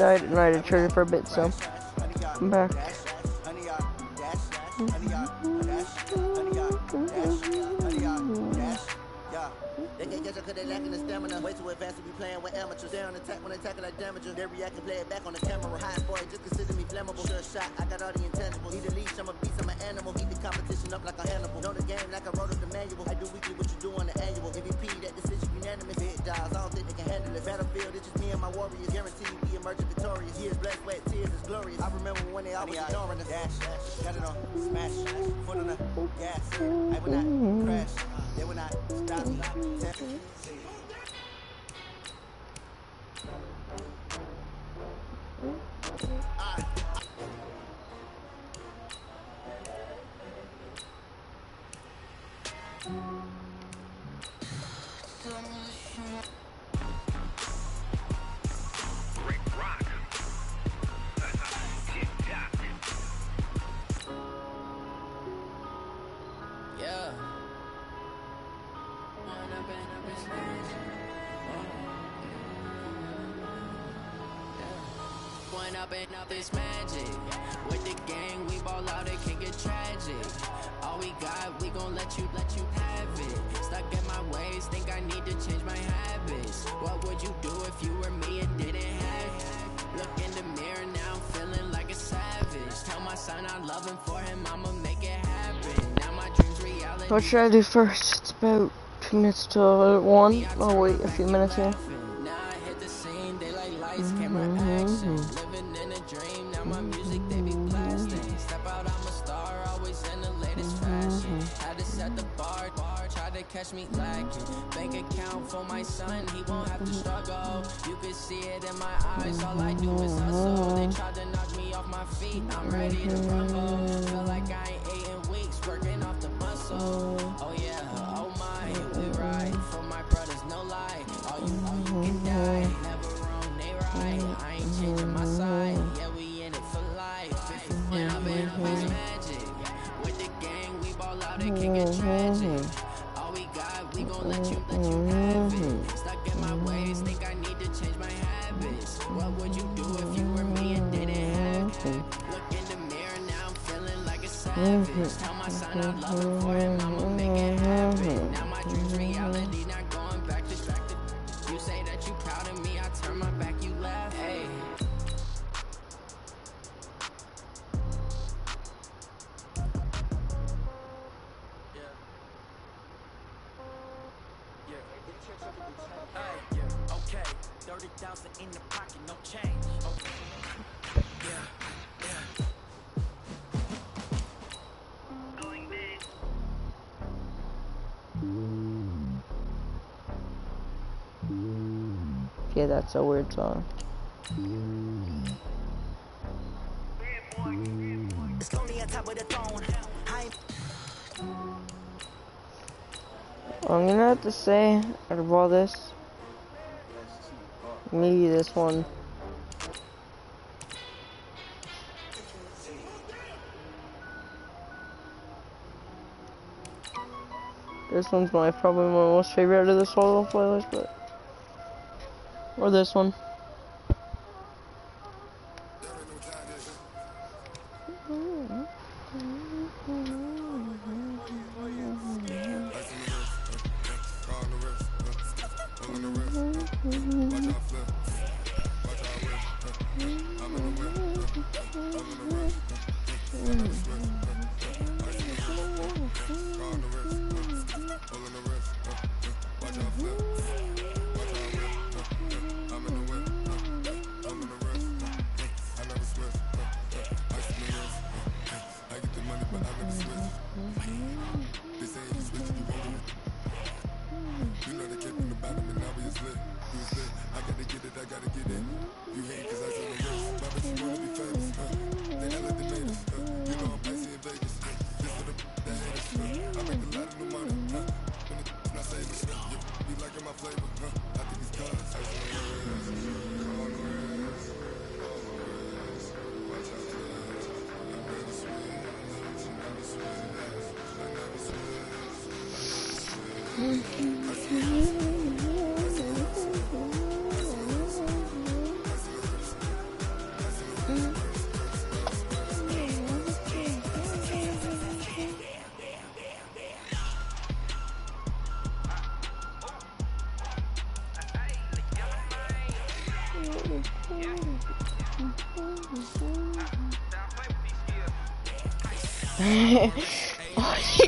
died and I had to charge it for a bit, so I'm back. They can't catch up cause they lacking the stamina. Way too advanced to be playing with amateurs. They on attack when they tackle like damager. They react and play it back on the camera. High boy, just consider me flammable. Sure shot, I got all the intangibles. Need a leash, I'm a beast, I'm an animal. Heat the competition up like a Hannibal. Know the game like I wrote up the manual. I do weekly what you do on the annual. MVP, that decision unanimous. Big dogs, I don't think they can handle it. Battlefield, it's just me and my warriors. Guaranteed we emerging victorious. Years, blood, sweat, tears, it's glorious. I remember when they always ignoring us. Dash, got it on, smash, foot on the gas. I will not crash. They will not stop me. Up this magic with the gang, we ball out, it can get tragic. All we got, we gon' let you have it. Stuck in my ways, think I need to change my habits. What would you do if you were me and didn't have it? Look in the mirror now, I'm feeling like a savage. Tell my son I love him, for him I'ma make it happen. Now my dreams reality. What should I do first? It's about 2 minutes to 1. I'll wait a few minutes here. Now I hit the scene, they like lights, camera, action. Living in a dream, now my music they be blasting. Step out, I'm a star, always in the latest fashion. Had to set the bar, tried to catch me lacking. Bank account for my son, he won't have to struggle. You can see it in my eyes, all I do is hustle. They tried to knock me off my feet, I'm ready to rumble. Feel like I ain't ate in weeks, working off the muscle. Oh yeah, oh my, we ride for my brothers, no lie. All you can die, never wrong, they right. I ain't changing my side, yeah, we in it for life. When I'm in this magic, with the gang, we ball out, it can get tragic. All we got, we gon' let you have it. Stuck in my ways, think I need to change my habits. What would you do if you were me and didn't have it? Look in the mirror, now I'm feeling like a savage. Tell my son I love him, for him I'ma make it happen. Now my dreams reality, not going back distracted. You say that you proud of me, I turn my back, you laugh. Hey. Okay, 30,000 in the pocket, no change. Okay. Going big. Yeah, that's a weird song. It's lonely on top of the throne. I'm gonna have to say, out of all this, maybe this one. This one's probably my most favorite out of this whole playlist, but or this one.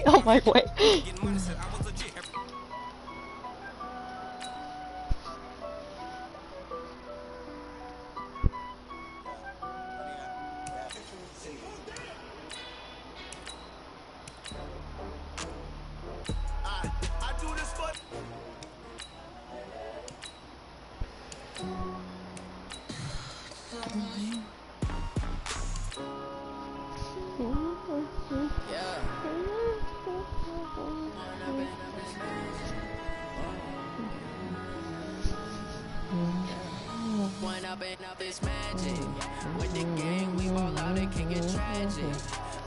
Oh my way. I do this for One up and up is magic. With the gang, we ball out, it can get tragic.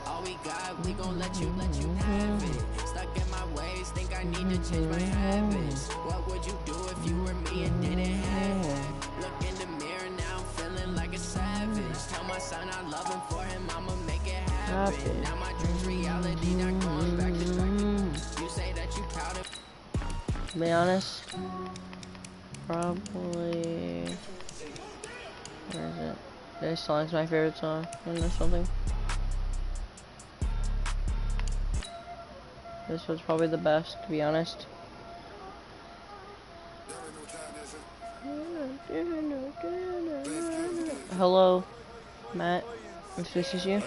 All we got, we gon' let you have it. Stuck in my ways, think I need to change my habits. What would you do if you were me and didn't have it? Look in the mirror now, I'm feeling like a savage. Tell my son I love him, for him I'ma make it happen. Now my dreams reality, not going back to you say that you proud of. To be honest, probably. Where is it? This song's my favorite song, or something. This was probably the best, to be honest. Hello, Matt. If this is you.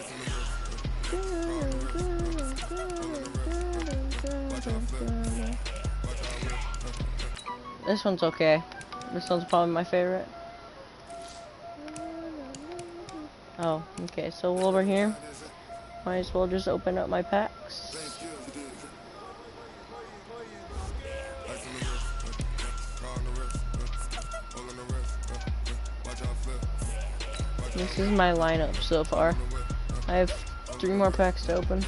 This one's okay. This one's probably my favorite. Oh, okay, so while we're here, might as well just open up my packs. This is my lineup so far. I have 3 more packs to open.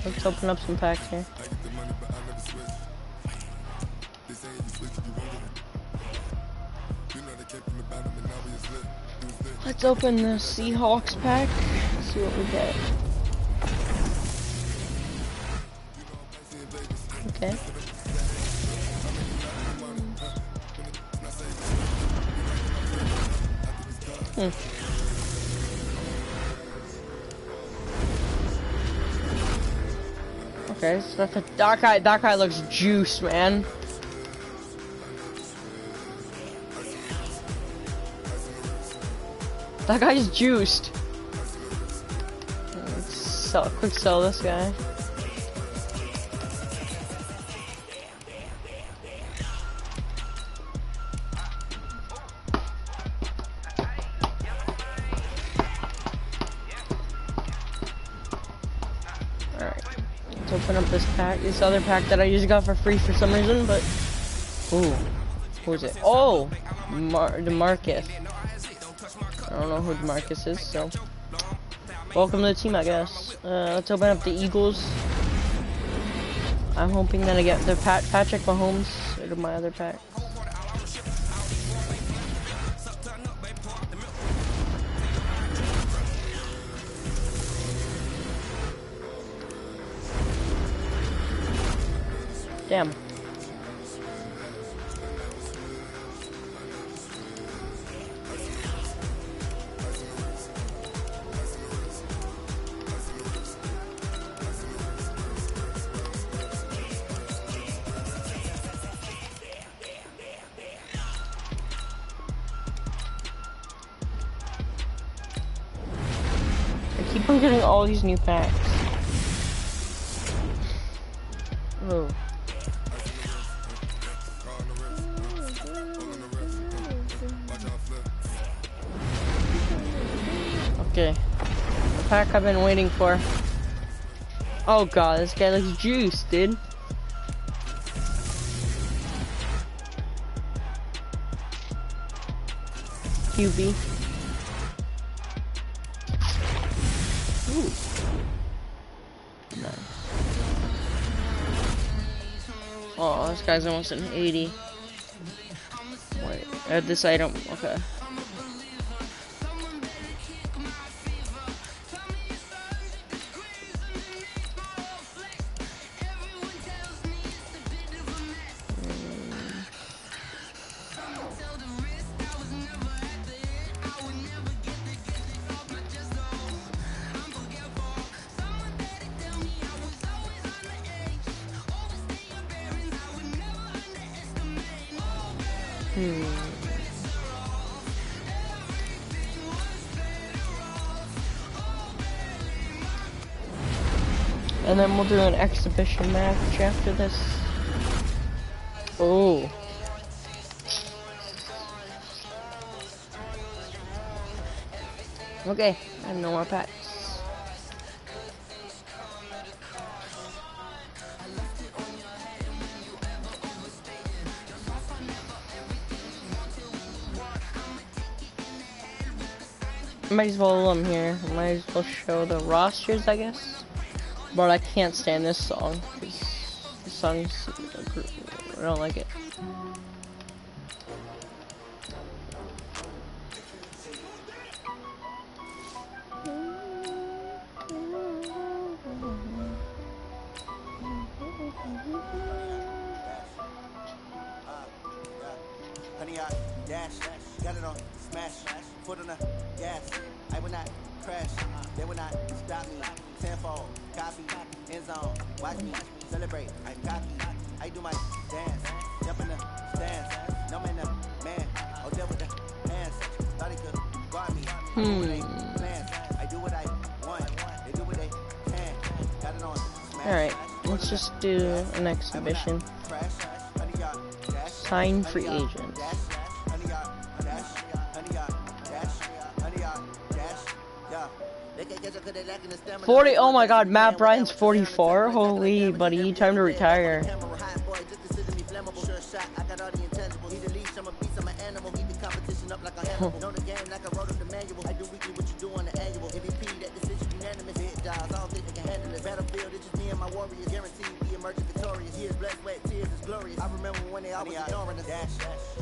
Let's open up some packs here. Let's open the Seahawks pack. See what we get. Okay. Okay, so that's a that guy looks juiced, man. That guy's juiced. Let's quick sell this guy. Alright, let's open up this pack. This other pack that I just got for free for some reason, but... Ooh, who is it? Oh! DeMarcus. I don't know who DeMarcus is, so... Welcome to the team, I guess. Let's open up the Eagles. I'm hoping that I get the Patrick Mahomes out of my other pack. Damn. I'm getting all these new packs. Oh. Okay. The pack I've been waiting for. Oh god, this guy looks juiced, dude. QB. Ooh. Nice. Oh, this guy's almost an 80. Wait, add this item. Okay. And then we'll do an exhibition match after this. Oh. Okay, I have no more pets. Might as well here. Might as well show the rosters, I guess. But I can't stand this song. This song's, I don't like it. Honey, I dash, got it on smash, foot on the gas. I will not crash, they will not stop me. Tenfold, copy, end zone, watch me celebrate. I'm cocky, I do my dance, jump in the stands. No man, the man, oh deal with the hands. Thought he could guard me. I do what they plan, I do what I want. They do what they can. Got it on smash. All right, let's just do an exhibition. Sign free agents. 40. Oh my God, Matt Bryant's 44. Holy buddy, time to retire. I remember when they always ignoring us.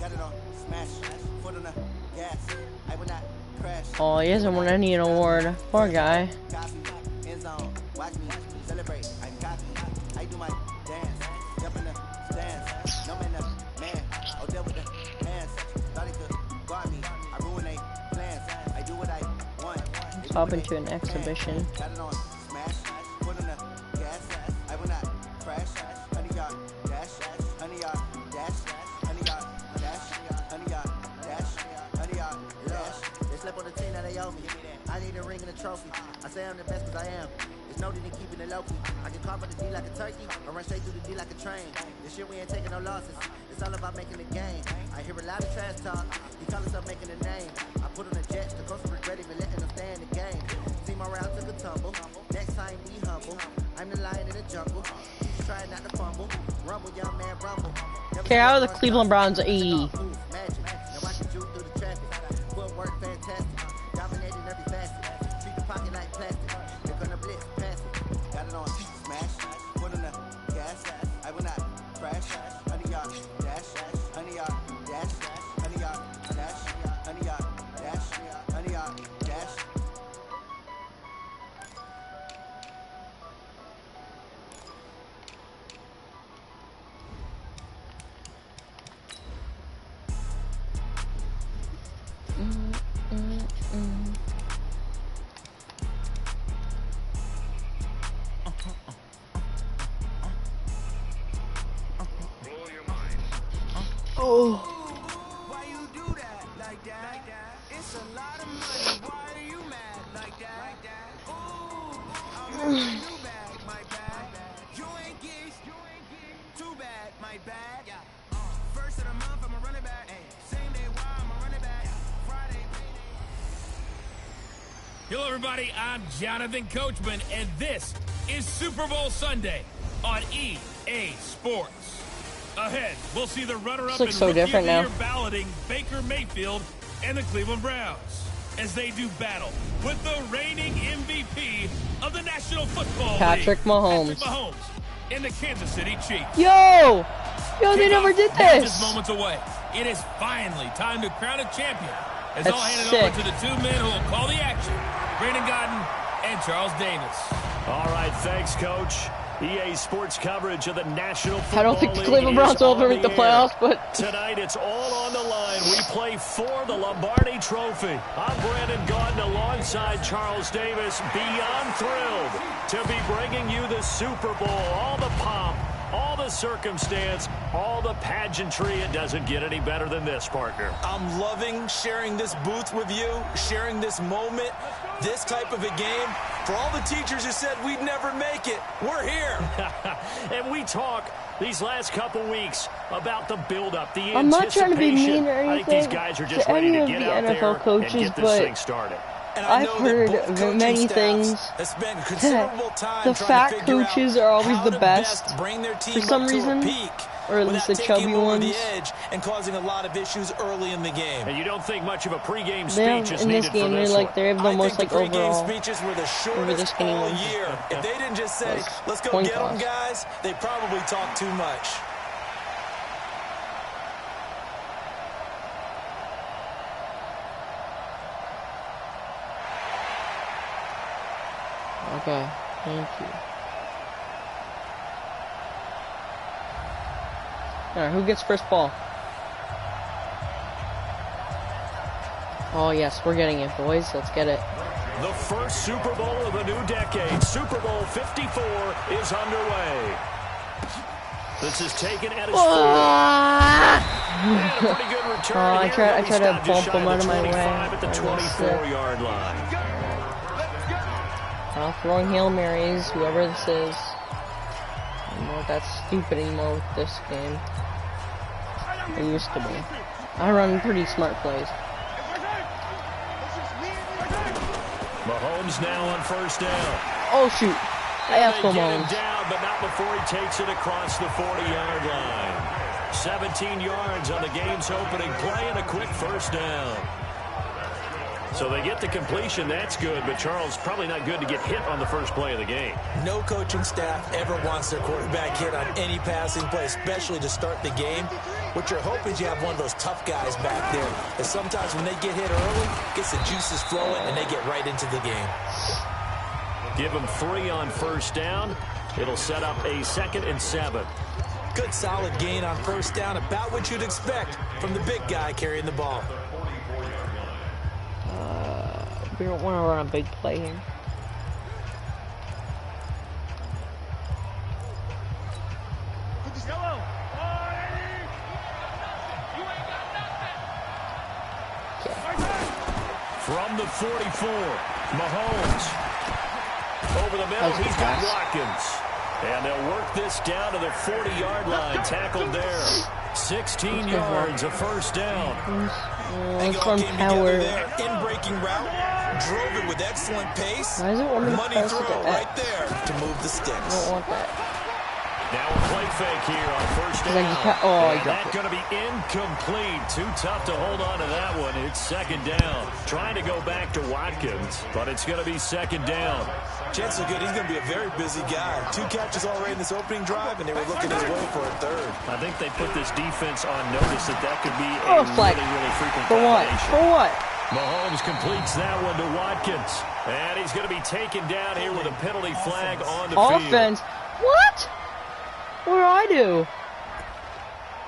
Got it on smash, foot on the gas. I will not crash. Oh, he hasn't won any award. Poor guy. End zone, watch me celebrate. I'm cocky, I do my dance. Jump in the stands. No man, man. I'll deal with the hands. Thought he could guard me. I ruin they plans. I do what I want. Let's hop into an exhibition. Got it on smash, foot on the gas. I will not crash. Honey yard dash, honey yard dash, honey yard dash, honey yard dash, honey yard dash. They slept on the team that they owe me. I need a ring and a trophy. I say I'm the best cause I am. It's no need in keeping it low key. I can carve up the D like a turkey, or run straight through the D like a train. This shit we ain't taking no losses. It's all about making the game. I hear a lot of trash talk. He call himself making a name. I put on the jets, the coach regret even letting them stay in the game. See my route took a tumble. Next time we humble. I'm the lion in the jungle. He's trying not to fumble. Rumble, young man, rumble. Okay, how are the Cleveland Browns 80? Magic. Now I can juke through the traffic. Footwork fantastic. Dominating every facet. Treat the pocket like plastic. They're gonna blitz, pass it. Got it on smash. Put on the gas. I will not crash. Honey yard dash. Honey yard dash. Honey yard dash. Honey yard dash. Honey yard dash. Oh. Why you do that like that? It's a lot of money. Why are you mad like that? Ooh, I'm in new bag, my bag. You ain't geeks, too bad, my bag. First of the month, I'ma run it back. Same day, why I'ma run it back. Friday, Hello, everybody. I'm Jonathan Coachman, and this is Super Bowl Sunday on EA Sports. Ahead, we'll see the runner-up This looks in so Rookie of different the now. Year balloting Baker Mayfield and the Cleveland Browns as they do battle with the reigning MVP of the National Football Patrick League, Mahomes. Patrick Mahomes, and the Kansas City Chiefs. Yo, they never did Now this. just moments away. It is finally time to crown a champion. As That's I'll hand it sick. over to the two men who will call the action, Brandon Godden and Charles Davis. All right, thanks, Coach. EA Sports coverage of the National Football I don't think the League Cleveland Browns is will ever on make the air. playoffs, but Tonight, it's all on the line. We play for the Lombardi Trophy. I'm Brandon Gaudin alongside Charles Davis. Beyond thrilled to be bringing you the Super Bowl. All the pomp, All the circumstance, all the pageantry, it doesn't get any better than this, partner. I'm loving sharing this booth with you, sharing this moment, this type of a game. For all the teachers who said we'd never make it, we're here. And we talk these last couple weeks about the build-up, the I'm not trying to be mean or I think anything these guys are just to ready any to of get the out NFL there coaches, and get this but thing started. And I I've know heard that both coaching many staffs things have spent considerable time the trying fat to figure coaches out are always how the to best bring their team for some up to reason, a peak or at least without the taking chubby them over ones. the edge and causing a lot of issues early in the game. And you don't think much of a pregame Them speech is in this needed game, for they're this like one. they have the I most think like the pregame overall speeches were the over the shortest skinny all ones. year. If they didn't just say, Like, let's go coin get them, toss. guys, they probably talk too much. Okay, thank you. Alright, who gets first ball? Oh yes, we're getting it, boys. Let's get it. The first Super Bowl of the new decade, Super Bowl 54, is underway. This is taken at his 40. And a pretty good return I here. tried He'll be to stopped just bump shy him of out of my 25 way. at the 24-yard line. Throwing Hail Marys, whoever this is. I'm not that stupid anymore with this game. It used to be. I run pretty smart plays. Mahomes now on first down. Oh shoot! I And asked they get him Mahomes. down, but not before he takes it across the 40-yard line. 17 yards on the game's opening play and a quick first down. So they get the completion, that's good, but Charles, probably not good to get hit on the first play of the game. No coaching staff ever wants their quarterback hit on any passing play, especially to start the game. What you're hoping is you have one of those tough guys back there, that sometimes when they get hit early, gets the juices flowing, and they get right into the game. Give them 3 on first down. It'll set up a 2nd and 7. Good solid gain on first down, about what you'd expect from the big guy carrying the ball. We don't want to run a big play here. From the 44, Mahomes. Over the middle, he's got Watkins. And they'll work this down to the 40-yard line, tackled there. 16 yards, a first down. It's from power. In breaking route, drove it with excellent pace. Why is it want me to Money press throw it right there to move the I sticks. don't want that. Now a play fake here on first I down. just I And dropped that's it. going to be incomplete. Too tough to hold on to that one. It's 2nd down. Trying to go back to Watkins, but it's going to be 2nd down. Jets are good. He's going to be a very busy guy. 2 catches already in this opening drive, and they were looking his way for a 3rd. I think they put this defense on notice that could be a flag. really frequent For what? combination. For what? Mahomes completes that one to Watkins. And he's going to be taken down here with a penalty flag on the field. Offense. What? What did I do?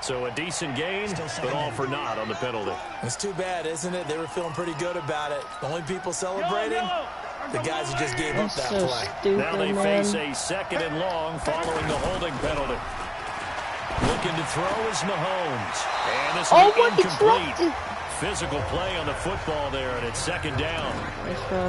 So a decent gain, but all for naught on the penalty. It's too bad, isn't it? They were feeling pretty good about it. The only people celebrating, the guys who just gave up That's that so play. stupid, Now they man. face a 2nd and long following the holding penalty. Looking to throw is Mahomes. And this will be what? He incomplete. dropped it. Physical play on the football there, and it's 2nd down.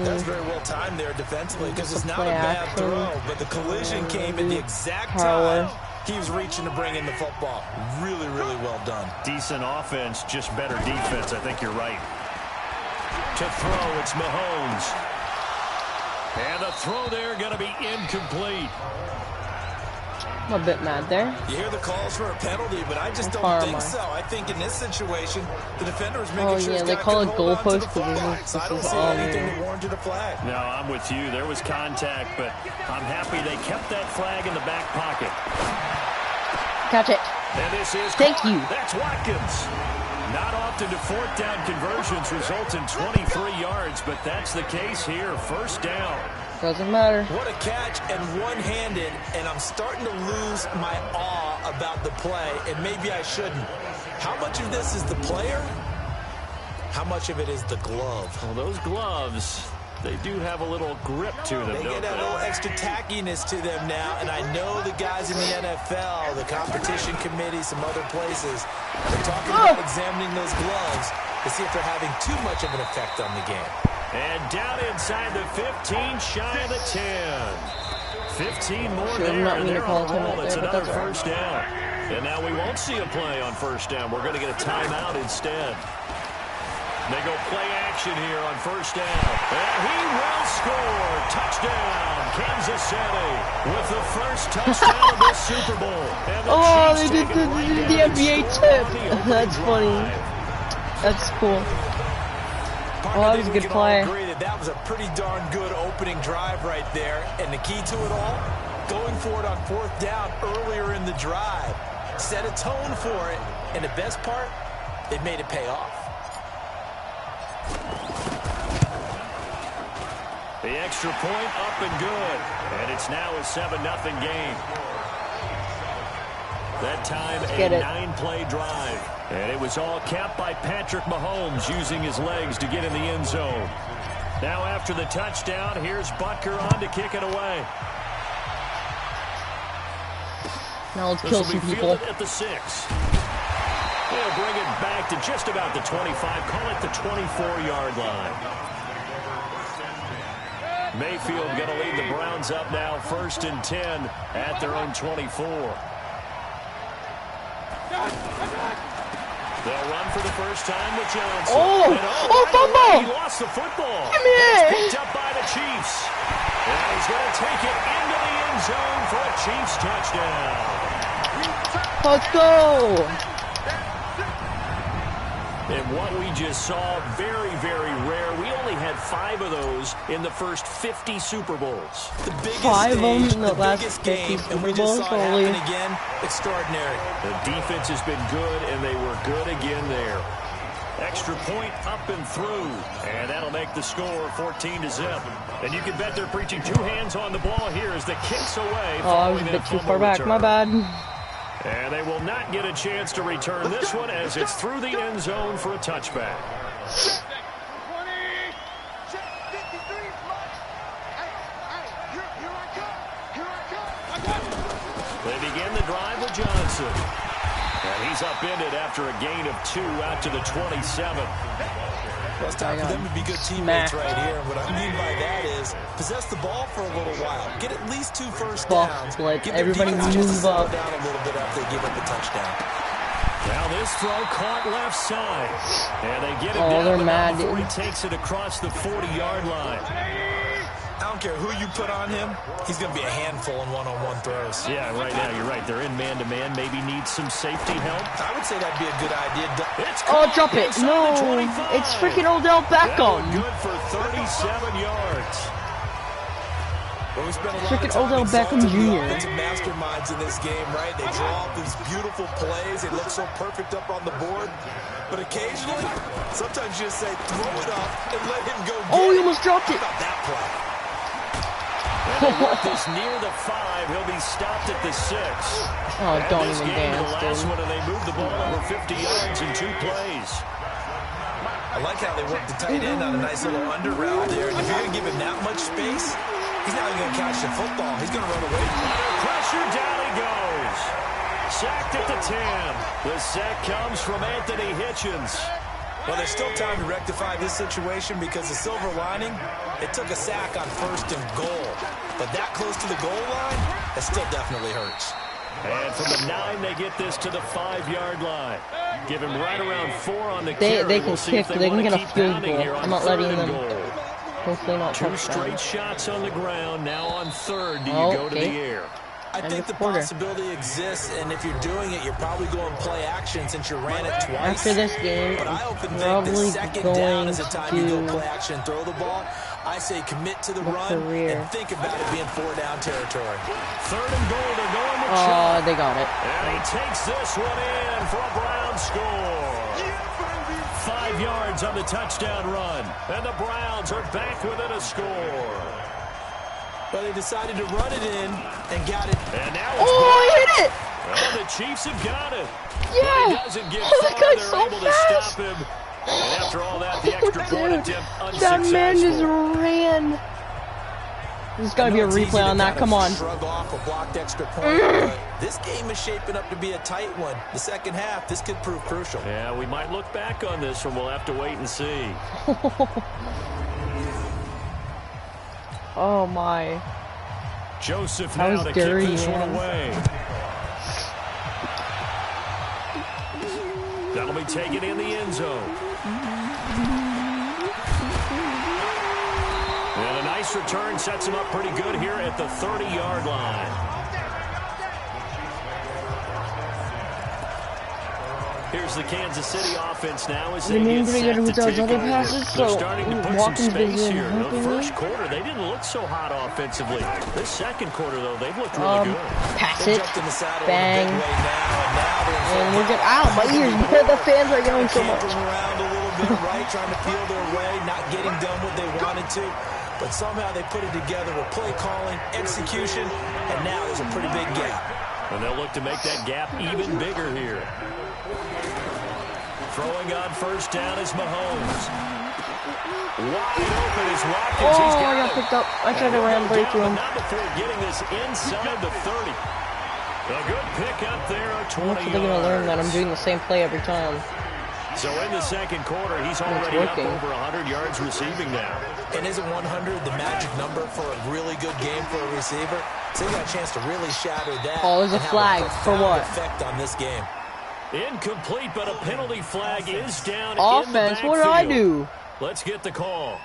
That's very well timed there defensively because it's not a Play bad action. throw, but the collision came at the exact Power. time he was reaching to bring in the football. Really, really well done. Decent offense, just better defense. I think you're right. To throw, it's Mahomes. And the throw there going to be incomplete. I'm a bit mad there. You hear the calls for a penalty, but I just How don't far am think I? so. I think in this situation, the defender is making Oh, sure yeah, his they guy call can it hold on to goalpost the because football. this So I don't is see all anything new. that warranted a flag. No, I'm with you. There was contact, but I'm happy they kept that flag in the back pocket. Catch it. And this is Thank caught. you. That's Watkins. Not often do 4th down conversions result in 23 yards, but that's the case here. First down. Doesn't matter. What a catch and one-handed, and I'm starting to lose my awe about the play, and maybe I shouldn't. How much of this is the player? How much of it is the glove? Well, those gloves, they do have a little grip to them, They don't get a little they? extra tackiness to them now, and I know the guys in the NFL, the competition committee, some other places, they're talking about examining those gloves to see if they're having too much of an effect on the game. And down inside the 15, shy of the 10. 15 more Sure, I'm there, not and mean to they're call on a a roll. timeout It's there, but another that's all right. first down. And now we won't see a play on first down. We're going to get a timeout instead. They go play action here on first down. And he will score. Touchdown, Kansas City, with the first touchdown of this Super Bowl. And the Oh, Chiefs they did take it right the down and NBA score tip. on the opening That's funny. drive. That's cool. Parker, Oh, that I was a think we good can all play. agree that that was a pretty darn good opening drive right there. And the key to it all, going for it on fourth down earlier in the drive. Set a tone for it. And the best part, they made it pay off. The extra point up and good. And it's now a 7-0 game. That time Get a it. 9-play drive. And it was all capped by Patrick Mahomes using his legs to get in the end zone. Now after the touchdown, here's Butker on to kick it away. Now let's This kill will be some people. fielded at the 6. They'll bring it back to just about the 25. Call it the 24-yard line. Mayfield going to lead the Browns up now, 1st and 10 at their own 24. They'll run for the first time with Johnson. Oh! And Oh, fumble! He lost the football. Come here! It's picked up by the Chiefs. And he's going to take it into the end zone for a Chiefs touchdown. Let's go! And what we just saw, very, very rare. We only had 5 of those in the first 50 Super Bowls. The biggest 5 of them stage, in the last biggest 50 game, and we Super just Bowls, saw it holy. happen again. Extraordinary. The defense has been good, and they were good again there. Extra point up and through, and that'll make the score 14-0. And you can bet they're preaching 2 hands on the ball here as the kick's away. Oh, I was a bit too far back. My bad. And they will not get a chance to return this one as it's through the end zone for a touchback. They begin the drive with Johnson. And he's upended after a gain of 2 out to the 27. Well, it's time for them to be good teammates right here. And what I mean by that is possess the ball for a little while. Get at least 2 first downs. Let Give their everybody defense a chance to move slow up. down a little bit after they give up the touchdown. Now this throw caught left side. And they get it Oh, down they're but mad, not before he dude. takes it across the 40-yard line. I don't care who you put on him. He's going to be a handful in one-on-one throws. Yeah, right now, you're right. They're in man-to-man. Maybe needs some safety help. I would say that'd be a good idea. It's Oh, caught drop it. inside No. the 25. It's freaking Odell That Beckham. one good for 37 yards. Well, we spent a lot Freaking of time Odell Beckham exalting the Jr. offensive masterminds in this game, right? They draw up these beautiful plays. They look so perfect up on the board. But occasionally, sometimes you just say, throw it up and let him go get Oh, he it. almost dropped it. How about that play? And they want this near the 5. He'll be stopped at the 6. Oh, And don't this even game, dance, the last dude. one, and they moved the ball over 50 yards in 2 plays. I like how they work the tight end on a nice little under route there. And if you're going to give him that much space, he's not even going to catch the football. He's going to run away. Under pressure, down he goes. Sacked at the 10. The sack comes from Anthony Hitchens. Well, there's still time to rectify this situation because the silver lining, it took a sack on 1st and goal. But that close to the goal line, it still definitely hurts. And from the 9, they get this to the 5-yard line. Give him right around 4 on the carry. They can We'll see if kick. They can wanna get a keep field pounding goal. here on I'm not 3rd letting and them. goal. Hopefully not 2 touchdown. straight shots on the ground. Now on 3rd, do you Oh, go to okay. the air? I End think of the quarter. possibility exists, and if you're doing it, you're probably going play action since you ran it twice. After this game, But I I'm often think the probably second down going is the time you go to play action and throw the ball. I say commit to the run career. and think about it being 4-down territory. 3rd and goal. They're going with Oh, Chubb. they got it. And he takes this one in for a Brown score. 5 yards on the touchdown run. And the Browns are back within a score. But they decided to run it in and got it. And now it's Oh, he hit it. well, the Chiefs have got it. Yeah. But he doesn't get Oh, that far. guy's They're so able fast. to stop him. And after all that, the extra point Dude, attempt that man just unsuccessful. ran man. There's got to be a replay on that. Come on. Shrug off a blocked extra point, but this game is shaping up to be a tight one. The second half, this could prove crucial. Yeah, we might look back on this one. We'll have to wait and see. Oh my. Joseph That now was to dirty, kick this man. one away. That'll be taken in the end zone. And a nice return sets him up pretty good here at the 30-yard line. Here's the Kansas City offense now as they get set to take over. They're starting to put some space here. The first quarter, they didn't look so hot offensively. This second quarter, though, they've looked really good. Pass it. Bang. And we're good. Ow, my ears. The fans are yelling so much. Around a little bit, right, trying to peel their way, not getting done what they wanted to. But somehow they put it together with play calling, execution, and now there's a pretty big gap. And they'll look to make that gap even bigger here. Throwing on first down is Mahomes. Wide open is Watkins. Oh, He's got I got it. picked up. I tried to ram break through him. Not before getting this inside the 30. A good pick up there at 20 They're going to learn that I'm doing the same play every time. So in the second quarter, he's already up over 100 yards receiving now. And isn't 100 the magic number for a really good game for a receiver? So he got a chance to really shatter that. Oh, there's a flag. For what? Effect on this game. Incomplete, but a penalty flag is down. Offense, in the what did I backfield. do? Let's get the call.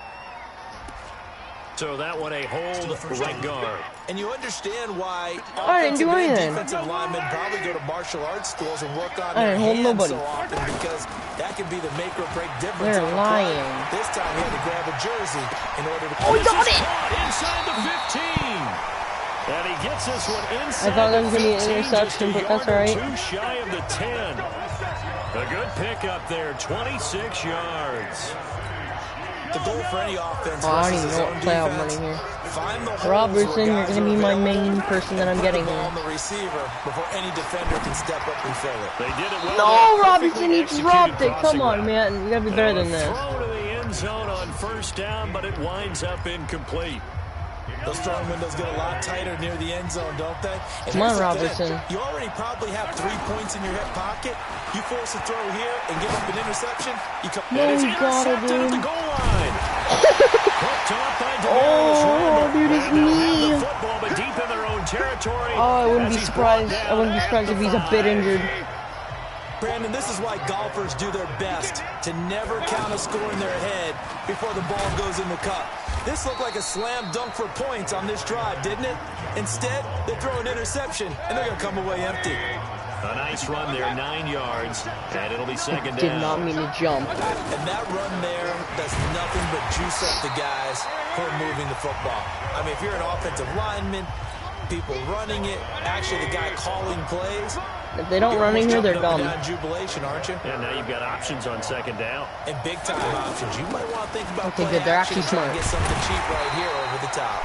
So that one a hold right guard. And you understand why I didn't do anything. Defensive linemen probably go to martial arts schools and work on I their didn't hold hands nobody. so often, because that can be the make or break difference. They're on a play. lying. This time he had to grab a jersey in order to. Oh, he got it! Inside the 15. And he gets this one inside. I thought that was going to be an 15, interception, just a but that's yard or alright. two shy of the 10. A good pickup there, 26 yards. The goal for any offense. Oh, I don't even know what play I'm running here. Robertson, you're going to be my main person that I'm getting here. On the receiver before any defender can step up and fill it. They did it well. No, Robertson, he dropped it. Come on, man. You got to be better than this. Throw to the end zone on first down, but it winds up incomplete. Those strong windows get a lot tighter near the end zone, don't they? And Come on, here's the Robertson. thing. You already probably have 3 points in your hip pocket. You force a throw here and give up an interception. You come. No, And it's you got it, intercepted at dude. the goal line. Hooked off by Demarius Randall. dude, it's And they'll have me. the football, but deep in their own territory. Oh, I wouldn't as be he's brought surprised. down I wouldn't be surprised at if the he's a bit 5. injured. Brandon, this is why golfers do their best to never count a score in their head before the ball goes in the cup. This looked like a slam dunk for points on this drive, didn't it? Instead, they throw an interception, and they're going to come away empty. A nice run there, 9 yards, and it'll be second Did down. not mean to jump. And that run there does nothing but juice up the guys who are moving the football. I mean, if you're an offensive lineman, people running it, actually the guy calling plays. If they don't run in here, they're dumb. Jubilation, aren't you? And now you've got options on second down. And big-time options. You might want to think about Okay, play good. They're action actually and try to smart. get something cheap right here over the top.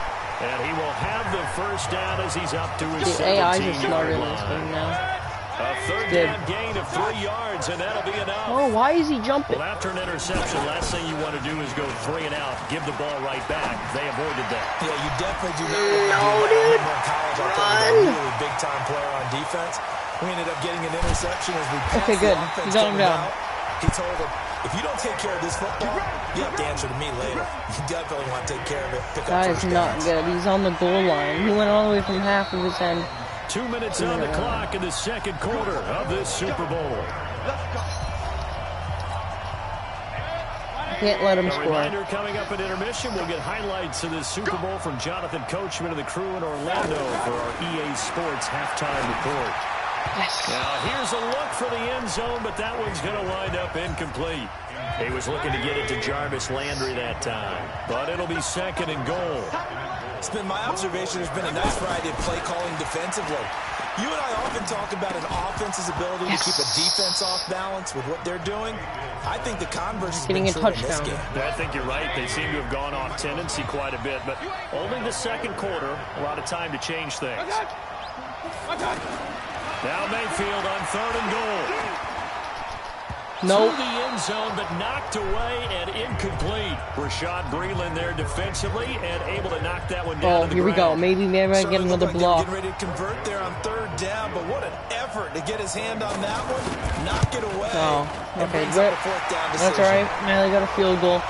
And he will have the first down as he's up to his The AIs are 17-yard smarter than this line. thing now. A third Good. down gain of 3 yards, and that'll be enough. Oh, why is he jumping? Well, after an interception, last thing you want to do is go 3 and out, give the ball right back. They avoided that. Yeah, you definitely do not want to do that. I remember in college, I'll tell you, a really big-time player on defense. We ended up getting an interception as we passed Okay, good. the offense You got him coming down. out. He told him, if you don't take care of this football, you have to answer to me later. You definitely want to take care of it. Pick That up is first not downs. good. He's on the goal line. He went all the way from half of his end. 2 minutes on the clock in the second quarter of this Super Bowl. Can't let him A score. reminder coming up at intermission, we'll get highlights of this Super Bowl from Jonathan Coachman and the crew in Orlando for our EA Sports halftime report. Yes. Now here's a look for the end zone, but that one's going to wind up incomplete. He was looking to get it to Jarvis Landry that time, but it'll be second and goal. It's been my observation. There's been a nice variety of play calling defensively. You and I often talk about an offense's ability to keep a defense off balance with what they're doing. I think the converse has Getting been a true in this touchdown. game. I think you're right. They seem to have gone off tendency quite a bit, but only the second quarter. A lot of time to change things. Now Mayfield on third and goal. Nope. To the end zone, but knocked away and incomplete. Rashad Breeland there defensively and able to knock that one down. Oh, here we go. Maybe I get another block. Getting ready to convert there on third down, but what an effort to get his hand on that one, knock it away. Oh, okay, That's all right. Now they got a field goal.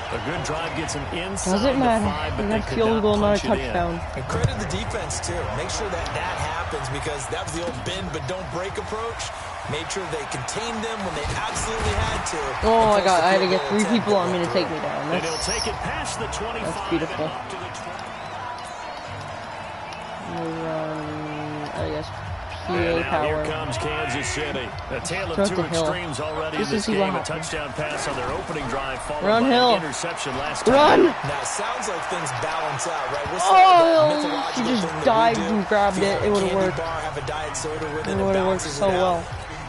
A good drive gets him inside. Doesn't matter. The 5, but They they got could field goal, not a punch it in. touchdown. And credit the defense, too. Make sure that happens because that was the old bend but don't break approach. Made sure they contained them when they absolutely had to. Oh my God! I had to get 3 people on me to take me down. And he'll take it past the 25. That's beautiful. And up to the 20. I guess PA And now here power. comes Kansas City. A tale of Throw it 2 to Hill. extremes already Just in to this see game. what A happens. touchdown pass on their opening drive, followed Run, by Hill. an interception last time. Run! Now, it sounds like things balance out, right? What's Oh, that he mythological just thing that we dived do? and grabbed If you it. have It a would've candy worked. bar, have a diet soda with It it, would've worked balances so it out. well.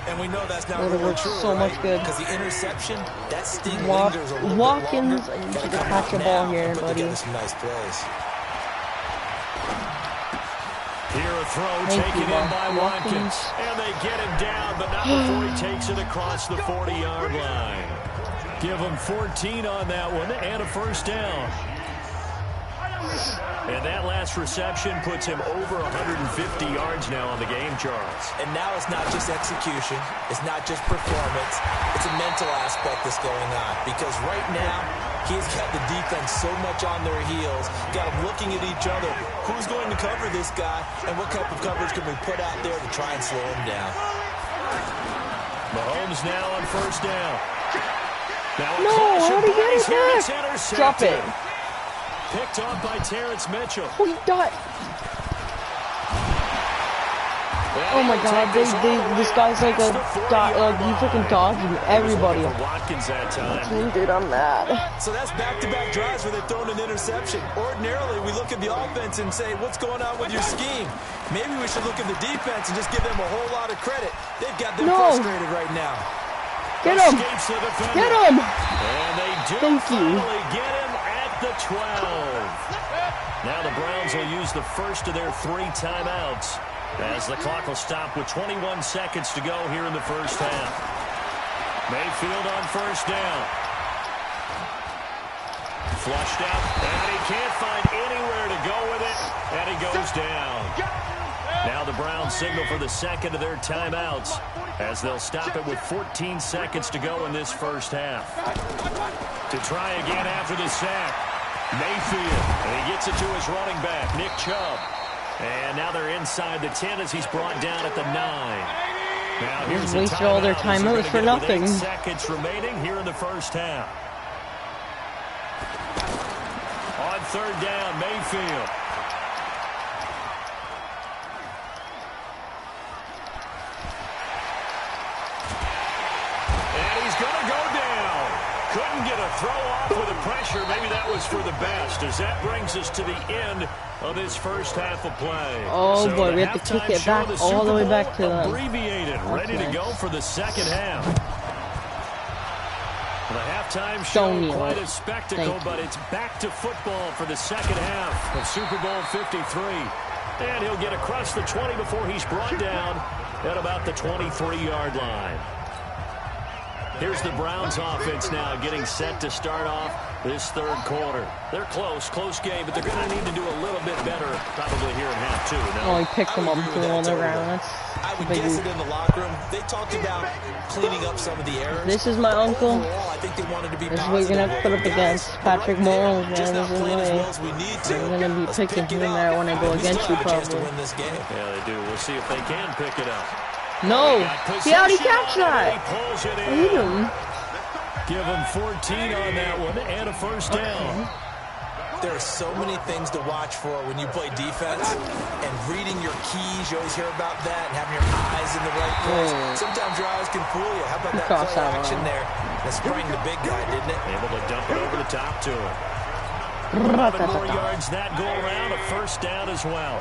And we know that's not Would've really worked true, so much right? good. Because the interception, that sting lingers a little Watkins, bit longer. I need Gotta you to come catch out a ball now here, and put buddy. together some nice plays. Here a throw Thank taken you, in by Watkins. Watkins. And they get him down, but not before he takes it across the 40-yard line. Give him 14 on that one and a first down. And that last reception puts him over 150 yards now on the game, Charles. And now it's not just execution. It's not just performance. It's a mental aspect that's going on. Because right now, he's got the defense so much on their heels. Got them looking at each other. Who's going to cover this guy? And what type of coverage can we put out there to try and slow him down? Mahomes now on first down. Now a No, caution how'd he get plays it here. back? It's intercepted. Drop it. Picked off by Terrence Mitchell. Oh, he died. Oh my God! This guy's like a he freaking dodging everybody. Watkins that time. Dude, I'm mad. So that's back-to-back drives where they've thrown an interception. Ordinarily, we look at the offense and say, what's going on with your scheme? Maybe we should look at the defense and just give them a whole lot of credit. They've got them frustrated right now. Get him! Escapes the defender. Get him! And they do finally get him at the 12. Now the Browns will use the first of their 3 timeouts as the clock will stop with 21 seconds to go here in the first half. Mayfield on first down. Flushed out, and he can't find anywhere to go with it, and he goes down. Now the Browns signal for the second of their timeouts as they'll stop it with 14 seconds to go in this first half. To try again after the sack, Mayfield, and he gets it to his running back, Nick Chubb. And now they're inside the 10 as he's brought down at the 9. Now here's the wasted all their timeouts for nothing. 8 seconds remaining here in the first half. On third down, Mayfield. And he's going to go down. Couldn't get a throw off with the pressure. Maybe that was for the best, as that brings us to the end of this first half of play. Oh So boy, the we have to kick halftime it show back of the all the way Super back to Bowl them. abbreviated, ready to Okay. go for the second half. The halftime Don't show, kneel. quite a spectacle, Thank you. but it's back to football for the second half of Super Bowl 53. And he'll get across the 20 before he's brought down at about the 23-yard line. Here's the Browns offense now getting set to start off this third quarter. They're close game, but they're going to need to do a little bit better probably here in half two. Oh, he picked them up and threw them on the ground. I would That's guess big. it in the locker room. They talked about cleaning up some of the errors. This is my uncle. Overall, I think they wanted to be This is what you're gonna have to put up against Patrick Mahomes, man. Just This not is playing as way. well as we need to. I'm gonna be Let's picking pick it him up. there when I go We against still you, have a chance to probably. win this game. Yeah, they do. We'll see if they can pick it up. No! See how he catch He that? pulls it I hit in. him. Give him 14 on that one and a first down. There are so many things to watch for when you play defense, and reading your keys, you always hear about that, and having your eyes in the right place. Sometimes your eyes can fool you. How about that Cross play that action line. there? That sprang the big guy, didn't it? Able to dump it over the top to him. 11 more yards that go around, a first down as well.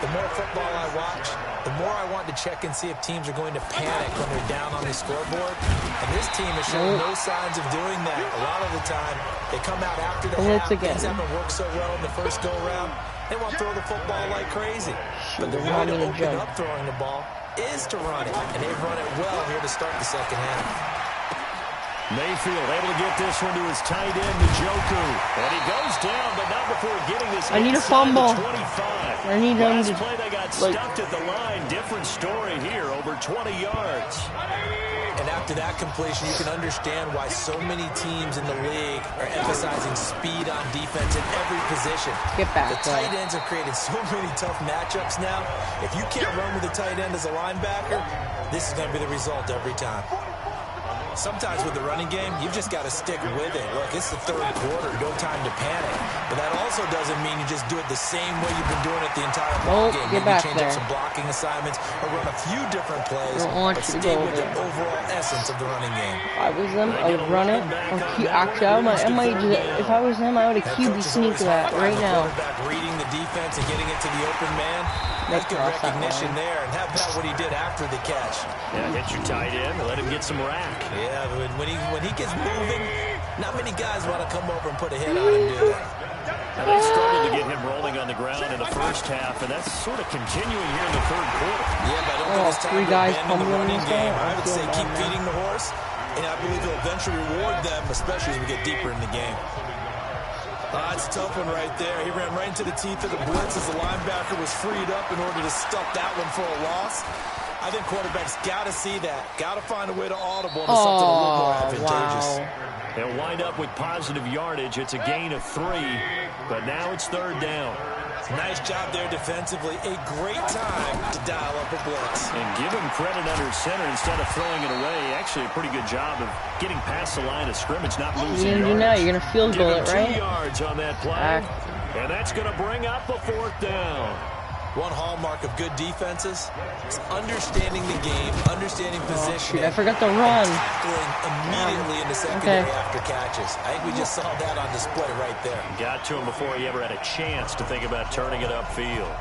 The more football I watch, the more I want to check and see if teams are going to panic when they're down on the scoreboard. And this team has shown no signs of doing that. A lot of the time, they come out after the half. Things haven't worked so well in the first go-round. They want to throw the football like crazy. But they're going to open up throwing the ball. is to run it, and they've run it well here to start the second half. Mayfield able to get this one to his tight end, Njoku. And he goes down, but not before getting this. I need a fumble. 25. I need him Last to, play, they got like, stuffed at the line. Different story here, over 20 yards. And after that completion, you can understand why so many teams in the league are emphasizing speed on defense in every position. Get back, the tight ends have created so many tough matchups now. If you can't run with a tight end as a linebacker, this is going to be the result every time. Sometimes with the running game, you've just got to stick with it. Look, it's the third quarter. No time to panic. But that also doesn't mean you just do it the same way you've been doing it the entire ball game. Get Maybe back change there. up some blocking assignments or run a few different plays, I don't want but you to stay go with the over. overall essence of the running game. If I was them, I would run it. Actually, if I was them, I would have QB sneak that right now. Reading the defense and getting it to the open man. That's good recognition there. And how about what he did after the catch? Yeah, hit your tight end and let him get some rack. Yeah, when he gets moving, not many guys want to come over and put a hit on him, do they? Now, they struggled to get him rolling on the ground in the first half, and that's sort of continuing here in the third quarter. Yeah, but I don't think it's time three to guys abandon the fumbling running this game. guy? I would say keep feeding the horse, and I believe he'll eventually reward them, especially as we get deeper in the game. That's a tough one right there. He ran right into the teeth of the blitz as the linebacker was freed up in order to stuff that one for a loss. I think quarterbacks got to see that. Got to find a way to audible into something a little more advantageous. Wow. They'll wind up with positive yardage. It's a gain of 3, but now it's third down. Nice job there defensively. A great time to dial up a blitz. And give him credit under center instead of throwing it away. Actually, a pretty good job of getting past the line of scrimmage, not losing yards. You know, you're going to field goal it, right? 2 yards on that play. And that's going to bring up a fourth down. One hallmark of good defenses is understanding the game, understanding positioning. I forgot to run. Tackling immediately in the secondary after catches. I think we just saw that on display right there. Got to him before he ever had a chance to think about turning it upfield.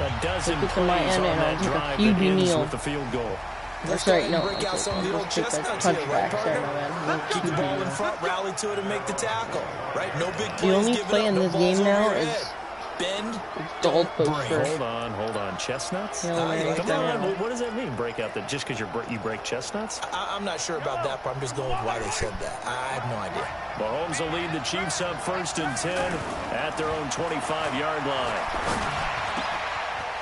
A dozen plays on that drive that ends with the field goal. Let's sorry, go ahead and no, break out some of the old chestnuts punch here, right, back. Sorry, partner? my bad. Keep the ball in front, rally to it, and make the tackle. Right? No big plays. The only given play up, in no this balls game over now your is head. Bend. goalpost first. Hold on. Chestnuts? Hail Mary, Come turn on, it. what does that mean? Break out that just because you break chestnuts? I'm not sure about that, but I'm just going with why they said that. I have no idea. Mahomes will lead the Chiefs up 1st and 10 at their own 25-yard line.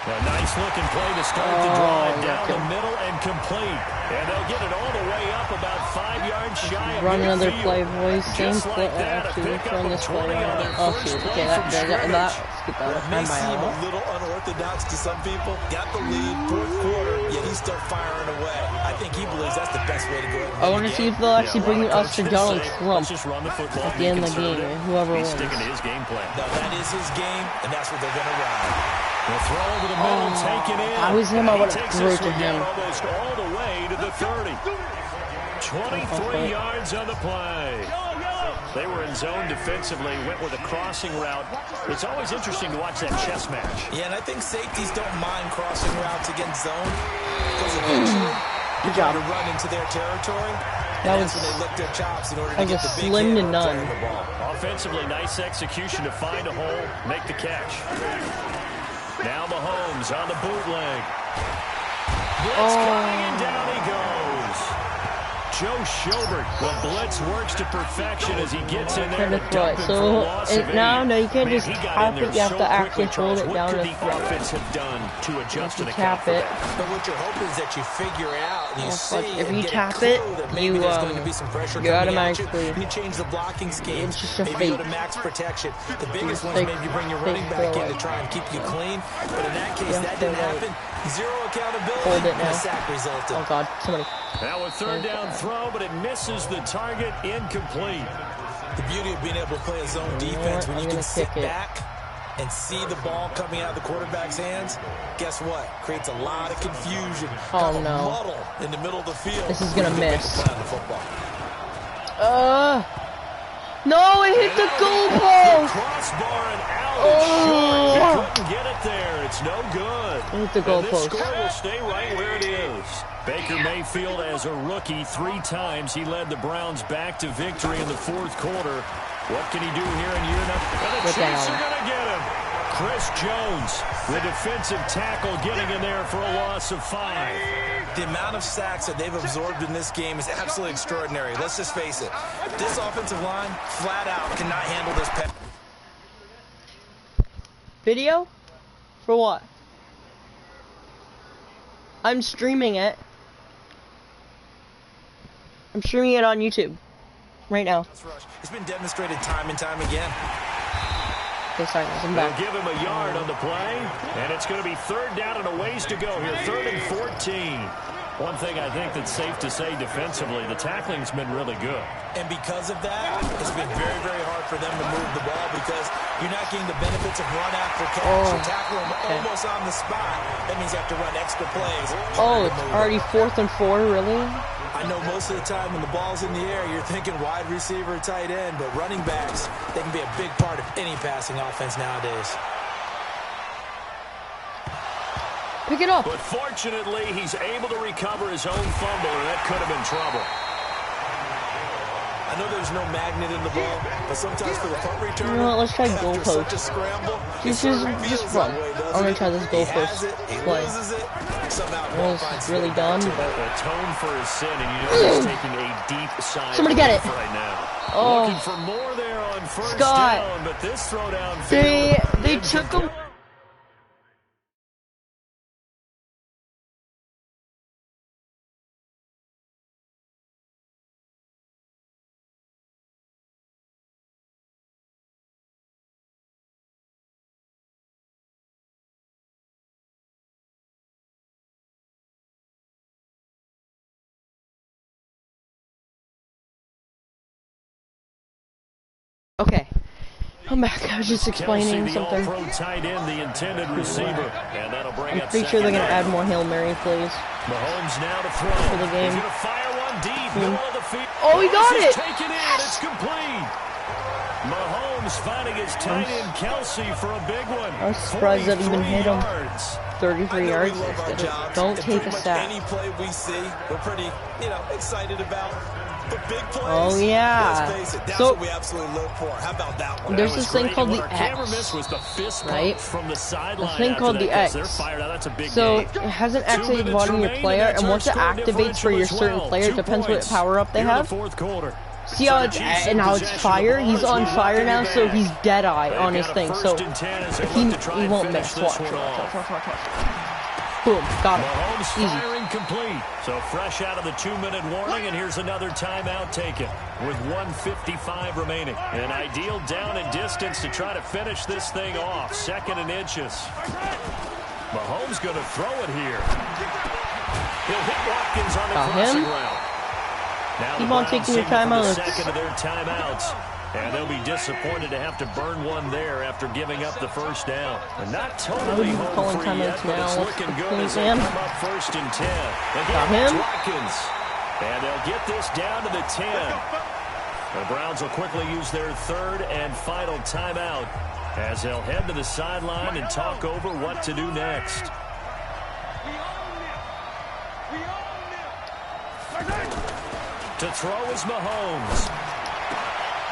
A nice-looking play to start the drive down the middle and complete. And they'll get it all the way up about 5 yards shy of Run another midfield. play, boys. Same Just play. like that, a Actually, let's pickup run of this 20 play. on their Oh, first shoot. play Okay, from let's skip that. It may seem a little unorthodox to some people. Got the lead, fourth quarter, yet he start firing away. I think he believes that's the best way to go. I want to see if they'll actually bring us to Donald Trump Let's just run the football, at the end of the game. Whoever He's wins. sticking to his game plan. Now, that is his game, and that's what they're going to ride. The throw over the middle, taken in. If I was him, I would have He takes threw this it to one down him. almost all the way to the 30. 23 yards on the play. They were in zone defensively, went with a crossing route. It's always interesting to watch that chess match. Yeah, and I think safeties don't mind crossing routes against zone because eventually Good job. to run into their territory. That And was that's when they lick their chops in order to like get a the big slim hit to or none. return the ball. Offensively, nice execution to find a hole, make the catch. Now Mahomes on the bootleg. Blitz coming, and down he goes. Joe Schobert, the blitz works to perfection as he gets in there to dump it for a loss of 8. No, you can't Man, just he got tap in there it. You have so to actually quickly, hold Charles. it down What to could the offense have done to adjust and account tap for it. that? But what you're hoping is that you figure out and you see If and you get tap a clue it, that maybe there's going to you be some pressure you're coming at you. automatically- And you change the blocking scheme. It's just a Maybe go fake. to max protection. The biggest one is Fake- maybe you bring your fake running back in to throw. try and keep you clean. But in that case, Yeah, that didn't they're right. happen. Zero accountability. Hold it and a now. sack resulted. Oh God, somebody. Now a third down throw, but it misses the target, incomplete. The beauty of being able to play a zone defense when I'm you can gonna sit kick it. back and see the ball coming out of the quarterback's hands, guess what? Creates a lot of confusion. Oh, Kind of no. muddle in the middle of the field. This is gonna when you make miss. a play on the football. No, it hit the goalpost. Crossbar and out Oh. is short. He couldn't get it there. It's no good. Hit the And this goalpost. score will stay right where it is. Baker Mayfield, as a rookie, 3 times he led the Browns back to victory in the fourth quarter. What can he do here in year number? And the Get Chiefs down. are going to get him. Chris Jones, the defensive tackle, getting in there for a loss of 5. The amount of sacks that they've absorbed in this game is absolutely extraordinary. Let's just face it. This offensive line, flat out, cannot handle this pass. Video? For what? I'm streaming it. I'm streaming it on YouTube. Right now. It's been demonstrated time and time again. Okay, sorry, I'm They'll back. give him a yard on the play, and it's going to be 3rd down and a ways to go here, 3rd and 14. One thing I think that's safe to say defensively, the tackling's been really good. And because of that, it's been very, very hard for them to move the ball because you're not getting the benefits of run after catch. You tackle them almost on the spot. That means you have to run extra plays. Oh, it's already 4th and 4, really? I know most of the time when the ball's in the air, you're thinking wide receiver, tight end, but running backs, they can be a big part of any passing offense nowadays. Pick it up. But fortunately, he's able to recover his own fumble, and that could have been trouble. I know there's no magnet in the ball, but sometimes for the punt returner, You know what, let's try after goalpost. such a scramble, Just run. I'm gonna try this goalpost play. It was really dumb, but A tone for his sin, and you know he's taking a deep sigh Somebody get it. right now. Oh. Looking for more there on first Scott. down, but this throw down they took him. Okay, I'm back. I was just explaining Kelsey, the something. all-pro tight end, the intended receiver, and that'll bring I'm up pretty sure they're gonna second add more Hail Mary plays. Mahomes now to throw. For the game. He's gonna fire one deep, middle of the field. Oh, he got This it! is taken in. It's complete. Mahomes finding his tight end Kelsey for a big one. I was surprised that he even hit him. 33 yards. We love our jobs. Don't And take pretty a much sack. Any play we see, we're pretty, excited about. But big plays, Oh, yeah. let's face it, that's So- what we absolutely live for. How about that one? There's That was this thing great. called And the what our camera X, missed was the fist right? bump from the sideline. This thing after called that, the 'cause X. They're fired out. That's a big So game. it hasn't 2 activated minutes on your remain, player, and and once it that's our activates for your differential certain as player, well. depends 2 what power up they Here in have. the fourth quarter. See how it's and now it's fire. He's on fire now, so he's dead eye on his thing. So he won't miss. Watch. Boom, got him. Mahomes Easy. firing complete. So fresh out of the 2-minute warning, and here's another timeout taken with 1:55 remaining. An ideal down and distance to try to finish this thing off. 2nd and inches. Mahomes going to throw it here. He'll hit Watkins on the Got crossing him. route. Now Keep the on Browns taking your seeking for time the out. second of their timeouts. And they'll be disappointed to have to burn one there after giving up the first down. And not totally be home calling free yet, timeouts but it's now. looking good Please, as they man. come up 1st and 10. Got him. Watkins. And they'll get this down to the 10. The Browns will quickly use their 3rd and final timeout as they'll head to the sideline and talk over what to do next. To throw is Mahomes.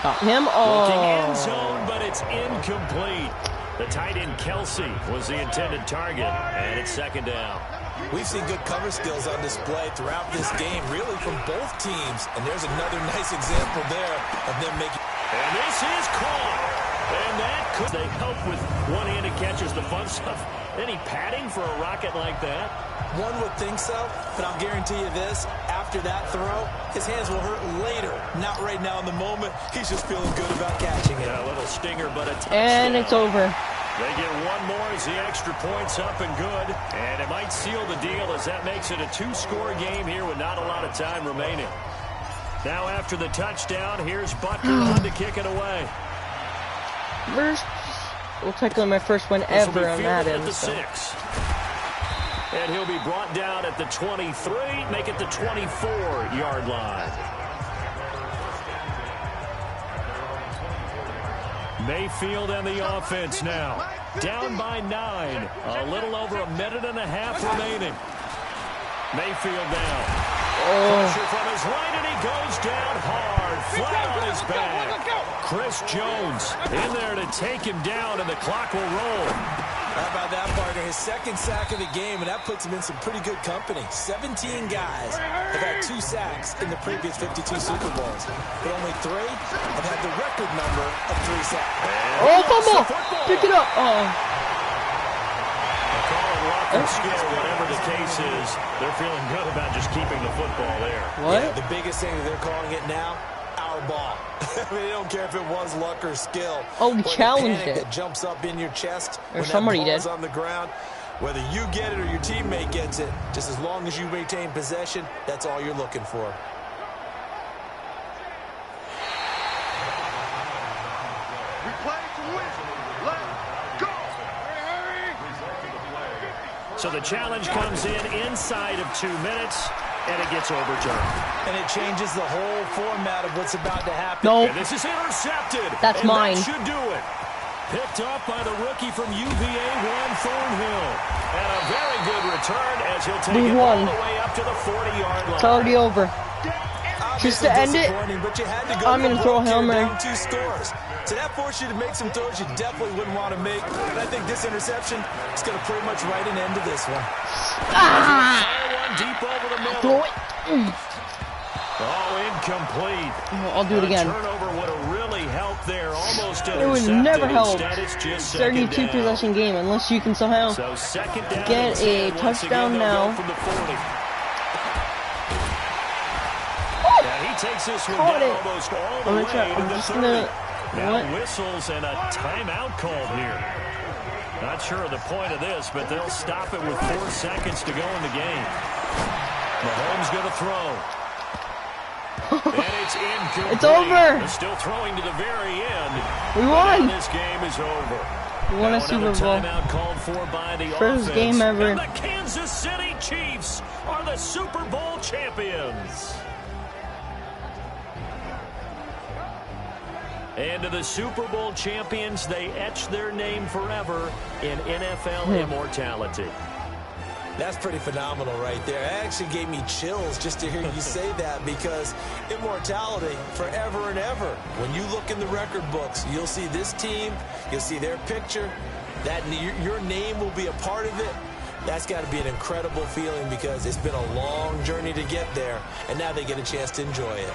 Got him. Looking end Oh, zone, but it's incomplete. The tight end Kelsey was the intended target, and it's 2nd down. We've seen good cover skills on display throughout this game, really from both teams. And there's another nice example there of them making... And this is caught. And that could... They help with one-handed catches, the fun stuff. Any padding for a rocket like that? One would think so, but I'll guarantee you this. After that throw, his hands will hurt later. Not right now in the moment. He's just feeling good about catching it. Yeah, a little stinger, but a touchdown. and it's over. They get one more as the extra point's up and good. And it might seal the deal as that makes it a 2-score game here with not a lot of time remaining. Now after the touchdown, here's Butker on to kick it away. Well, technically my first win This will be ever on fielded Madden. at the So. 6. And he'll be brought down at the 23, make it the 24-yard line. Mayfield and the offense now. Down by 9. A little over a minute and a half remaining. Mayfield down. Pressure from his right, and he goes down hard. Flat on his back. Chris Jones in there to take him down, and the clock will roll. How about that, partner? His second sack of the game, and that puts him in some pretty good company. 17 guys have had 2 sacks in the previous 52 Super Bowls, but only 3 have had the record number of 3 sacks. Oh, fumble! Pick it up! Oh. Call it luck or skill, whatever the case is, they're feeling good about just keeping the football there. What? Yeah, the biggest thing that they're calling it now, our ball. I mean, they don't care if it was luck or skill. Oh, we challenged it. That jumps up in your chest Or when somebody that ball did. is on the ground. Whether you get it or your teammate gets it, just as long as you retain possession, that's all you're looking for. We play to win. Let's go. So the challenge comes in inside of 2 minutes, and it gets overturned. And it changes the whole format of what's about to happen. No. And this is intercepted. That's and mine. That should do it. Picked up by the rookie from UVA, Juan Thornhill. And a very good return as he'll take We it won. all the way up to the 40-yard line. It's already over. Just to end it, But you had to go I'm to gonna the throw a block Hail here Mary. down 2 scores. So that forced you to make some throws you definitely wouldn't want to make. And I think this interception is going to pretty much write an end to this one. Ah! One deep over the middle. Throw it. Oh, incomplete. I'll do it again. Turnover would have really helped there. Almost It would intercepted. never help. Instead, it's just second 32 down. possession game unless you can somehow So second down get and a 10. Once touchdown again, they'll now. go from the 40. Yeah, he takes this one Caught down it. almost all the I'm way gonna try. to I'm the just 30. gonna. Now What? whistles and a timeout called here. Not sure of the point of this, but they'll stop it with 4 seconds to go in the game. Mahomes going to throw. And it's incomplete. It's over. They're still throwing to the very end. We won. And this game is over. We won a Now Super another Bowl. timeout called for by the First offense. game ever. And the Kansas City Chiefs are the Super Bowl champions. And to the Super Bowl champions, they etch their name forever in NFL immortality. That's pretty phenomenal right there. It actually gave me chills just to hear you say that, because immortality forever and ever. When you look in the record books, you'll see this team, you'll see their picture, that your name will be a part of it. That's got to be an incredible feeling, because it's been a long journey to get there, and now they get a chance to enjoy it.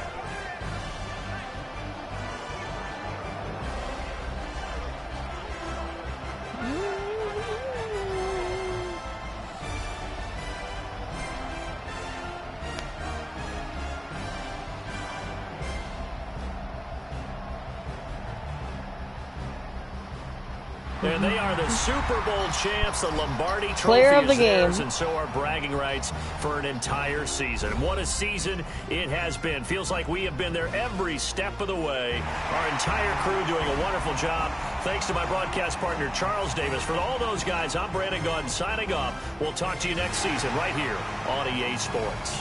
And they are the Super Bowl champs. The Lombardi Trophy Player of the is theirs, game. and so are bragging rights for an entire season. And what a season it has been. Feels like we have been there every step of the way. Our entire crew doing a wonderful job. Thanks to my broadcast partner, Charles Davis. For all those guys, I'm Brandon Gunn signing off. We'll talk to you next season right here on EA Sports.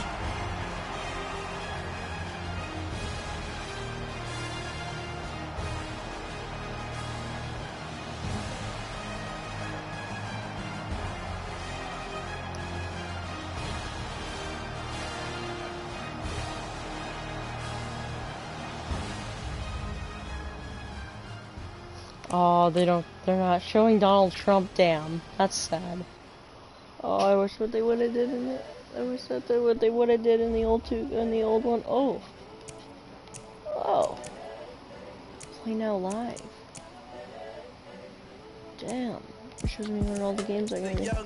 Oh, they're not showing Donald Trump, damn. That's sad. Oh, I wish what they would have did in it. I wish that what they would have did in the old one. Oh. Oh. Play now live. Damn. It shows me when all the games are going to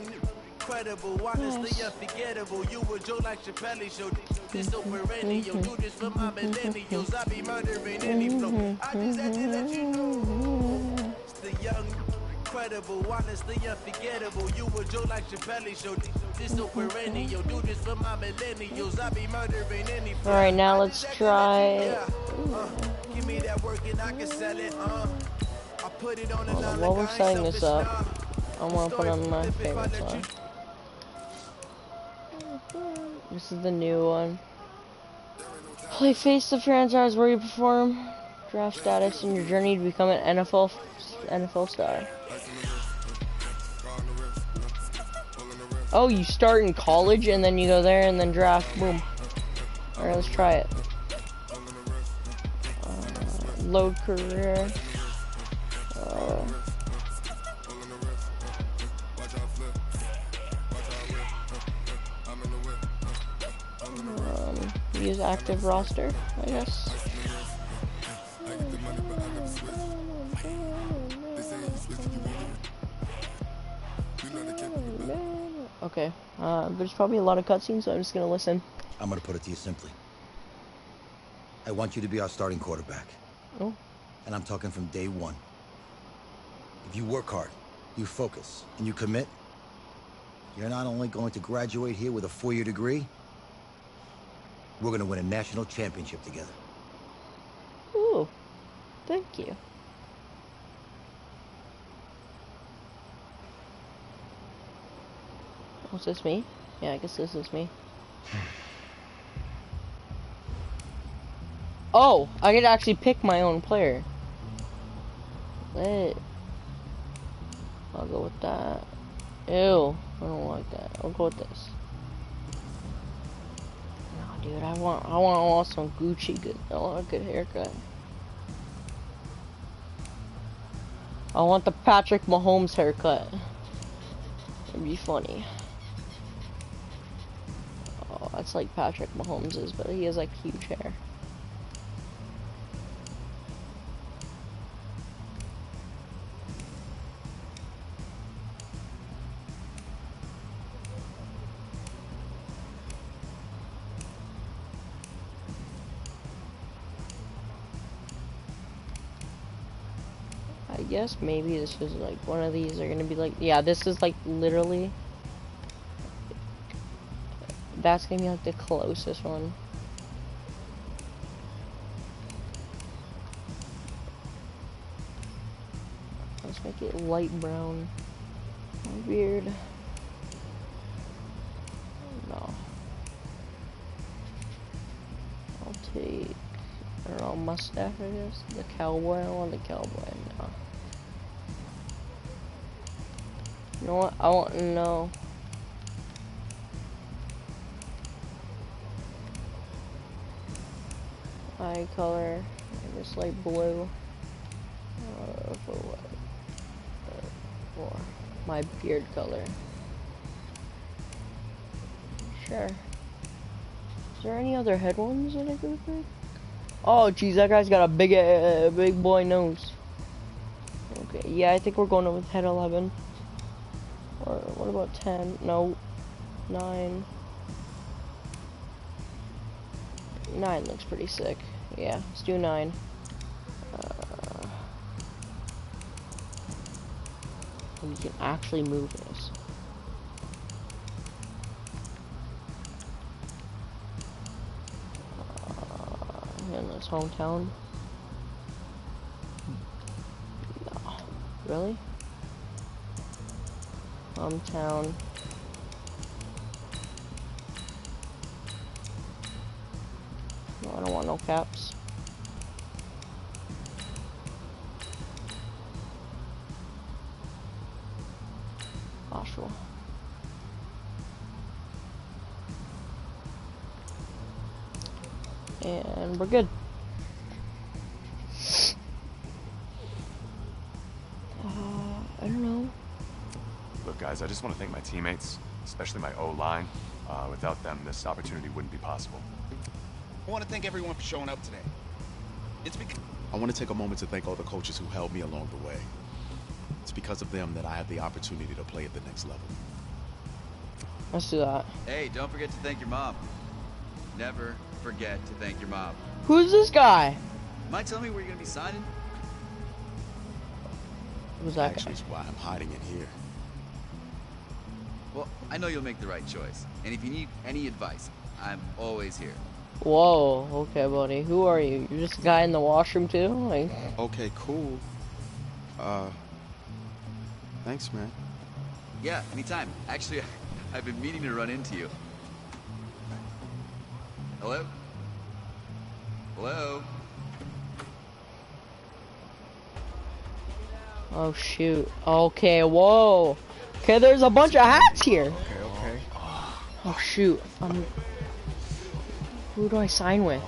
Incredible, honestly unforgettable. You were Joe like Chappelle show. This over perennial. Do this for my millennials. I be murdering any flow. I just had to let you know. It's the young, incredible, honestly unforgettable. You were Joe like Chappelle show. This over perennial. Do this for my millennials. I be murdering any flow. Alright, now let's try. Give me that work and I can sell it. I put it on the line. While we're setting this up, I want to put on my favorite song. This is the new one. Play Face the Franchise, where you perform draft status in your journey to become an NFL star. Oh, you start in college and then you go there and then draft. Boom. Alright, let's try it. load career. Use active roster, I guess. Okay, there's probably a lot of cutscenes, so I'm just gonna listen. I'm gonna put it to you simply. I want you to be our starting quarterback. Oh. And I'm talking from day one. If you work hard, you focus, and you commit, you're not only going to graduate here with a 4-year degree, we're gonna win a national championship together. Ooh, thank you. Was this me? Yeah, I guess this is me. Oh, I could actually pick my own player. Lit. I'll go with that. Ew, I don't like that. I'll go with this. No, dude, I want some Gucci good. I want a good haircut. I want the Patrick Mahomes haircut. It'd be funny. Oh, that's like Patrick Mahomes's, but he has like huge hair. I guess maybe this is like one of these are gonna be like, yeah, this is like literally, that's gonna be like the closest one. Let's make it light brown. My beard. No. I'll take, I don't know, mustache, I guess. The cowboy, I want the cowboy, no. You know what? I want to know. Eye color, I guess like blue. For what? For my beard color. Sure. Is there any other head ones that I could pick? Oh, geez, that guy's got a big boy nose. Okay, yeah, I think we're going with head 11. Or what about 10? No. 9. 9 looks pretty sick. Yeah, let's do 9. We can actually move this. In this hometown. No. Really? Hometown. No, I don't want no caps. Joshua. And we're good. I don't know. Look, guys, I just want to thank my teammates, especially my O-line. Without them, this opportunity wouldn't be possible. I want to thank everyone for showing up today. It's because I want to take a moment to thank all the coaches who helped me along the way. It's because of them that I have the opportunity to play at the next level. Let's do that. Hey, don't forget to thank your mom. Never forget to thank your mom. Who's this guy? Mind telling me where you're gonna be signing? Who's that Actually, guy? is why I'm hiding in here. Well, I know you'll make the right choice. And if you need any advice, I'm always here. Whoa, okay, buddy. Who are you? You're just a guy in the washroom too? Like, Okay, cool. Thanks, man. Yeah, anytime. Actually, I've been meaning to run into you. Hello? Hello? oh shoot. Okay, whoa. Okay, there's a bunch of hats here. Okay. Oh shoot. Who do I sign with?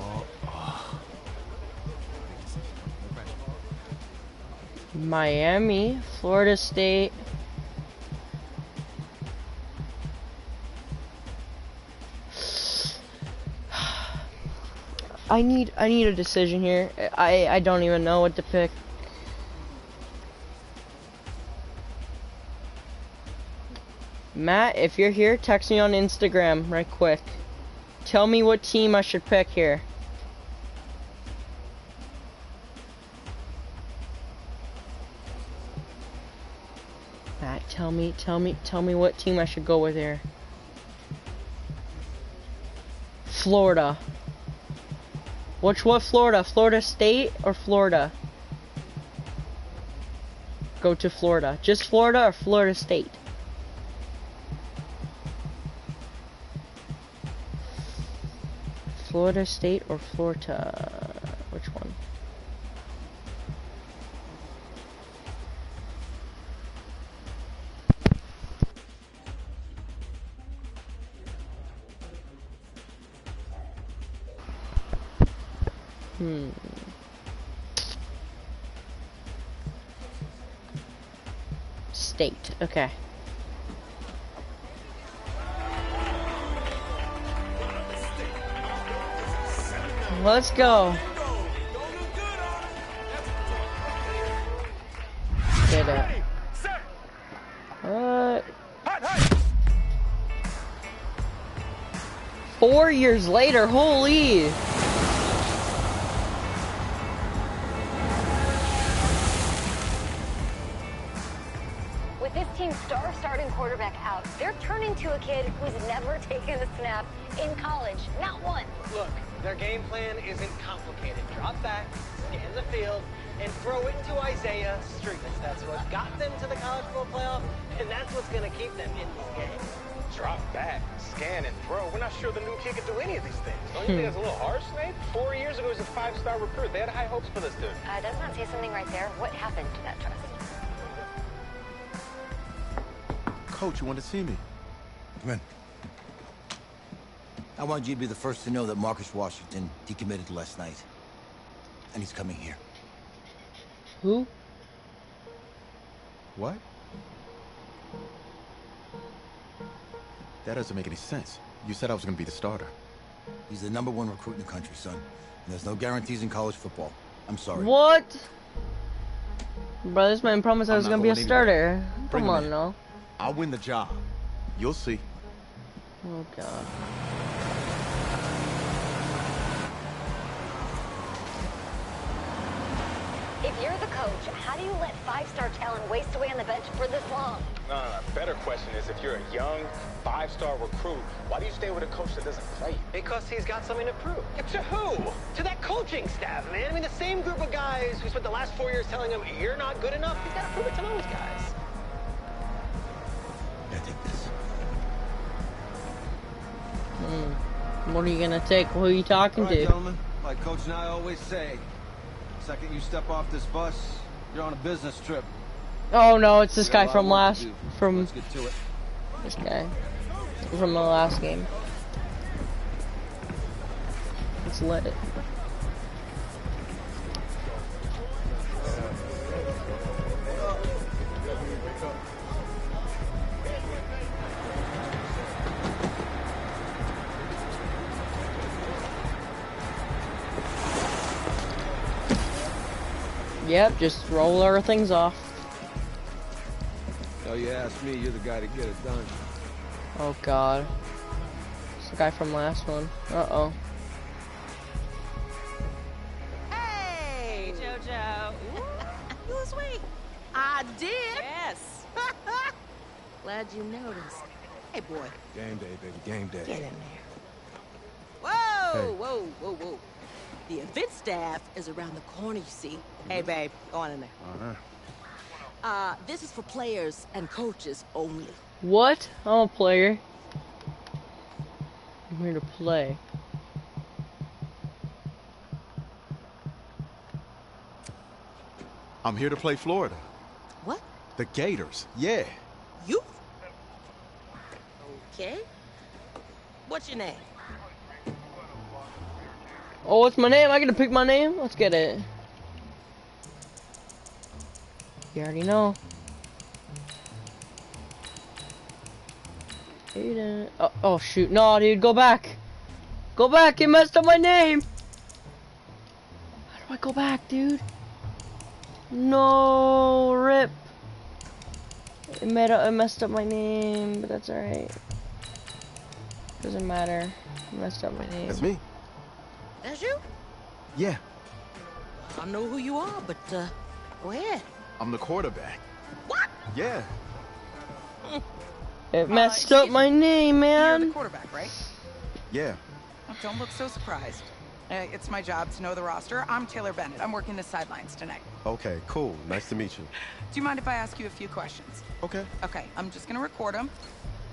Miami, Florida State. I need a decision here. I don't even know what to pick. Matt, if you're here, text me on Instagram right quick. Tell me what team I should pick here. Matt, tell me what team I should go with here. Florida. What Florida? Florida State or Florida? Go to Florida. Just Florida or Florida State? Florida State or Florida? Which one? State. Okay. Let's go. Get it. What? 4 years later, holy. With this team's star starting quarterback out, they're turning to a kid who's never taken a snap in college. Not one. Look, their game plan isn't complicated. Drop back, scan the field, and throw it to Isaiah Streets. That's what got them to the college football playoff, and that's what's going to keep them in these games. Drop back, scan, and throw. We're not sure the new kid can do any of these things. Don't you think that's a little harsh, Snape? 4 years ago, he was a 5-star recruit. They had high hopes for this dude. Does not say something right there. What happened to that trust? Coach, you want to see me? Come in. I want you to be the first to know that Marcus Washington decommitted last night. And he's coming here. Who? What? That doesn't make any sense. You said I was going to be the starter. He's the #1 recruit in the country, son. And there's no guarantees in college football. I'm sorry. What? Bro, this man promised I was gonna be a starter. Come on, no. I'll win the job. You'll see. Oh, God. If you're the coach, how do you let 5-star talent waste away on the bench for this long? No. Better question is, if you're a young 5-star recruit, why do you stay with a coach that doesn't play? Because he's got something to prove. Yeah, to who? To that coaching staff, man. I mean, the same group of guys who spent the last 4 years telling him, you're not good enough. He's got to prove it to those guys. Yeah, take this. What are you gonna take? Who are you talking All right, to? gentlemen, like Coach and I always say, the second you step off this bus, you're on a business trip. Oh no, it's this guy from Let's from get to it. this guy from the last game. Let's let it. Yep, just roll our things off. Oh, you ask me, you're the guy to get it done. Oh God. It's the guy from last one. Uh-oh. Hey, JoJo. You was sweet. I did. Yes. Glad you noticed. Hey, boy. Game day, baby, game day. Get in there. Whoa, whoa, whoa, whoa. The event staff is around the corner, you see. Hey, babe, go on in there. This is for players and coaches only. What? I'm a player. I'm here to play. I'm here to play Florida. What? The Gators, yeah. You? Okay. What's your name? Oh, what's my name? I get to pick my name? Let's get it. You already know. Aiden. Oh, oh shoot. No, dude, go back. Go back. It messed up my name. How do I go back, dude? No, rip. It messed up my name, but that's alright. Doesn't matter. It messed up my name. That's me. That's you? Yeah. I know who you are, but go ahead. I'm the quarterback. What? Yeah. It messed up my name, man. You're the quarterback, right? Yeah. Oh, don't look so surprised. It's my job to know the roster. I'm Taylor Bennett. I'm working the sidelines tonight. Okay, cool. Nice to meet you. Do you mind if I ask you a few questions? Okay. Okay, I'm just gonna record them.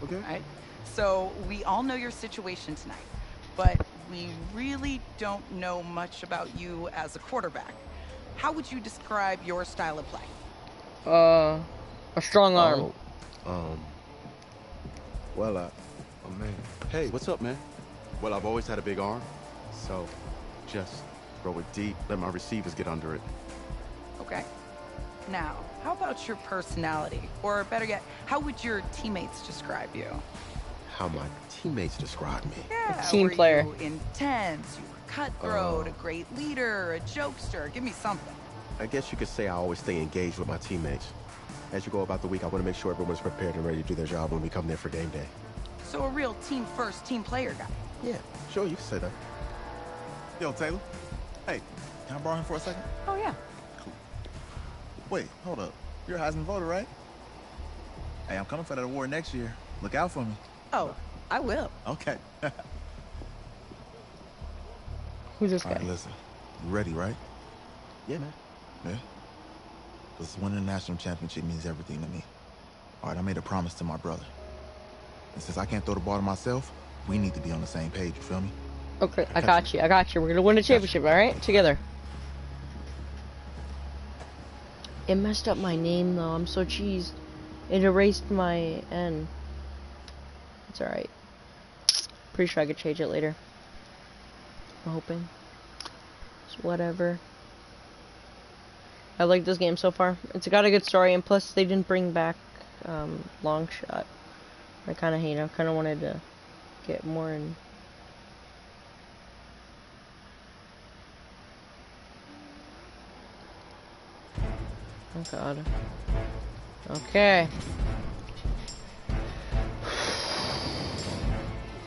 Okay. All right. So we all know your situation tonight, but we really don't know much about you as a quarterback. How would you describe your style of play? A strong arm. Well, oh man. Hey, what's up, man? Well, I've always had a big arm, so just throw it deep, let my receivers get under it. Okay. Now, how about your personality? Or better yet, how would your teammates describe you? How my teammates describe me. Yeah, Team player. You intense, you were cutthroat, a great leader, a jokester. Give me something. I guess you could say I always stay engaged with my teammates. As you go about the week, I want to make sure everyone's prepared and ready to do their job when we come there for game day. So a real team-first, team-player guy. Yeah, sure, you can say that. Yo, Taylor. Hey, can I borrow him for a second? Oh, yeah. Cool. Wait, hold up. You're a Heisman voter, right? Hey, I'm coming for that award next year. Look out for me. Oh, I will. Okay. Who's this guy? All right, listen. You ready, right? Yeah, man. Yeah? Because winning a national championship means everything to me. All right, I made a promise to my brother. And since I can't throw the ball to myself, we need to be on the same page, you feel me? Okay, I got you. I got you. We're gonna win a championship, alright? Together. It messed up my name, though. I'm so cheesed. It erased my N. It's alright. Pretty sure I could change it later. I'm hoping. It's whatever. I like this game so far. It's got a good story, and plus they didn't bring back long shot. I kind of hate it. I kind of wanted to get more in. Oh god. Okay.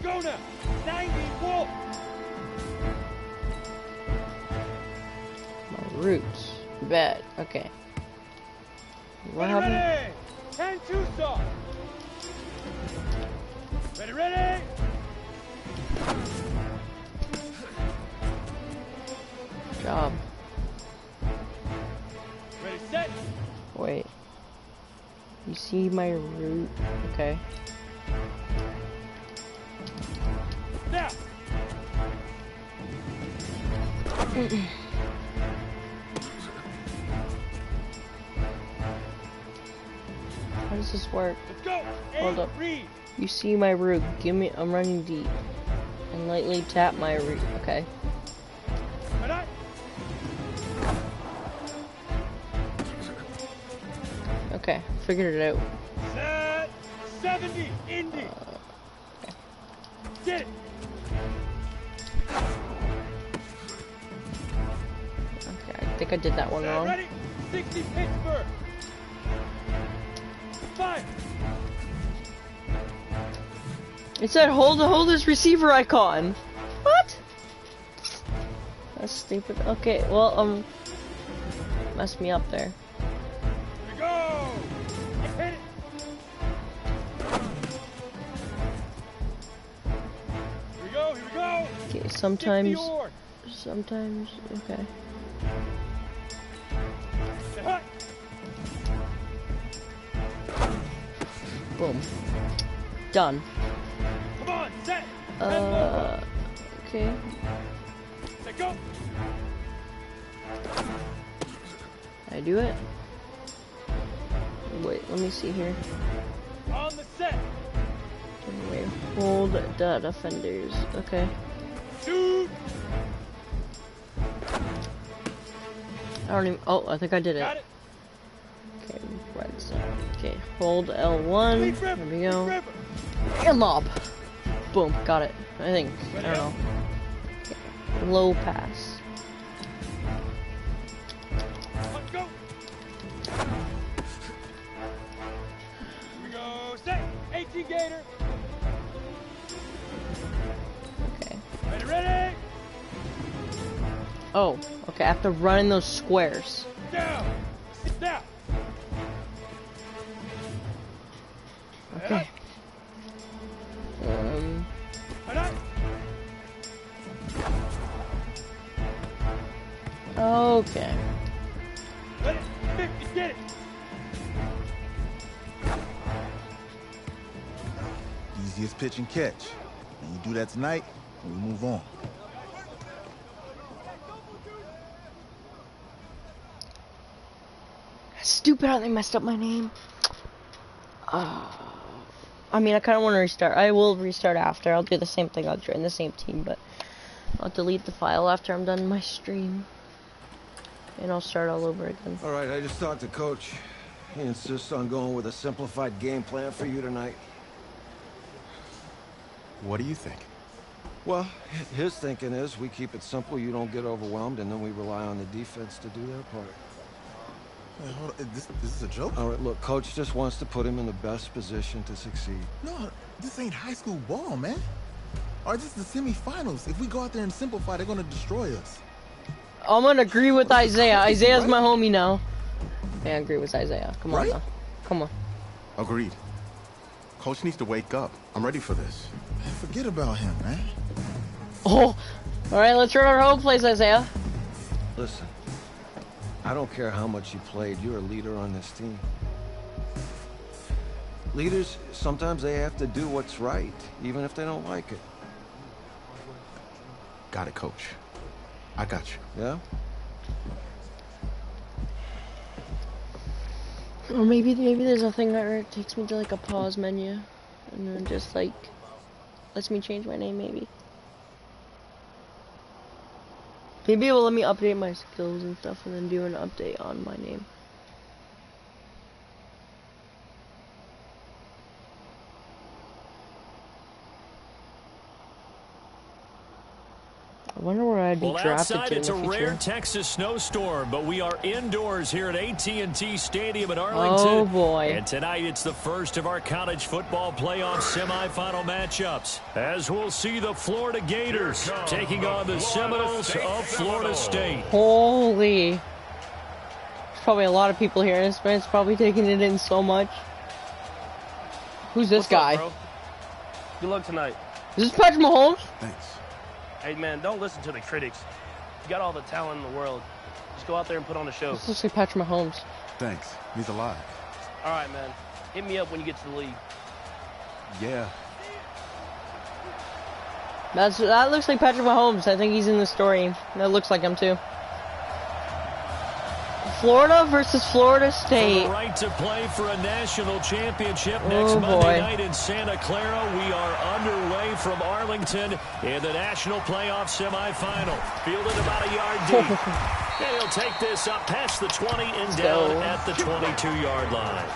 Go now! 90 Wolf! My roots. Bet. Okay. What happened? Ready! 10 Tucson! Ready, ready! Job. Ready, set! Wait. You see my root? Okay. Now! How does this work? Let's go! Hold up. Read! You see my root. Give me. I'm running deep. And lightly tap my root. Okay. Ready? Okay. Figured it out. Set! 70! Indy! Okay. Get it! Okay. I think I did that one Set, wrong. ready? 60 Pittsburgh! 5! It said hold this receiver icon. What? That's stupid. Okay, well, messed me up there. Here we go! Hit it! Here we go, here we go! Okay, sometimes, Sometimes. okay. Boom. Done. Come on, set! Okay. Set, go! I do it? Wait, let me see here. On the set! Wait, hold the defenders. Okay. Shoot! I don't even. Oh, I think I did it. Got it! Okay, hold L1. There we go. And lob. Boom, got it. I think. I don't know. Okay. Low pass. Let's go. Here we go. Set. 18 Gator. Okay. Ready. Oh, okay. I have to run in those squares. Down. Sit down. Okay. Okay. Get it. Easiest pitch and catch. And you do that tonight, and we move on. Stupid how they messed up my name. I mean, I kind of want to restart. I will restart after. I'll do the same thing. I'll join the same team, but I'll delete the file after I'm done my stream. And I'll start all over again. All right, I just talked to Coach. He insists on going with a simplified game plan for you tonight. What do you think? Well, his thinking is we keep it simple, you don't get overwhelmed, and then we rely on the defense to do their part. Wait, hold on. This is a joke? All right, look, Coach just wants to put him in the best position to succeed. No, this ain't high school ball, man. Or this is the semifinals. If we go out there and simplify, they're gonna destroy us. I'm gonna agree with Isaiah. Isaiah's my homie now. Yeah, I agree with Isaiah. Come on now. Come on. Agreed. Coach needs to wake up. I'm ready for this. Man, forget about him, man. Oh, all right. Let's run our home plays, Isaiah. Listen, I don't care how much you played. You're a leader on this team. Leaders, sometimes they have to do what's right, even if they don't like it. Got it, Coach. I got you. Yeah? Or maybe there's a thing that takes me to like a pause menu, and then just like lets me change my name. Maybe it will let me update my skills and stuff, and then do an update on my name. I wonder where I'd be drafted outside to in it's the a future. rare Texas snowstorm, but we are indoors here at AT&T Stadium in Arlington. Oh boy. And tonight it's the first of our college football playoff semifinal matchups, as we'll see the Florida Gators taking on the Seminoles of Florida State. Holy. There's probably a lot of people here, and this man's probably taking it in so much. Who's this guy? Up, bro? Good luck tonight. Is this Patrick Mahomes? Thanks. Hey, man, don't listen to the critics. You got all the talent in the world. Just go out there and put on a show. This looks like Patrick Mahomes. Thanks. He's alive. All right, man. Hit me up when you get to the league. Yeah. That looks like Patrick Mahomes. I think he's in the story. That looks like him too. Florida versus Florida State. For the right to play for a national championship next Monday night in Santa Clara. We are underway from Arlington in the national playoff semifinal. Fielded about a yard deep. And he'll take this up past the 20 and down at the 22-yard line.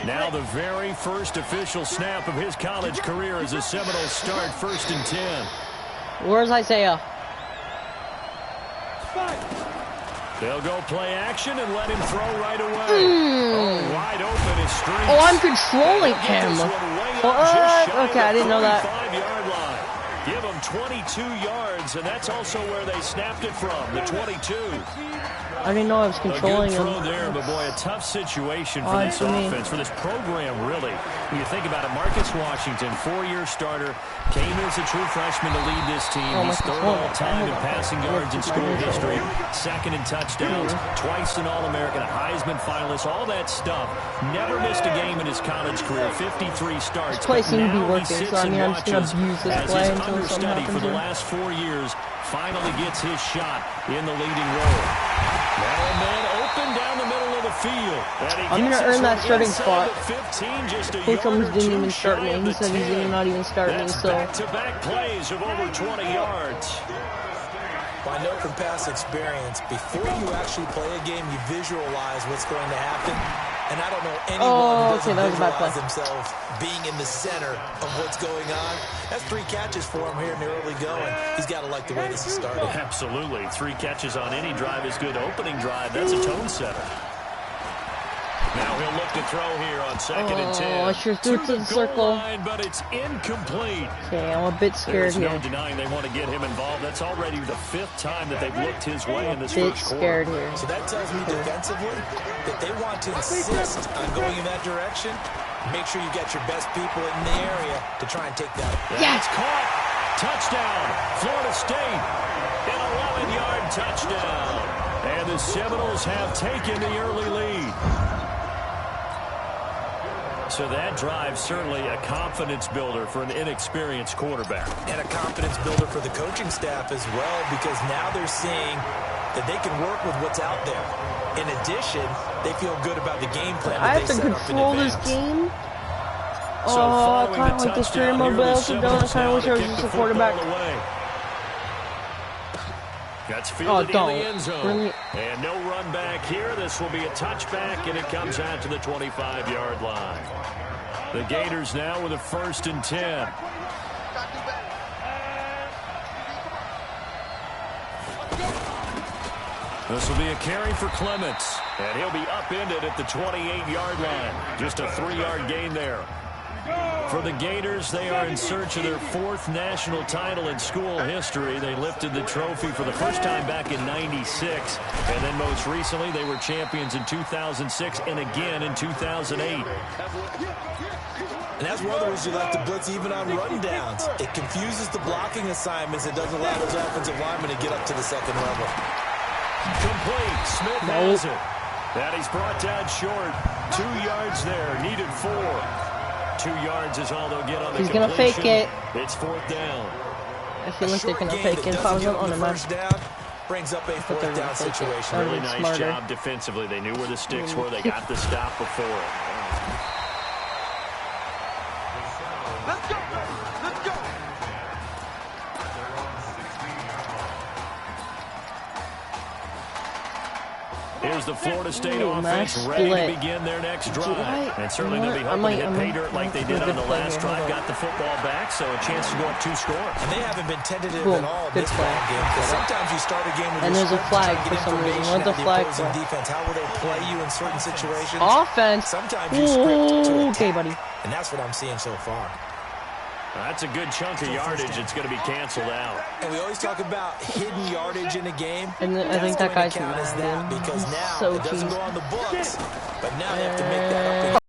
Now the very first official snap of his college career as a Seminoles start, 1st and 10. Where's Isaiah? They'll go play action and let him throw right away. Oh, wide open is Streets. Oh, I'm controlling him. What? Okay, I didn't know that. 5-yard line. Give him 22 yards, and that's also where they snapped it from, the 22. I didn't know I was controlling him. A good throw there, but boy, a tough situation for this offense, for this program, really. When you think about it, Marcus Washington, 4-year starter, came as a true freshman to lead this team. He's third all-time in passing yards in school history, second in touchdowns, twice an All-American, a Heisman finalist, all that stuff. Never missed a game in his college career, 53 starts. This play seems to be working, so I mean, I'm just going to abuse this play as his until something understudy happens for the here. last 4 years finally gets his shot in the leading role. Now a man open down the middle of the field. I'm going to earn that starting spot. 15, just a Coach yard or didn't two even start shy me. of He the said he's 10. going to not even start me, That's so. back-to-back plays of over 20 yards. Well, I know from past experience, before you actually play a game, you visualize what's going to happen. And I don't know anyone who doesn't visualize themselves being in the center of what's going on. That's 3 catches for him here in the early going. He's got to like the way this is started. Absolutely. 3 catches on any drive is good. Opening drive, that's a tone setter. Now he'll look to throw here on 2nd and 10. I sure threw it to the circle. Line, but it's incomplete. Okay, I'm a bit scared There's no here. denying they want to get him involved. That's already the 5th time that they've looked his way in this bit first quarter. scared here. So that tells me defensively that they want to insist on going in that direction. Make sure you get your best people in the area to try and take that. That's caught. Touchdown. Florida State. An 11-yard touchdown. And the Seminoles have taken the early lead. So that drive certainly a confidence builder for an inexperienced quarterback. And a confidence builder for the coaching staff as well, because now they're seeing that they can work with what's out there. In addition, they feel good about the game plan that they set up in advance. I have to control this game. I kind of like this dream mode, but I also don't. I kind of wish I was just a quarterback. That's fielded in the end zone. And no run back here. This will be a touchback, and it comes out to the 25-yard line. The Gators now with a 1st and 10. This will be a carry for Clements, and he'll be upended at the 28-yard line. Just a 3-yard gain there. For the Gators, they are in search of their 4th national title in school history. They lifted the trophy for the first time back in '96, and then most recently they were champions in 2006 and again in 2008. And that's one of the reasons you like to blitz even on rundowns. It confuses the blocking assignments. It doesn't allow those offensive linemen to get up to the 2nd level. Complete. Smith has it. That he's brought down short. 2 yards there. Needed 4. 2 yards is all they'll get on the completion. He's going to fake it. It's 4th down. I feel like they're going to fake it. If I was on the first down, brings up a 4th down situation. Really nice job defensively. They knew where the sticks were. They got the stop before it. Let's go! Let's go! Here's the Florida State offense ready to begin their next drive. And certainly they'll be hoping to hit pay dirt like they did on the last drive. Got the football back, so a chance to go up 2 scores. And they haven't been tentative at all this ball game. Because sometimes you start a game with and there's a flag for some reason. What's the flag for? Defense. How will they play you in certain situations? Offense. Sometimes you script to okay, buddy. And that's what I'm seeing so far. That's a good chunk of yardage. It's going to be canceled out. And we always talk about hidden yardage in a game. And I think that guy's count as that because now so it doesn't go on the books, but now they have to make that up.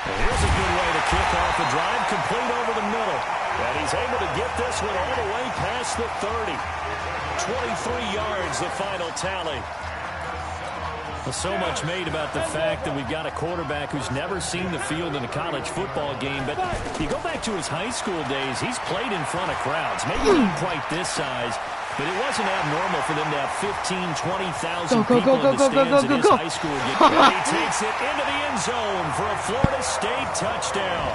And here's a good way to kick off the drive, complete over the middle. And he's able to get this one all the way past the 30. 23 yards, the final tally. So much made about the fact that we've got a quarterback who's never seen the field in a college football game. But if you go back to his high school days, he's played in front of crowds. Maybe not quite this size, but it wasn't abnormal for them to have 15,000, 20,000 people in the stands at his high school. He takes it into the end zone for a Florida State touchdown.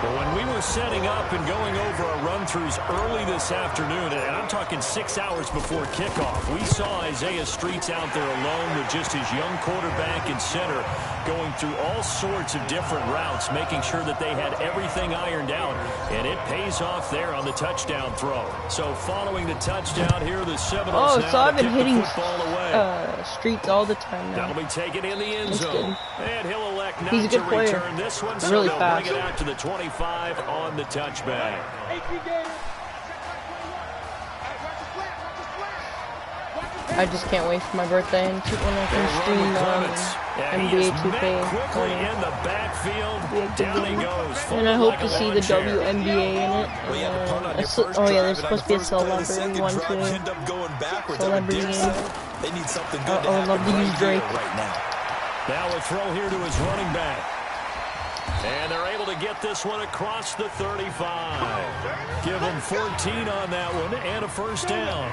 But when we were setting up and going over our run-throughs early this afternoon, and I'm talking 6 hours before kickoff, we saw Isaiah Streets out there alone with just his young quarterback and center going through all sorts of different routes, making sure that they had everything ironed out, and it pays off there on the touchdown throw. So following the touchdown here, the Seminoles now so I've been hitting Streets all the time now. That'll be taken in the end zone. And he'll elect not He's a good to player. return this one, so really they'll fast. bring it out to the 25 on the touchback. I just can't wait for my birthday and when I can stream NBA 2K. Quickly in the backfield, down he goes. And I hope to see the WNBA in it. Oh yeah, there's supposed to be a celebrity one too. Celebrity game. They need something good. I would love to use Drake. Right now. Now a throw here to his running back. And they're able to get this one across the 35. Give them 14 on that one and a first down.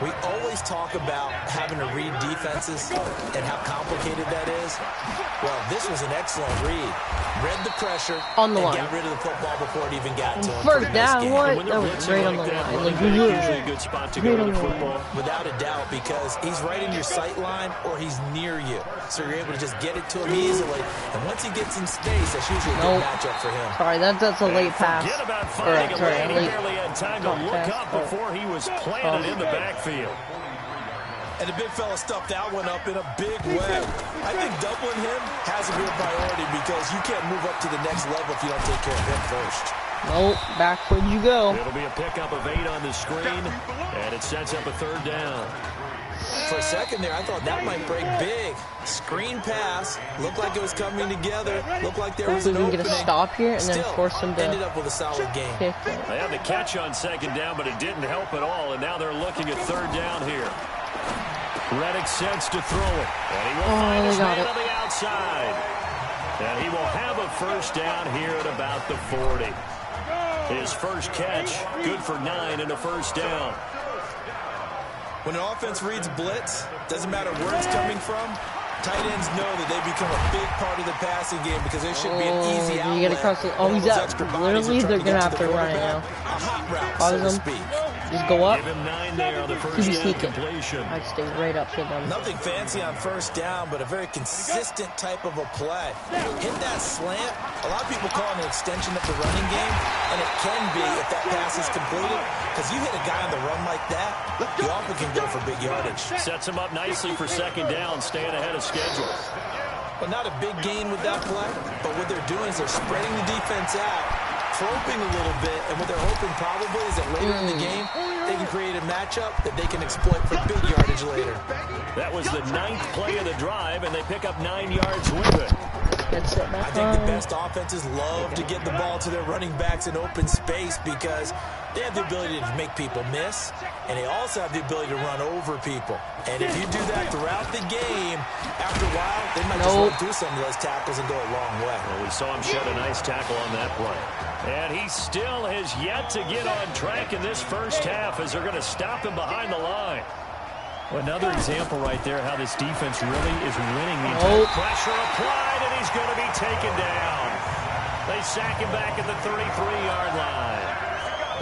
We always talk about having to read defenses and how complicated that is. Well, this was an excellent read. Read the pressure on the and line. got rid of the football before it even got to him. First down, what? That was great on the line. Like, usually a good spot to go to the football. Without a doubt, because he's right in your sight line or he's near you. So you're able to just get it to him easily. And once he gets in space, that's usually a good matchup for him. Sorry, that's a late pass. Forget about finding a lane. He barely had time to look up before he was planted in the backfield. And the big fella stuffed that one up in a big way. I think doubling him has to be a priority because you can't move up to the next level if you don't take care of him first. Nope, backward you go. It'll be a pickup of 8 on the screen, and it sets up a 3rd down. For a second there, I thought that might break big. Screen pass, looked like it was coming together, looked like there was an opening. Get a stop here and then force him to ended up with a solid game. They had the catch on 2nd down, but it didn't help at all, and now they're looking at 3rd down here. Reddick sends to throw it, and he will find his man on the outside. And he will have a 1st down here at about the 40. His first catch, good for 9 and a 1st down. When an offense reads blitz, doesn't matter where it's coming from, tight ends know that they become a big part of the passing game because there should be an easy outlet. You get across the, he's out. Literally, they're going to have to run it now. A hot route, so to speak. Just go up. Give him 9 there on the 1st down completion. I'd stay right up to them. Nothing fancy on 1st down, but a very consistent type of a play. Hit that slant. A lot of people call it an extension of the running game, and it can be if that pass is completed, because you hit a guy on the run like that, you often can go for big yardage. Sets him up nicely for 2nd down, staying ahead of schedule. But not a big gain with that play, but what they're doing is they're spreading the defense out, probing a little bit, and what they're hoping probably is that later in the game, they can create a matchup that they can exploit for big yardage later. That was the 9th play of the drive, and they pick up 9 yards with it. I think the best offenses love to get the ball to their running backs in open space because they have the ability to make people miss, and they also have the ability to run over people. And if you do that throughout the game, after a while, they might just run through some of those tackles and go a long way. Well, we saw him shed a nice tackle on that play. And he still has yet to get on track in this first half as they're going to stop him behind the line. Well, another example right there how this defense really is winning the entire pressure applied, and he's going to be taken down. They sack him back at the 33-yard line.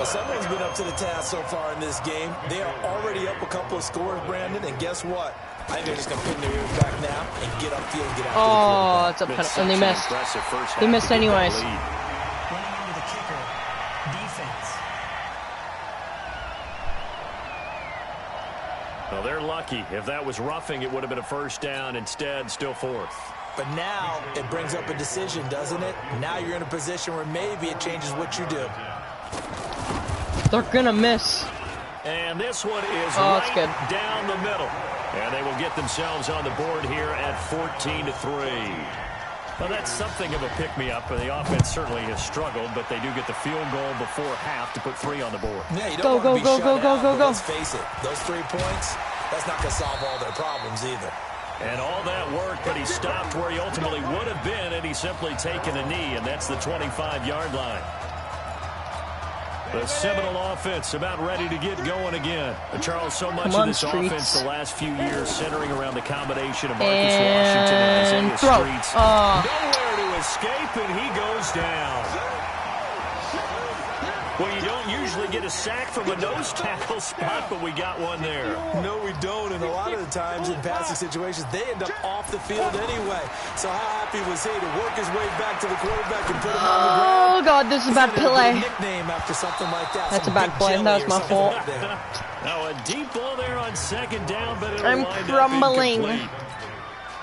Well, someone's been up to the task so far in this game. They are already up a couple of scores, Brandon, and guess what? I think they're just going to pin their ears back now and get upfield and get out. It's a penalty, and they missed. They missed anyways. Well, they're lucky. If that was roughing, it would have been a 1st down. Instead, still 4th. But now it brings up a decision, doesn't it? Now you're in a position where maybe it changes what you do. They're going to miss. And this one is right down the middle. And they will get themselves on the board here at 14-3. Well, that's something of a pick-me-up. The offense certainly has struggled, but they do get the field goal before half to put 3 on the board. Yeah, you don't want to be shut out, but let's face it, those 3 points, that's not going to solve all their problems either. And all that work, but he stopped where he ultimately would have been, and he's simply taken a knee, and that's the 25-yard line. The Seminole offense about ready to get going again. Charles, so much of this offense the last few years centering around the combination of Marcus Washington and Isaiah Streets. Nowhere to escape, and he goes down. Well, you don't usually get a sack from a nose tackle spot, but we got one there. No, we don't, and a lot of the times in passing situations, they end up off the field anyway. So how happy was he to work his way back to the quarterback and put him on the ground? Oh, God, this is a bad play. Nickname after something like that. That's a bad play. That was my fault. Now, a deep ball there on 2nd down, but it'll I'm wind crumbling. up incomplete.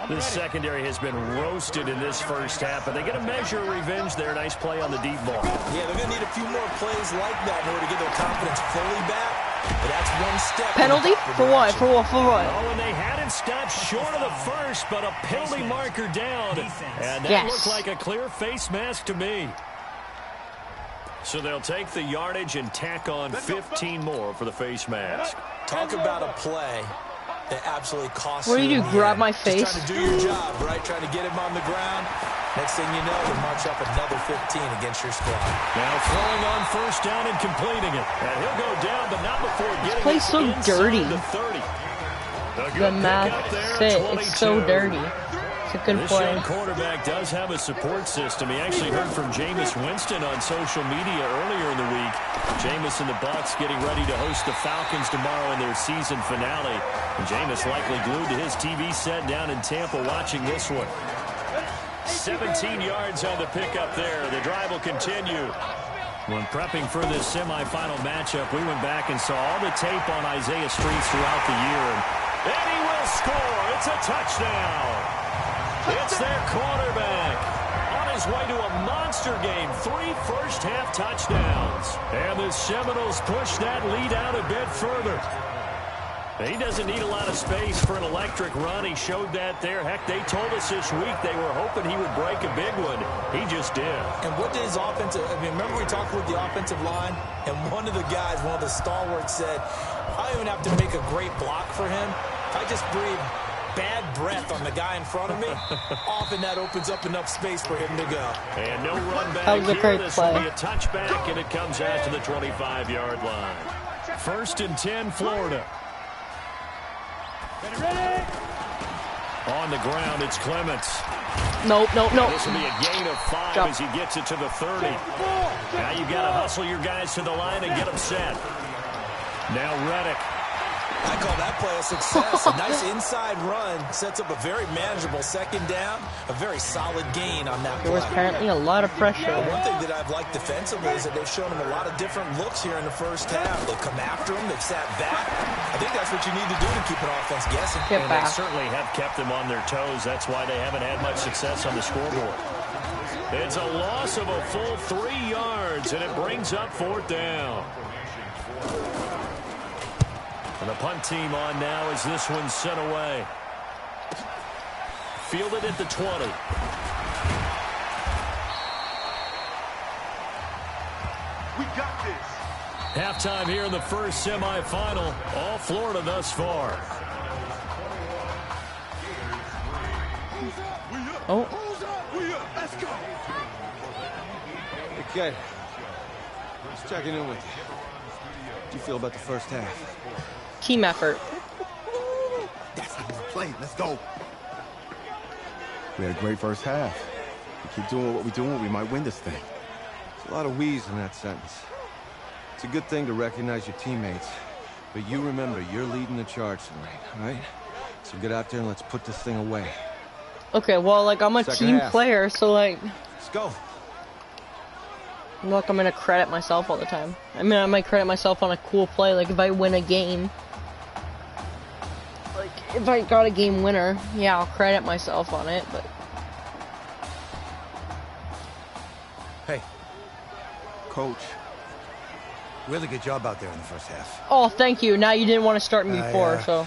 This secondary has been roasted in this first half, but they get a measure of revenge there. Nice play on the deep ball. Yeah, they're going to need a few more plays like that in order to get their confidence fully back. But that's one step. Penalty? For what? For what? For what? Oh, and they had it stopped short of the first, but a penalty marker down. And that looked like a clear face mask to me. So they'll take the yardage and tack on 15 more for the face mask. Talk about a play that absolutely costs you. What do you do, grab my face? Just trying to do your job, right? Trying to get him on the ground. Next thing you know, you march up another 15 against your squad. Now throwing on first down and completing it. And he'll go down, but not before getting This play's so dirty. the 30. The math fit. It's so dirty. It's a good This play. young quarterback does have a support system. He actually heard from Jameis Winston on social media earlier in the week. Jameis and the Bucs getting ready to host the Falcons tomorrow in their season finale. And Jameis likely glued to his TV set down in Tampa watching this one. 17 yards on the pickup there. The drive will continue. When prepping for this semifinal matchup, we went back and saw all the tape on Isaiah Streets throughout the year. And he will score. It's a touchdown. It's their quarterback. On his way to a monster game. 3 first-half touchdowns. And the Seminoles push that lead out a bit further. He doesn't need a lot of space for an electric run. He showed that there. Heck, they told us this week they were hoping he would break a big one. He just did. And what did his offensive, remember we talked with the offensive line? And one of the guys, one of the stalwarts said, I don't even have to make a great block for him. I just breathe bad breath on the guy in front of me. Often that opens up enough space for him to go. And no run back That was a here. great This play. will be a touchback, and it comes out to the 25-yard line. 1st and 10, Florida. On the ground, it's Clements. Nope. This will be a gain of 5 Jump. as he gets it to the 30. Now you've got to hustle your guys to the line and get them set. Now Reddick. I call that play a success. A nice inside run sets up a very manageable second down. A very solid gain on that There was play. apparently a lot of pressure. One thing that I've liked defensively is that they've shown him a lot of different looks here in the first half. They've come after him. They've sat back. I think that's what you need to do to keep an offense guessing. Get And back. they certainly have kept them on their toes. That's why they haven't had much success on the scoreboard. It's a loss of a full 3 yards, and it brings up 4th down. And the punt team on now as this one's sent away. Fielded at the 20. We got this. Halftime here in the first semifinal. All Florida thus far. Oh. Let's go. Okay. Just checking in with you. How do you feel about the first half? Team effort. That's how we're playing. Let's go. We had a great first half. We keep doing what we're doing, we might win this thing. There's a lot of wheeze in that sentence. It's a good thing to recognize your teammates. But you remember, you're leading the charge tonight, all right? So get out there and let's put this thing away. Okay, well, like, I'm a Second team half. player, so, like, Let's go. look, I'm gonna credit myself all the time. I mean, I might credit myself on a cool play, like, if I win a game. Like, if I got a game winner, yeah, I'll credit myself on it, but... Hey, Coach. really good job out there in the first half. Oh, thank you. Now you didn't want to start me before, so...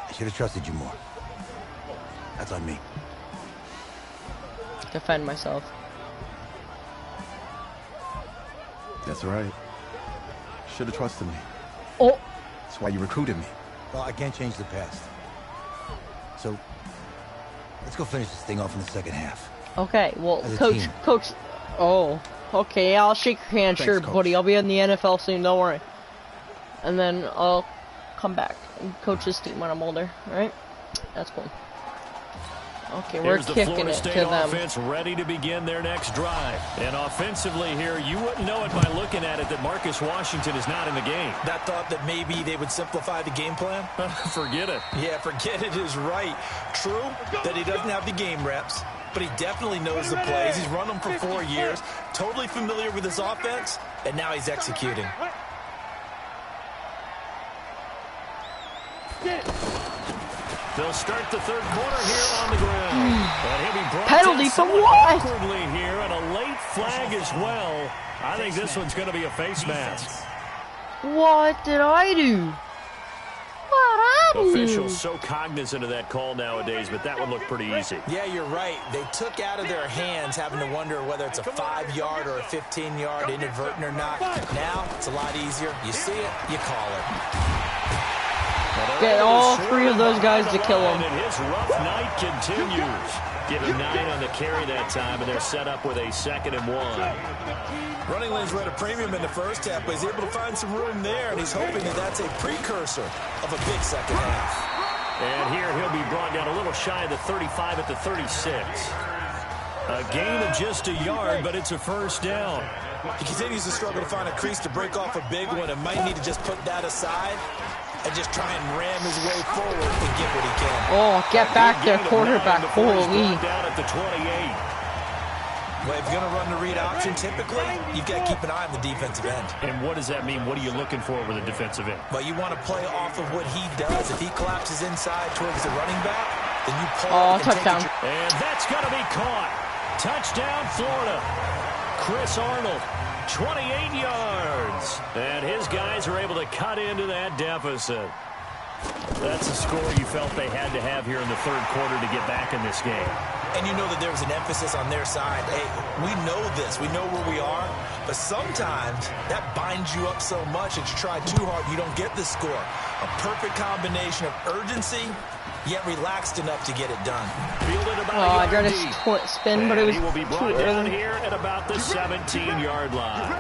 I should have trusted you more. That's on me. Defend myself. That's right. Should have trusted me. Oh! That's why you recruited me. Well, I can't change the past. So, let's go finish this thing off in the second half. Okay, well, As a Coach, team. Coach... Oh, okay, I'll shake your hand, Thanks, sure, Coach. buddy. I'll be in the NFL soon, don't worry. And then I'll come back and coach this team when I'm older, alright? That's cool. Okay, we're Here's the kicking Florida it State to them. offense ready to begin their next drive. And offensively here, you wouldn't know it by looking at it that Marcus Washington is not in the game. That thought that maybe they would simplify the game plan? Forget it. Yeah, forget it is right. True that he doesn't have the game reps, but he definitely knows the plays. He's run them for 4 years, totally familiar with his offense, and now he's executing. They'll start the third quarter here on the ground. And he'll be brought Penalty in for somewhat what? awkwardly here, and a late flag as well. I think this one's going to be a face mask. What did I do? What I do? Officials so cognizant of that call nowadays, but that would look pretty easy. Yeah, you're right. They took out of their hands having to wonder whether it's a 5-yard or a 15-yard inadvertent or not. Now, it's a lot easier. You see it, you call it. Get all three of those guys to kill him. And his rough night continues. Getting 9 on the carry that time, and they're set up with a 2nd and 1. Running lanes were at a premium in the first half, but he's able to find some room there, and he's hoping that that's a precursor of a big second half. And here he'll be brought down a little shy of the 35 at the 36. A gain of just a yard, but it's a first down. He continues to struggle to find a crease to break off a big one and might need to just put that aside and just try and ram his way forward and get what he can. Oh, get back there, quarterback. Holy. Down at the 28. Well, if you're going to run the read option, typically, you've got to keep an eye on the defensive end. And what does that mean? What are you looking for with a defensive end? Well, you want to play off of what he does. If he collapses inside towards the running back, then you pull up and touchdown. And that's going to be caught. Touchdown, Florida. Chris Arnold, 28 yards. And his guys are able to cut into that deficit. That's a score you felt they had to have here in the third quarter to get back in this game. And you know that there was an emphasis on their side. Hey, we know this. We know where we are. But sometimes that binds you up so much that you try too hard, you don't get the score. A perfect combination of urgency, yet relaxed enough to get it done. I tried to spin, but it was he will be brought too down early. here at about the 17-yard line.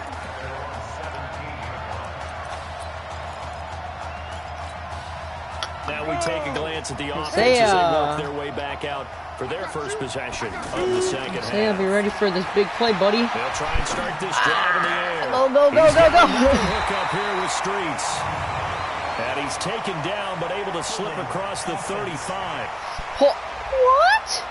Now we take a glance at the offense as they work their way back out for their first possession of the second half. Say, be ready for this big play, buddy. They'll try and start this drive in the air. Go, go, go, go, go. Hook up here with Streets. And he's taken down, but able to slip across the 35. What?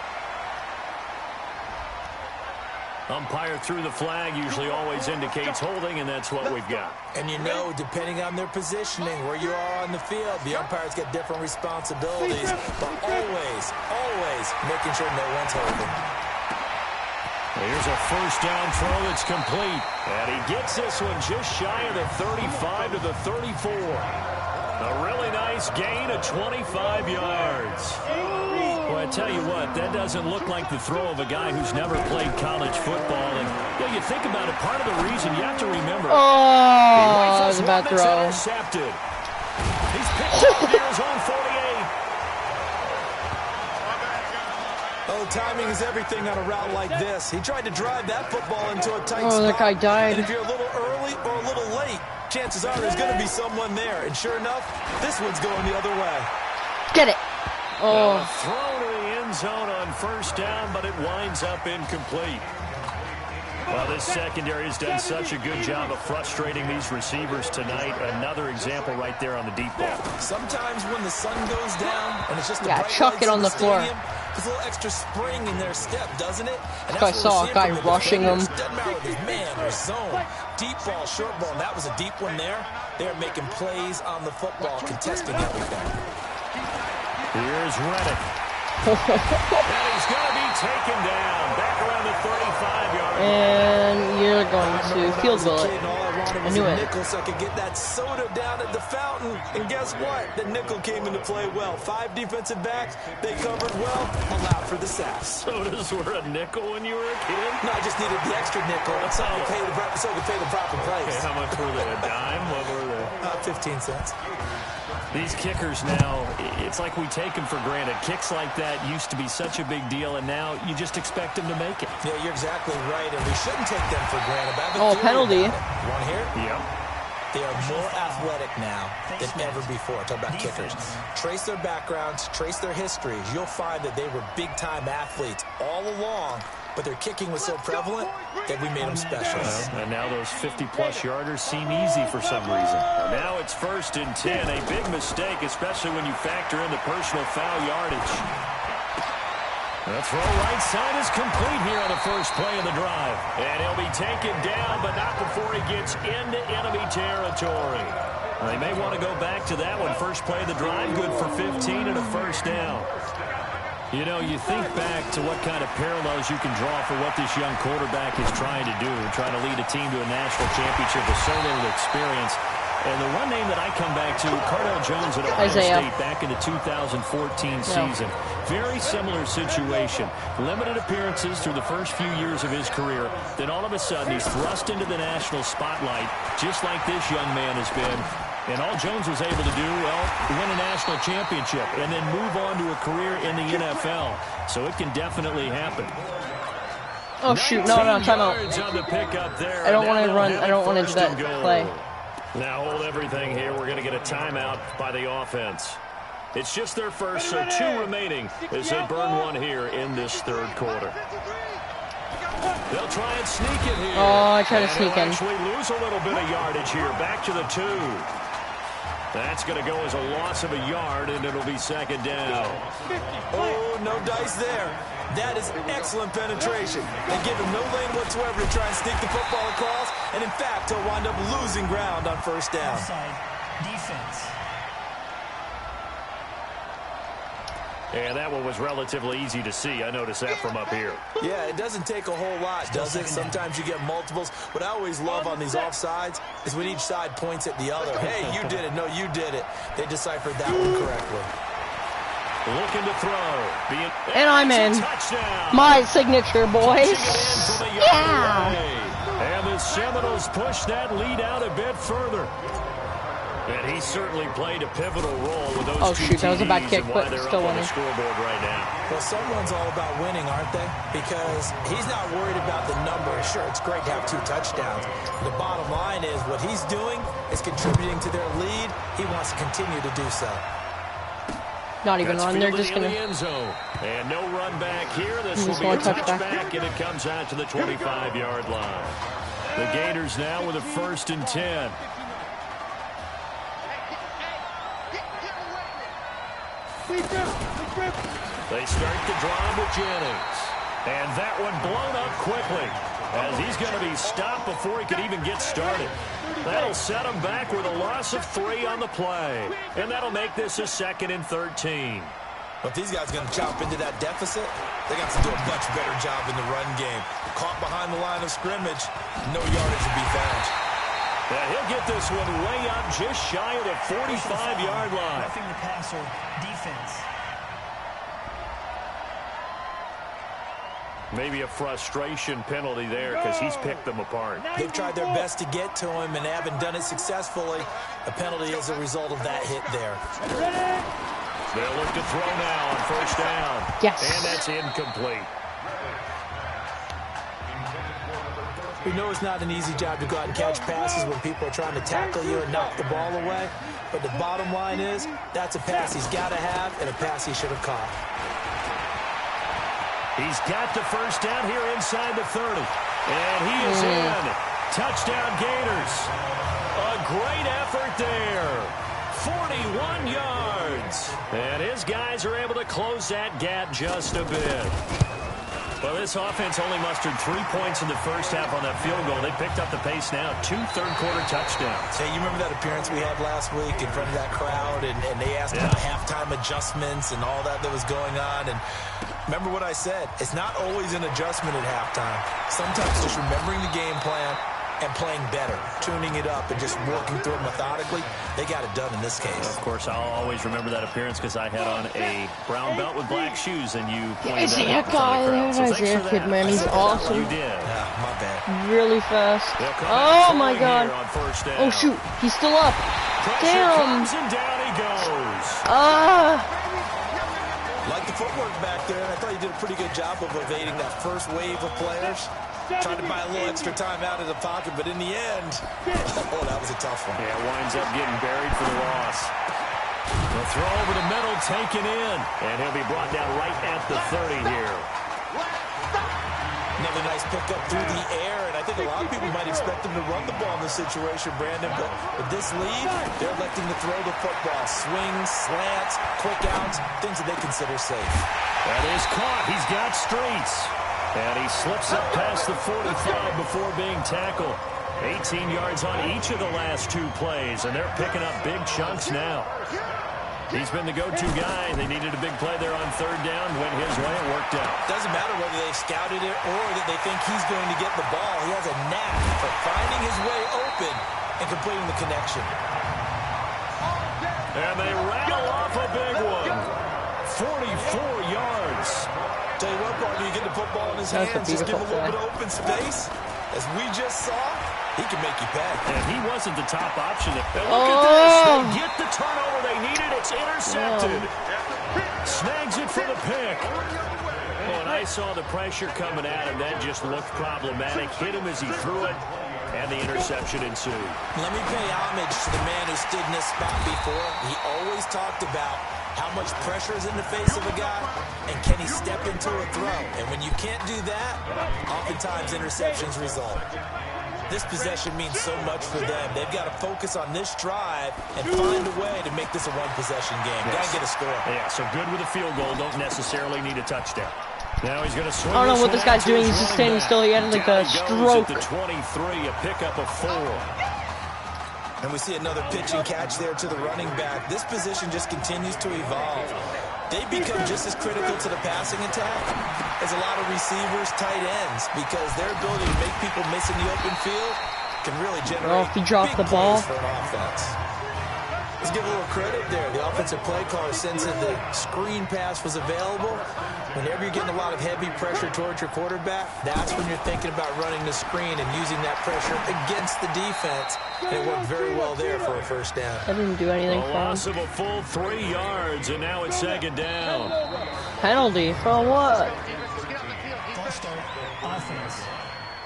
Umpire threw the flag, usually always indicates holding, and that's what we've got. And you know, depending on their positioning, where you are on the field, the umpires get different responsibilities, but always making sure no one's holding. Here's a first down throw that's complete. And he gets this one just shy of the 35 to the 34. A really nice gain of 25 yards. Well, I tell you what, that doesn't look like the throw of a guy who's never played college football. And you think about it, part of the reason you have to remember. Oh, that was a bad throw. Intercepted. He's picked up near his own 48. Oh, timing is everything on a route like this. He tried to drive that football into a tight spot. Oh, that guy died. And if you're a little early or a little late, chances are there's going to be someone there. And sure enough, this one's going the other way. Get it. Oh. Throw to the end zone on first down, but it winds up incomplete. Well, this secondary has done such a good job of frustrating these receivers tonight. Another example right there on the deep ball. Sometimes when the sun goes down and it's just the bright chuck it lights on the floor. stadium, there's a little extra spring in their step, doesn't it? And I saw a guy rushing him. Doesn't matter if it's man or zone, deep ball, short ball, and that was a deep one there. They're making plays on the football, contesting everything. Here's Reddick. And he's going to be taken down. Back around the 35-yard line. And you're going to field goal it. I knew it. Nickel so I could get that soda down at the fountain. And guess what? The nickel came into play well. 5 defensive backs. They covered well. Allowed for the sacks. Sodas were a nickel when you were a kid? No, I just needed the extra nickel so I could pay the proper price. Okay, how much were they? A dime? What were they? 15 cents. These kickers now, it's like we take them for granted. Kicks like that used to be such a big deal, and now you just expect them to make it. Yeah, you're exactly right, and we shouldn't take them for granted. Penalty. You want to hear it? Yep. They are more athletic now than ever before. Talk about kickers. Trace their backgrounds, trace their histories. You'll find that they were big-time athletes all along, but their kicking was so prevalent that we made them special. And now those 50-plus yarders seem easy for some reason. Now it's 1st and 10. A big mistake, especially when you factor in the personal foul yardage. The throw right side is complete here on the first play of the drive. And he'll be taken down, but not before he gets into enemy territory. They may want to go back to that one. First play of the drive, good for 15 and a first down. You know, you think back to what kind of parallels you can draw for what this young quarterback is trying to do, trying to lead a team to a national championship with so little experience. And the one name that I come back to, Cardell Jones at Ohio State back in the 2014 season. Very similar situation. Limited appearances through the first few years of his career. Then all of a sudden he's thrust into the national spotlight, just like this young man has been. And all Jones was able to do, well, win a national championship and then move on to a career in the NFL. So it can definitely happen. Oh, shoot. No, time out. I don't want to run. I don't want to do that play. Now hold everything here. We're going to get a timeout by the offense. It's just their first, so 2 remaining as they burn one here in this third quarter. They'll try and sneak it here. Oh, I tried to sneak in. Actually lose a little bit of yardage here. Back to the 2. That's going to go as a loss of a yard, and it'll be second down. Oh, no dice there. That is excellent penetration. They give him no lane whatsoever to try and sneak the football across, and in fact, he'll wind up losing ground on first down. Defense. And that one was relatively easy to see. I noticed that from up here. Yeah, it doesn't take a whole lot, does it? Sometimes you get multiples. What I always love on these offsides is when each side points at the other. Hey, you did it. No, you did it. They deciphered that one correctly. Looking to throw. And I'm in. My signature, boys. Yeah. And the Seminoles push that lead out a bit further. And he certainly played a pivotal role with those two shoot, that was a bad kick, but still winning. Scoreboard right now. Well, someone's all about winning, aren't they? Because he's not worried about the number. Sure, it's great to have 2 touchdowns. The bottom line is what he's doing is contributing to their lead. He wants to continue to do so. Not even run, they're just gonna. End zone. And no run back here. This will be a touchback, and it comes out to the 25-yard line. The Gators now with a 1st and 10. They start the drive with Jennings. And that one blown up quickly as he's going to be stopped before he could even get started. That'll set him back with a loss of 3 on the play. And that'll make this a 2nd and 13. But these guys are going to chop into that deficit. They got to do a much better job in the run game. Caught behind the line of scrimmage, no yardage to be found. And he'll get this one way up just shy of the 45-yard line. Roughing the passer, defense. Maybe a frustration penalty there because he's picked them apart. They've tried their best to get to him and haven't done it successfully. A penalty as a result of that hit there. They'll look to throw now on 1st down. Yes. And that's incomplete. We know it's not an easy job to go out and catch passes when people are trying to tackle you and knock the ball away. But the bottom line is, that's a pass he's got to have and a pass he should have caught. He's got the 1st down here inside the 30. And he is in. Touchdown Gators. A great effort there. 41 yards. And his guys are able to close that gap just a bit. Well, this offense only mustered 3 points in the first half on that field goal. They picked up the pace now. 2 third-quarter touchdowns. Hey, you remember that appearance we had last week in front of that crowd, and they asked about halftime adjustments and all that was going on. And remember what I said. It's not always an adjustment at halftime. Sometimes just remembering the game plan and playing better, tuning it up and just working through it methodically. They got it done in this case. Of course, I'll always remember that appearance because I had on a brown belt with black shoes, and you pointed that guy, Isaiah Kid, man, he's awesome. You did. Yeah, my bad. Really fast. Oh my God. Oh shoot, he's still up. Damn. And down he goes. Like the footwork back there, and I thought you did a pretty good job of evading that first wave of players. Tried to buy a little extra time out of the pocket, but in the end, oh, that was a tough one. Yeah, winds up getting buried for the loss. The throw over the middle, taken in, and he'll be brought down right at the 30 here. Another nice pickup through the air, and I think a lot of people might expect him to run the ball in this situation, Brandon, but with this lead, they're electing to throw the football. Swings, slants, quick outs, things that they consider safe. That is caught. He's got streets. And he slips up past the 45 before being tackled. 18 yards on each of the last 2 plays, and they're picking up big chunks now. He's been the go-to guy. They needed a big play there on 3rd down. Went his way. It worked out. Doesn't matter whether they've scouted it or that they think he's going to get the ball. He has a knack for finding his way open and completing the connection. And they rattle off a big one. 44 yards. Tell you what, partner, you get the football in his hands, just give him a little bit of open space. As we just saw, He can make you pay. And he wasn't the top option. And look at this. They get the turnover they needed. It's intercepted. Snags it for the pick. Oh, and I saw the pressure coming at him. That just looked problematic. Hit him as he threw it. And the interception ensued. Let me pay homage to the man who stood in this spot before. He always talked about how much pressure is in the face of a guy, and can he step into a throw? And when you can't do that, oftentimes interceptions result. This possession means so much for them. They've got to focus on this drive and find a way to make this a one-possession game. Got to get a score. Yeah, so good with a field goal. Don't necessarily need a touchdown. Now he's going to swing. I don't know what this guy's doing. He's just standing still. He had like a stroke. At the 23, a pickup of 4. And we see another pitch and catch there to the running back. This position just continues to evolve. They become just as critical to the passing attack as a lot of receivers, tight ends, because their ability to make people miss in the open field can really generate if he dropped big the ball plays for an offense. Let's give a little credit there. The offensive play caller sensed that the screen pass was available. Whenever you're getting a lot of heavy pressure towards your quarterback, that's when you're thinking about running the screen and using that pressure against the defense. And it worked very well there for a first down. I didn't do anything for him. Loss of a full 3 yards, and now it's 2nd down. Penalty for what? False start, offense.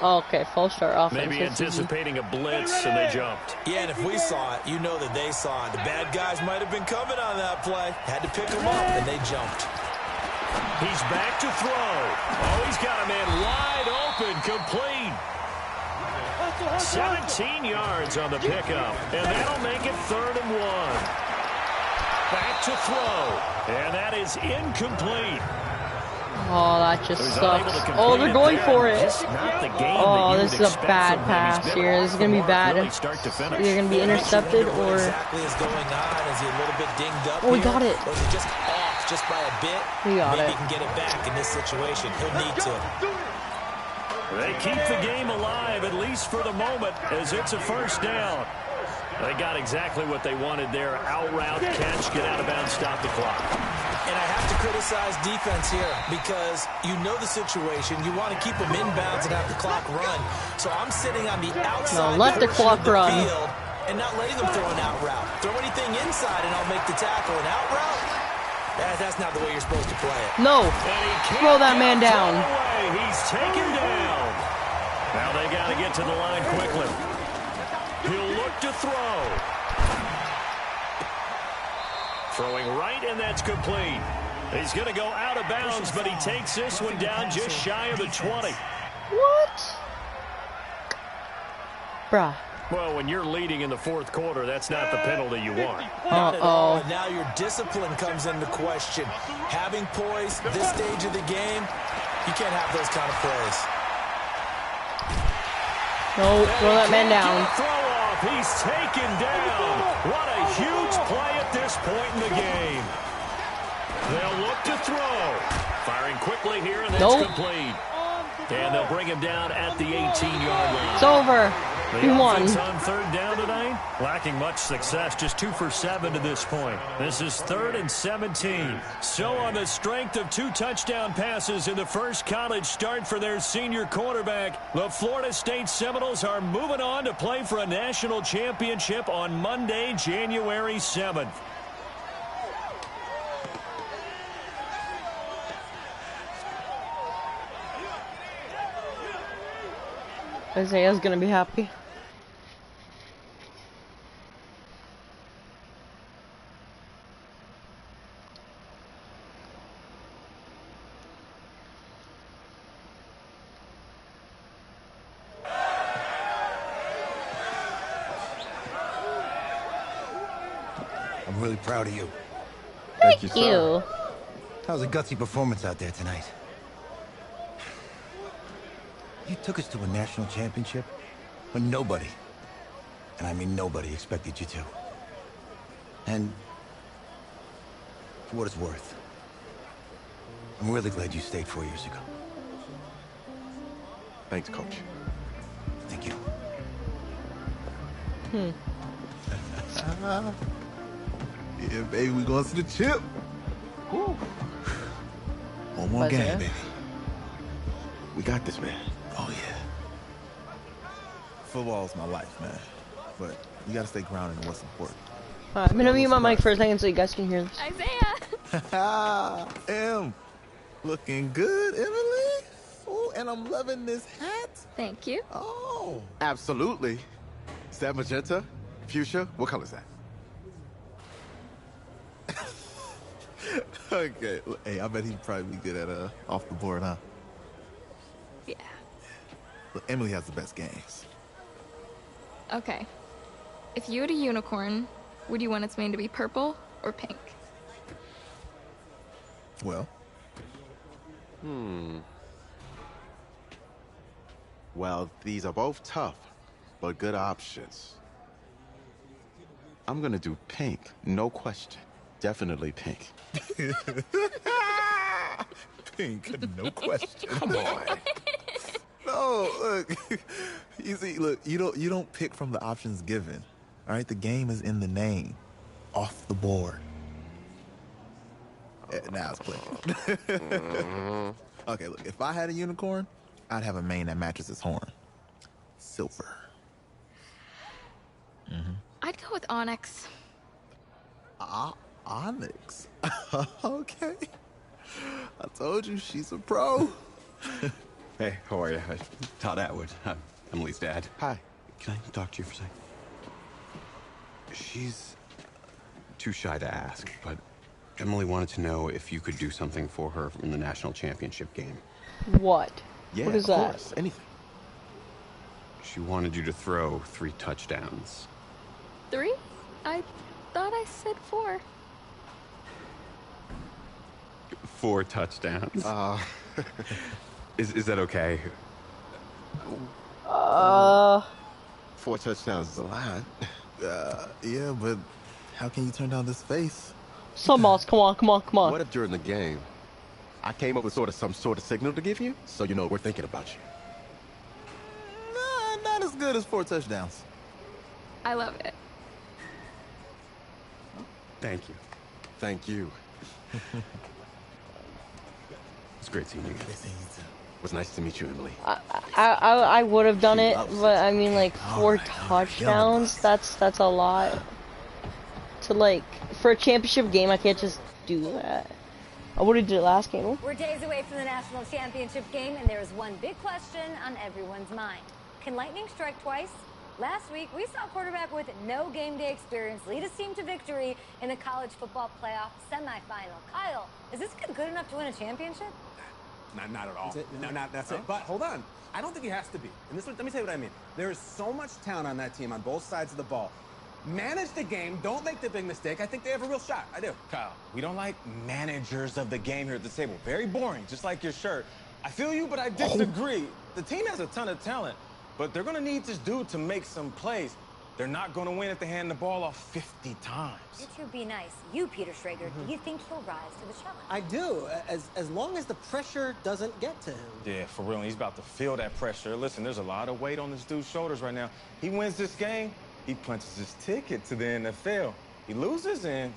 Oh, okay, false start offense. Maybe anticipating a blitz, and they jumped. Yeah, and if we saw it, you know that they saw it. The bad guys might have been coming on that play. Had to pick them up, and they jumped. He's back to throw. Oh, he's got a man wide open, complete. 17 yards on the pickup, and that'll make it 3rd and 1. Back to throw, and that is incomplete. Oh, that just sucks. Oh, they're going for it. Oh, this is a bad pass here. This is going to be bad. They're going to be intercepted or... Oh, we got it. Or is it just off just by a bit? We got Maybe it. he can get it back in this situation. He'll need to. They keep the game alive, at least for the moment, as it's a first down. They got exactly what they wanted there. Out route, catch, get out of bounds, stop the clock. And I have to criticize defense here because you know the situation. You want to keep them inbounds and have the clock run. So I'm sitting on the outside let the clock run. Field and not letting them throw an out route. Throw anything inside and I'll make the tackle. An out route? That's not the way you're supposed to play it. No. Throw that man down. He's taken down. Now they got to get to the line quickly. He'll look to throw. Throwing right, and that's complete. He's going to go out of bounds, but he takes this one down just shy of the 20. What? Bruh. Well, when you're leading in the 4th quarter, that's not the penalty you want. Not at all. And now your discipline comes into question. Having poise this stage of the game, you can't have those kind of plays. No, throw that man down. Throw off. He's taken down. What a huge play at this point in the game. They'll look to throw. Firing quickly here, and that's complete. And they'll bring him down at the 18-yard line. It's over. He won. On 3rd down tonight, lacking much success, just 2 for 7 to this point. This is 3rd and 17. So on the strength of 2 touchdown passes in the first college start for their senior quarterback, the Florida State Seminoles are moving on to play for a national championship on Monday, January 7th. Isaiah's gonna be happy. I'm really proud of you. Thank you. That was a gutsy performance out there tonight. You took us to a national championship when nobody, and I mean nobody, expected you to. And for what it's worth, I'm really glad you stayed 4 years ago. Thanks, Coach. Thank you. Yeah, baby, we going to the chip. Woo. One more game, baby. We got this, man. Oh, yeah. Football's my life, man. But you gotta stay grounded in what's important. I'm gonna mute my mic for a second so you guys can hear this. Isaiah! M, looking good, Emily. Oh, and I'm loving this hat. Thank you. Oh. Absolutely. Is that magenta? Fuchsia? What color is that? Okay. Hey, I bet he'd probably be good at off the board, huh? Yeah. Look, Emily has the best games. Okay. If you had a unicorn, would you want its mane to be purple or pink? Well. Well, these are both tough, but good options. I'm gonna do pink, no question. Definitely pink. Pink, no question. Come on. No, look. You see, look, you don't pick from the options given. All right, the game is in the name. Off the board. Now it's clicking. Okay, look, if I had a unicorn, I'd have a mane that matches its horn. Silver. I'd go with onyx. Onyx. Okay. I told you she's a pro. Hey, how are you? Todd Atwood. I'm Emily's dad. Hi. Can I talk to you for a second? She's too shy to ask, but Emily wanted to know if you could do something for her in the national championship game. What? Yeah, What is of that? course. Anything. She wanted you to throw 3 touchdowns. 3? I thought I said 4. 4 touchdowns. Is that okay? 4 touchdowns is a lot. Yeah, but how can you turn down this face? Some balls, come on. What if during the game, I came up with some sort of signal to give you, so you know we're thinking about you? Nah, not as good as 4 touchdowns. I love it. Thank you. Thank you. It's great seeing you guys. It was nice to meet you, Emily. I would have done it, but I mean, like, 4 touchdowns, that's a lot. To, like, for a championship game, I can't just do that. I would have did it last game. We're days away from the national championship game, and there is one big question on everyone's mind. Can lightning strike twice? Last week, we saw a quarterback with no game day experience lead his team to victory in the college football playoff semifinal. Kyle, is this kid good enough to win a championship? Not at all. That's it? No, that's it. But hold on. I don't think he has to be. And this, let me tell you what I mean. There is so much talent on that team on both sides of the ball. Manage the game. Don't make the big mistake. I think they have a real shot. I do. Kyle, we don't like managers of the game here at the table. Very boring, just like your shirt. I feel you, but I disagree. The team has a ton of talent, but they're going to need this dude to make some plays. They're not going to win if they hand the ball off 50 times. You two be nice. You, Peter Schrager, do you think he'll rise to the challenge? I do, as long as the pressure doesn't get to him. Yeah, for real. He's about to feel that pressure. Listen, there's a lot of weight on this dude's shoulders right now. He wins this game, he punches his ticket to the NFL. He loses, and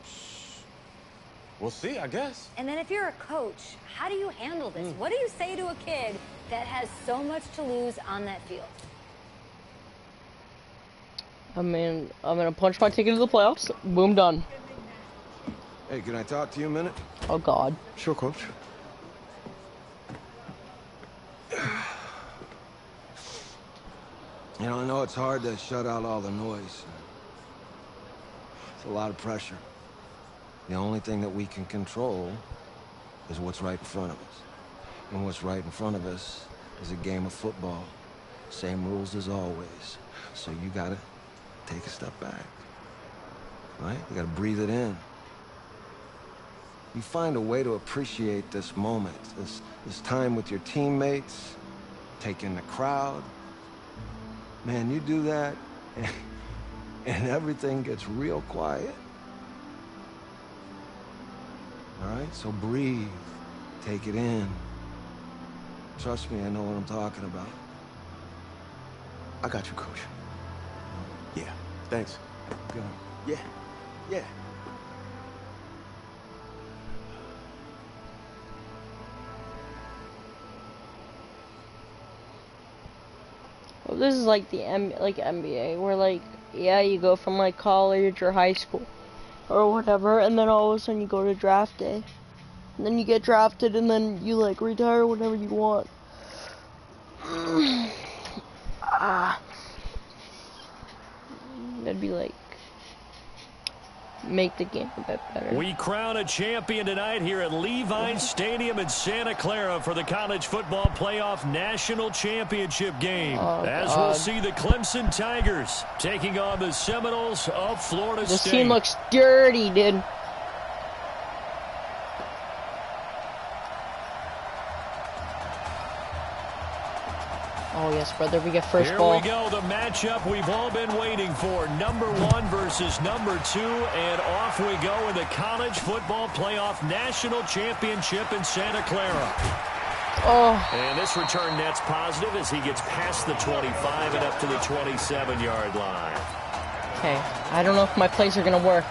we'll see, I guess. And then if you're a coach, how do you handle this? What do you say to a kid that has so much to lose on that field? I mean, I'm gonna punch my ticket to the playoffs. Boom, done. Hey, can I talk to you a minute? Oh, God. Sure, Coach. You know, I know it's hard to shut out all the noise. It's a lot of pressure. The only thing that we can control is what's right in front of us. And what's right in front of us is a game of football. Same rules as always. So you gotta take a step back. Right? You gotta breathe it in. You find a way to appreciate this moment, this time with your teammates, take in the crowd. Man, you do that, and everything gets real quiet. All right, so breathe, take it in. Trust me, I know what I'm talking about. I got you, Coach. Yeah, thanks. Good. Yeah. This is like the NBA, where like, yeah, you go from like college or high school or whatever, and then all of a sudden you go to draft day, and then you get drafted, and then you like retire whenever you want. That'd be like make the game a bit better. We crown a champion tonight here at Levine Stadium in Santa Clara for the College Football Playoff National Championship game. As we'll see the Clemson Tigers taking on the Seminoles of Florida State. This team looks dirty, dude. Oh, yes, brother, we get first ball. Here we go, the matchup we've all been waiting for. Number 1 versus number 2, and off we go in the College Football Playoff National Championship in Santa Clara. Oh. And this return net's positive as he gets past the 25 and up to the 27-yard line. Okay, I don't know if my plays are going to work,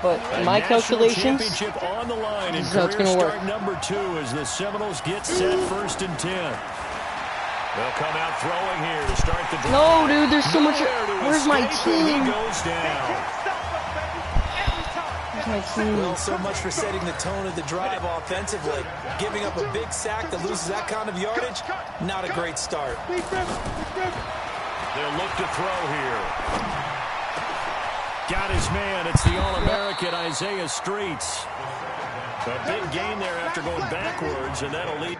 but in my calculations, championship on the line in this is how it's career going to work. start number 2 as the Seminoles get set 1st and 10. They'll come out throwing here to start the drive. No, dude, there's so much. Where's my escape, and team? He goes down. Where's my team? Well, so much for setting the tone of the drive offensively. Giving up a big sack that loses that kind of yardage, not a great start. They'll look to throw here. Got his man. It's the All-American Isaiah Streets. A big gain there after going backwards, and that'll lead.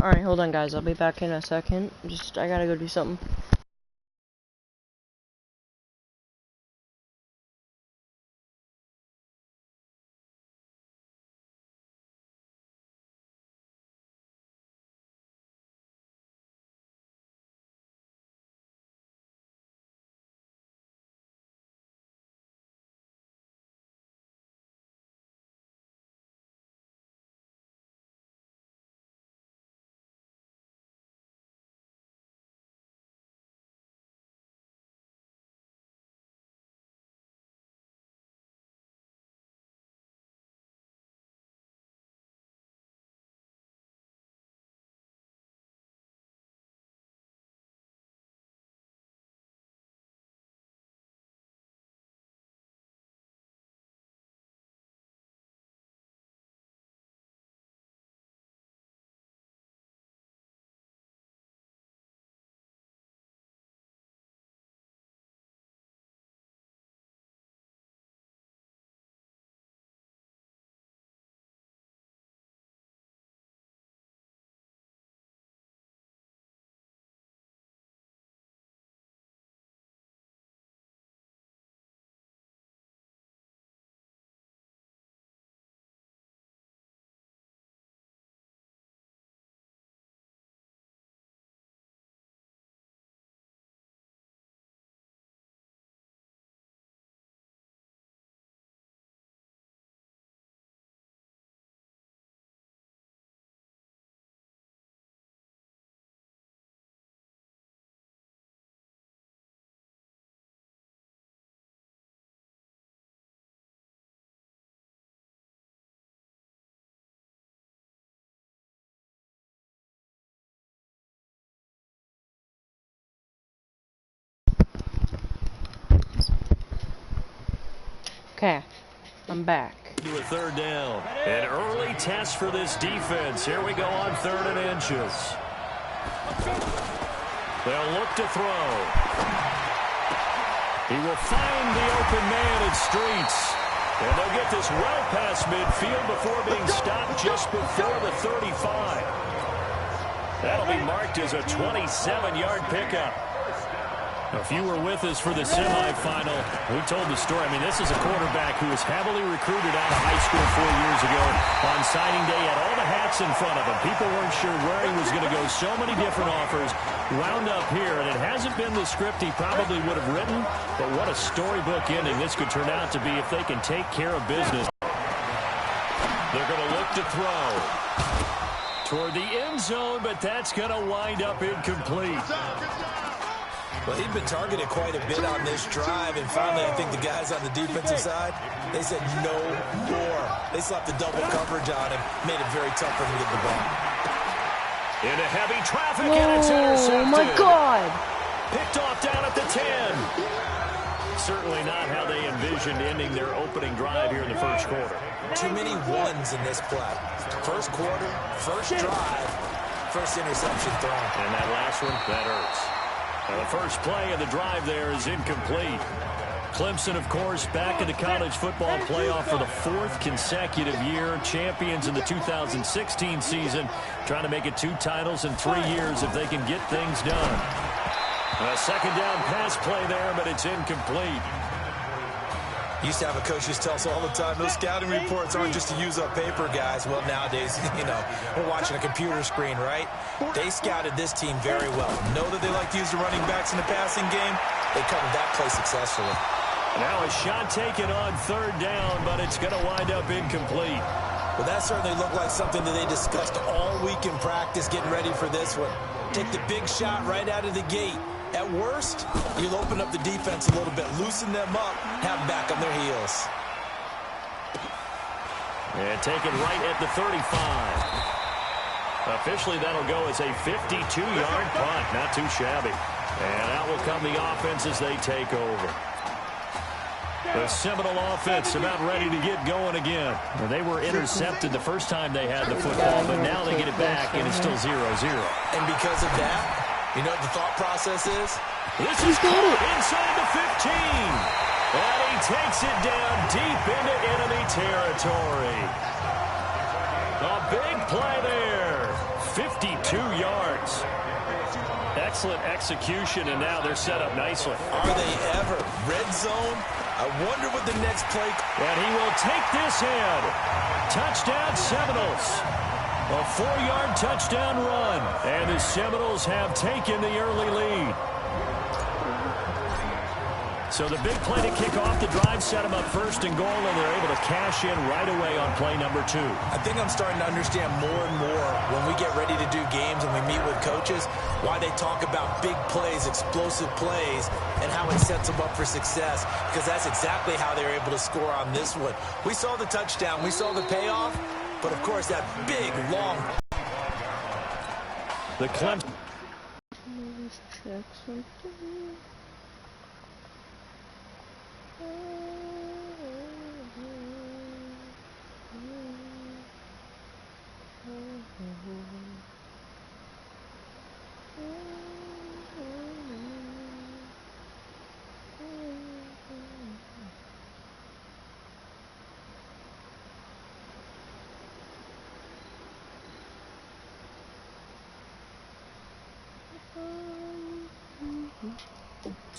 Alright, hold on, guys. I'll be back in a second. I gotta go do something. Okay, I'm back. To a 3rd down. An early test for this defense. Here we go on 3rd and inches. They'll look to throw. He will find the open man at Streets. And they'll get this well past midfield before being stopped just before the 35. That'll be marked as a 27-yard pickup. If you were with us for the semifinal, we told the story. I mean, this is a quarterback who was heavily recruited out of high school 4 years ago. On signing day, had all the hats in front of him. People weren't sure where he was going to go. So many different offers wound up here, and it hasn't been the script he probably would have written, but what a storybook ending this could turn out to be if they can take care of business. The They're going to look to throw toward the end zone, but that's going to wind up incomplete. Well, he'd been targeted quite a bit on this drive, and finally I think the guys on the defensive side, they said no more. They slapped the double coverage on him, made it very tough for him to get the ball. Into heavy traffic, and it's intercepted. Oh, my God. Picked off down at the 10. Certainly not how they envisioned ending their opening drive here in the first quarter. Too many ones in this play. First quarter, first drive, first interception thrown. And that last one, that hurts. Now the first play of the drive there is incomplete. Clemson, of course, back in the college football playoff for the 4th consecutive year. Champions in the 2016 season. Trying to make it 2 titles in 3 years if they can get things done. A second down pass play there, but it's incomplete. Used to have a coach who tell us all the time, those scouting reports aren't just to use up paper, guys. Well, nowadays, we're watching a computer screen, right? They scouted this team very well. Know that they like to use the running backs in the passing game. They covered that play successfully. Now a shot taken on 3rd down, but it's going to wind up incomplete. Well, that certainly looked like something that they discussed all week in practice, getting ready for this one. Take the big shot right out of the gate. At worst, you'll open up the defense a little bit, loosen them up, have them back on their heels. And taken right at the 35. Officially, that'll go as a 52-yard punt. Not too shabby. And out will come the offense as they take over. The Seminole offense about ready to get going again. Well, they were intercepted the first time they had the football, but now they get it back, and it's still 0-0. And because of that, you know what the thought process is? This is caught inside the 15. And he takes it down deep into enemy territory. A big play there. 52 yards. Excellent execution, and now they're set up nicely. Are they ever? Red zone? I wonder what the next play... And he will take this in. Touchdown Seminoles. A 4-yard touchdown run. And the Seminoles have taken the early lead. So the big play to kick off the drive set them up 1st and goal, and they're able to cash in right away on play number 2. I think I'm starting to understand more and more when we get ready to do games and we meet with coaches, why they talk about big plays, explosive plays, and how it sets them up for success, because that's exactly how they were able to score on this one. We saw the touchdown, we saw the payoff, but of course that big, long... The Clemson... Let's check something.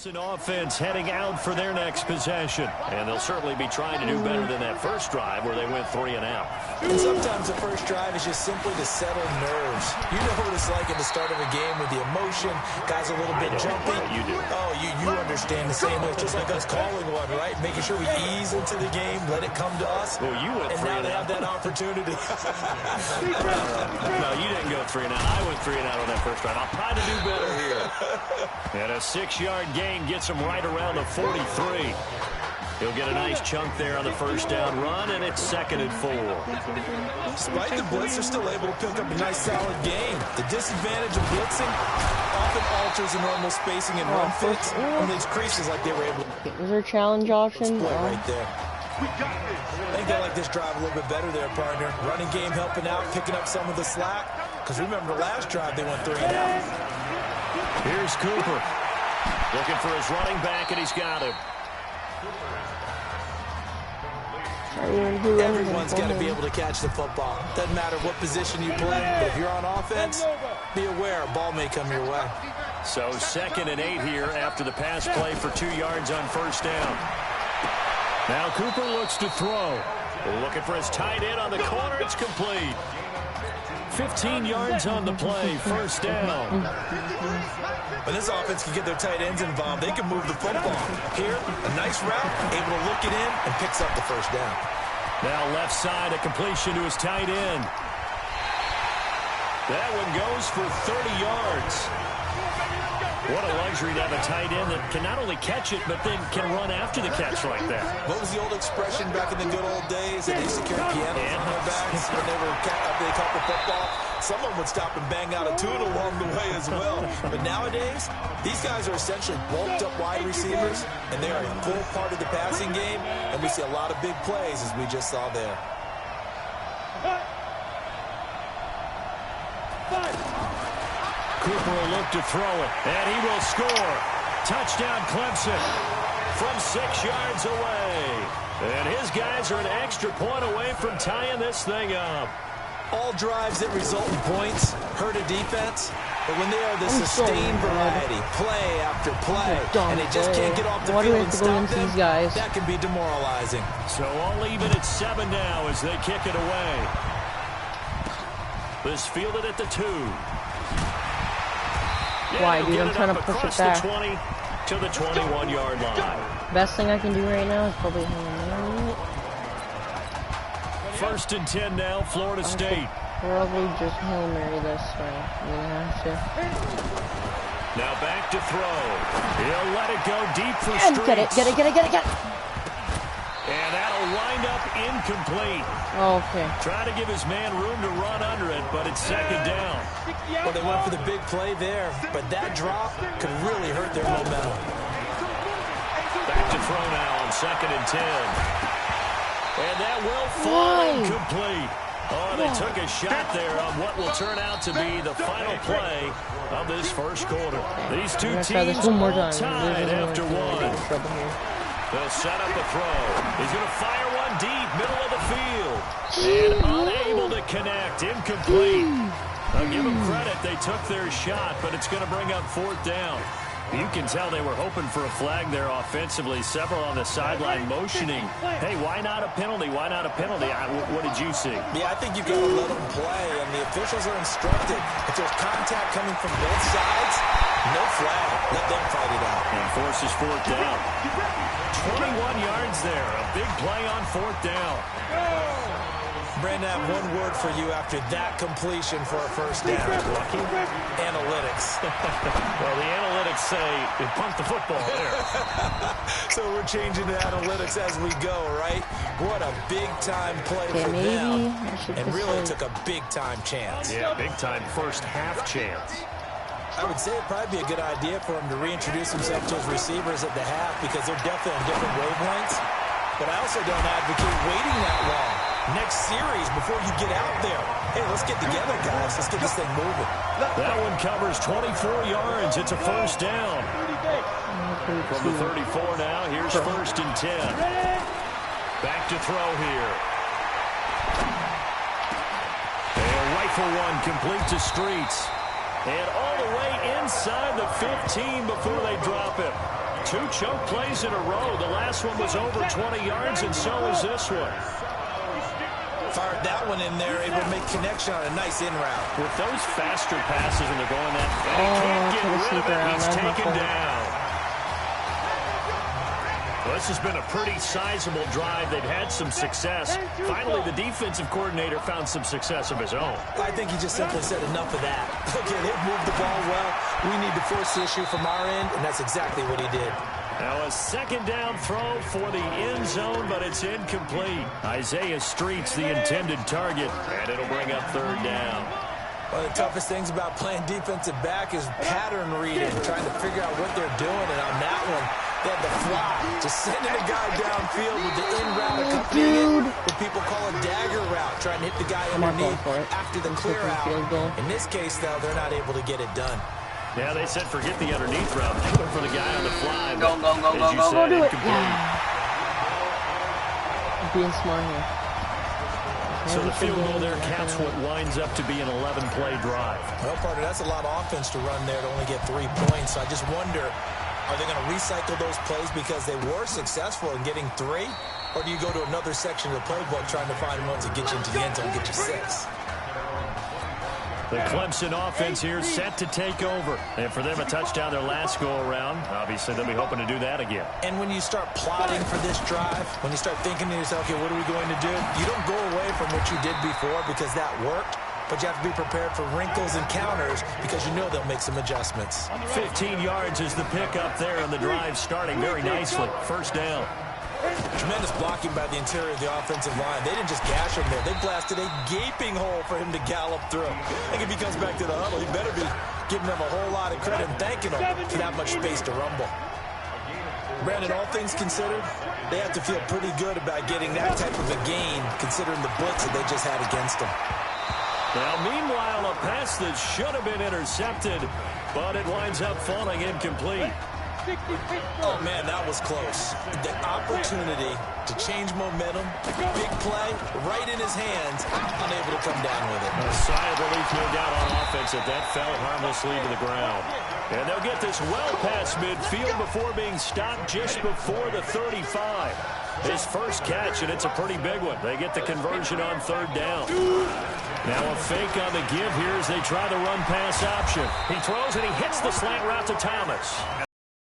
Offense heading out for their next possession. And they'll certainly be trying to do better than that first drive where they went 3 and out. And sometimes the first drive is just simply to settle nerves. You know what it's like at the start of a game with the emotion, guys a little bit jumpy. You do. Oh, you understand the same way. It's just like us calling one, right? Making sure we ease into the game, let it come to us. Well, you went and 3 now and they out. have that opportunity. No, you didn't go 3 and out. I went 3 and out on that first drive. I'll try to do better here. And a 6-yard gain gets them right around the 43. He'll get a nice chunk there on the first down run, and it's 2nd and 4. Despite the blitz, they're still able to pick up a nice, solid gain. The disadvantage of blitzing often alters the normal spacing and run fits and leaves creases like they were able to. Was there a challenge option? Right there. I think they like this drive a little bit better there, partner. Running game helping out, picking up some of the slack. Because remember, the last drive they went 3 and out. Here's Cooper. Looking for his running back, and he's got him. Everyone's got to be able to catch the football. Doesn't matter what position you play, but if you're on offense, be aware a ball may come your way. So 2nd and 8 here after the pass play for 2 yards on first down. Now Cooper looks to throw. Looking for his tight end on the corner. It's complete. 15 yards on the play, first down. When this offense can get their tight ends involved, they can move the football. Here, a nice route, able to look it in, and picks up the first down. Now left side, a completion to his tight end. That one goes for 30 yards. What a luxury to have a tight end that can not only catch it, but then can run after the catch like that. What was the old expression back in the good old days? They used to carry pianos on their backs when they caught the football. Someone would stop and bang out a tune along the way as well. But nowadays, these guys are essentially bulked up wide receivers, and they are a full part of the passing game, and we see a lot of big plays as we just saw there. Cooper will look to throw it, and he will score. Touchdown, Clemson, from 6 yards away. And his guys are an extra point away from tying this thing up. All drives that result in points hurt a defense, but when they are the sustained variety, play after play, and they just can't get off the field and stop them, that can be demoralizing. So all even at 7 now as they kick it away. This fielded at the 2. Why, dude? I'm trying to push it back. The 20 to the 21-yard line. Best thing I can do right now is probably hang. First and 10 now, Florida State. Probably just Hail Mary this way. I'm gonna have to. Now back to throw. He'll let it go deep for And Streets. get it. And that'll wind up incomplete. Oh, okay. Try to give his man room to run under it, but it's second down. Well, they went for the big play there, but that drop could really hurt their momentum. Back to throw now on second and 10. And that will fall incomplete. Oh, they took a shot there on what will turn out to be the final play of this first quarter. These two teams all tied after one. They'll set up a throw. He's going to fire one deep, middle of the field. And unable to connect, incomplete. I'll give them credit, they took their shot, but it's going to bring up fourth down. You can tell they were hoping for a flag there offensively. Several on the sideline motioning. Hey, why not a penalty? Why not a penalty? What did you see? Yeah, I think you've got to let them play, and the officials are instructed. If there's contact coming from both sides, no flag. Let them fight it out. And forces fourth down. 21 yards there. A big play on fourth down. Brandon, I have one word for you after that completion for a first down. Lucky? Analytics. Well, the analytics say they pumped the football there. So we're changing to analytics as we go, right? What a big-time play for them. And really took a big-time chance. Yeah, big-time first half chance. I would say it'd probably be a good idea for him to reintroduce himself to his receivers at the half because they're definitely on different wavelengths. But I also don't advocate waiting that long. Next series, before you get out there, hey, let's get together, guys. Let's get this thing moving. That one covers 24 yards. It's a first down. From the 34 now, here's first and 10. Back to throw here. And rifle one complete to Streets. And all the way inside the 15 before they drop him. 2 choke plays in a row. The last one was over 20 yards, and so is this one. Fired that one in there, able to make connection on a nice in route. With those faster passes when they're going that fast, he can't get rid of it. He's taken down. Well, this has been a pretty sizable drive. They've had some success. Finally, the defensive coordinator found some success of his own. I think he just simply said enough of that. Look at him move the ball well. We need to force the issue from our end, and that's exactly what he did. Now a second down throw for the end zone, but it's incomplete. Isaiah Streets, the intended target, and it'll bring up third down. One of the toughest things about playing defensive back is pattern reading, trying to figure out what they're doing, and on that one, they had the fly, just sending a guy downfield with the in route accompanying it, what people call a dagger route, trying to hit the guy underneath after the clear out. In this case, though, they're not able to get it done. Yeah, they said forget the underneath route. They went for the guy on the fly. Go do it. Being smart here. So the field goal there caps what winds up to be an 11-play drive. Well, partner, that's a lot of offense to run there to only get 3 points. So I just wonder, are they going to recycle those plays because they were successful in getting 3? Or do you go to another section of the playbook trying to find ones that get you into the end zone and get you 6? The Clemson offense here set to take over. And for them, a touchdown their last go-around. Obviously, they'll be hoping to do that again. And when you start plotting for this drive, when you start thinking to yourself, okay, what are we going to do? You don't go away from what you did before because that worked. But you have to be prepared for wrinkles and counters because you know they'll make some adjustments. 15 yards is the pickup there, and the drive starting very nicely. First down. Tremendous blocking by the interior of the offensive line. They didn't just gash him there. They blasted a gaping hole for him to gallop through. I think if he comes back to the huddle, he better be giving them a whole lot of credit and thanking them for that much space to rumble. Brandon, all things considered, they have to feel pretty good about getting that type of a gain considering the blitz that they just had against them. Now, meanwhile, a pass that should have been intercepted, but it winds up falling incomplete. Oh, man, that was close. The opportunity to change momentum, big play, right in his hands, unable to come down with it. A sigh of relief, no doubt, on offense that fell harmlessly to the ground. And they'll get this well past midfield before being stopped just before the 35. His first catch, and it's a pretty big one. They get the conversion on third down. Now a fake on the give here as they try the run-pass option. He throws, and he hits the slant route to Thomas.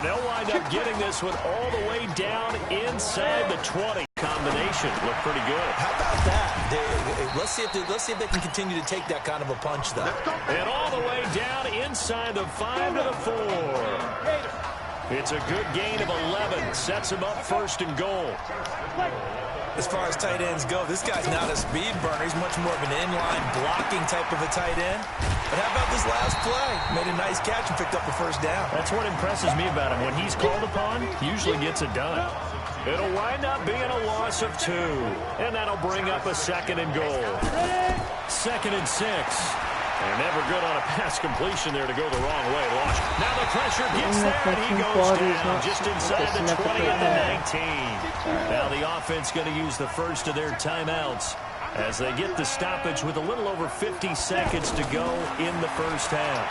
They'll wind up getting this one all the way down inside the 20. Combination looked pretty good. How about that? Let's see if they can continue to take that kind of a punch, though. And all the way down inside the 5 to the 4. It's a good gain of 11. Sets him up first and goal. As far as tight ends go, this guy's not a speed burner. He's much more of an inline blocking type of a tight end. But how about this last play? Made a nice catch and picked up the first down. That's what impresses me about him. When he's called upon, he usually gets it done. It'll wind up being a loss of 2. And that'll bring up a second and goal. 2nd and 6. And never good on a pass completion there to go the wrong way. Lost. Now the pressure gets there, and he goes down just inside the 20 and the 19. Now the offense going to use the first of their timeouts as they get the stoppage with a little over 50 seconds to go in the first half.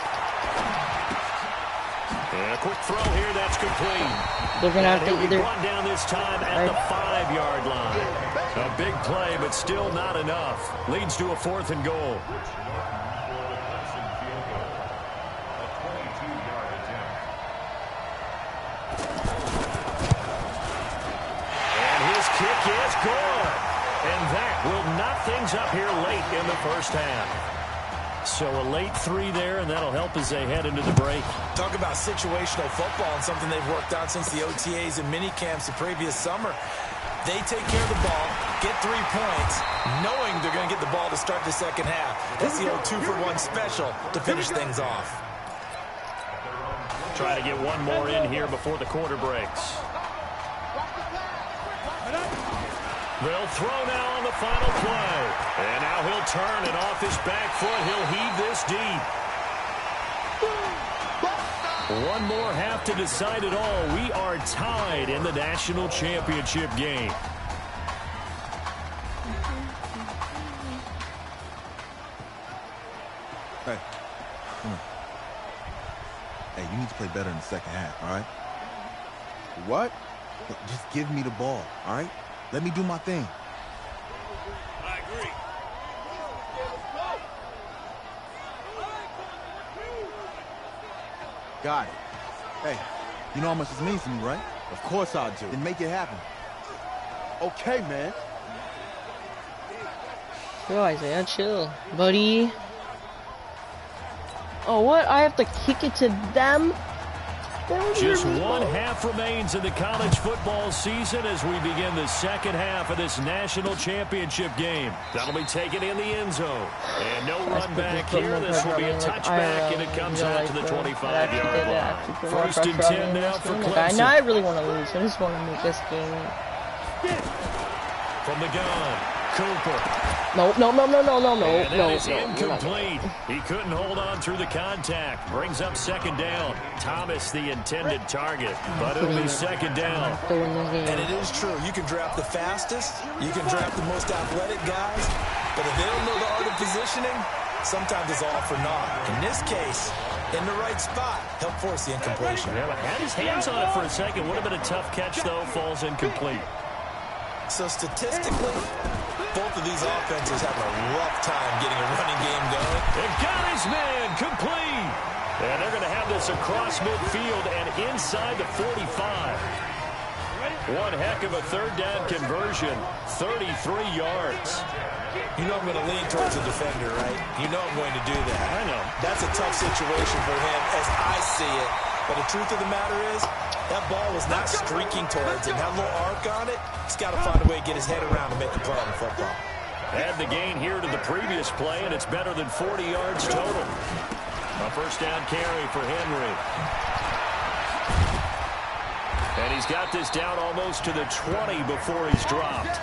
And a quick throw here, that's complete. They're going to have to either run down this time at the 5-yard line. A big play, but still not enough. Leads to a 4th and goal. Kick is good. And that will knock things up here late in the first half. So a late 3 there, and that'll help as they head into the break. Talk about situational football and something they've worked on since the OTAs and mini camps the previous summer. They take care of the ball, get 3 points, knowing they're going to get the ball to start the second half. That's the old 2-for-1 special to finish things off. Try to get one more in here before the quarter breaks. They'll throw now on the final play. And now he'll turn, and off his back foot, he'll heave this deep. One more half to decide it all. We are tied in the national championship game. Hey, come on. Hey, you need to play better in the second half, all right? What? Look, just give me the ball, all right? Let me do my thing. I agree. Got it. Hey, you know how much this means to me, right? Of course I do. Then make it happen. Okay, man. Yo, Isaiah, chill, buddy. Oh, what? I have to kick it to them? Just one half remains in the college football season as we begin the second half of this national championship game. That'll be taken in the end zone. And no run back here. This will be a touchback, and it comes out to the 25-yard line. 1st and 10 now for Clemson. Now I really want to lose. I just want to make this game. From the gun, Cooper. No. And that is incomplete. He couldn't hold on through the contact. Brings up 2nd down. Thomas, the intended target, but it'll be 2nd down. And it is true. You can draft the fastest. You can draft the most athletic guys. But if they don't know the art of positioning, sometimes it's all for naught. In this case, in the right spot, help force the incompletion. Yeah, had his hands on it for a second. Would have been a tough catch, though. Falls incomplete. So statistically, Both of these offenses having a rough time getting a running game going. And got his man complete. And they're going to have this across midfield and inside the 45. One heck of a third down conversion, 33 yards. You know I'm going to lean towards the defender, right? You know I'm going to do that. I know. That's a tough situation for him as I see it. But the truth of the matter is, that ball was not streaking towards him. Had a little arc on it. He's got to find a way to get his head around to make a play on the football. Add the gain here to the previous play, and it's better than 40 yards total. A first down carry for Henry. And he's got this down almost to the 20 before he's dropped.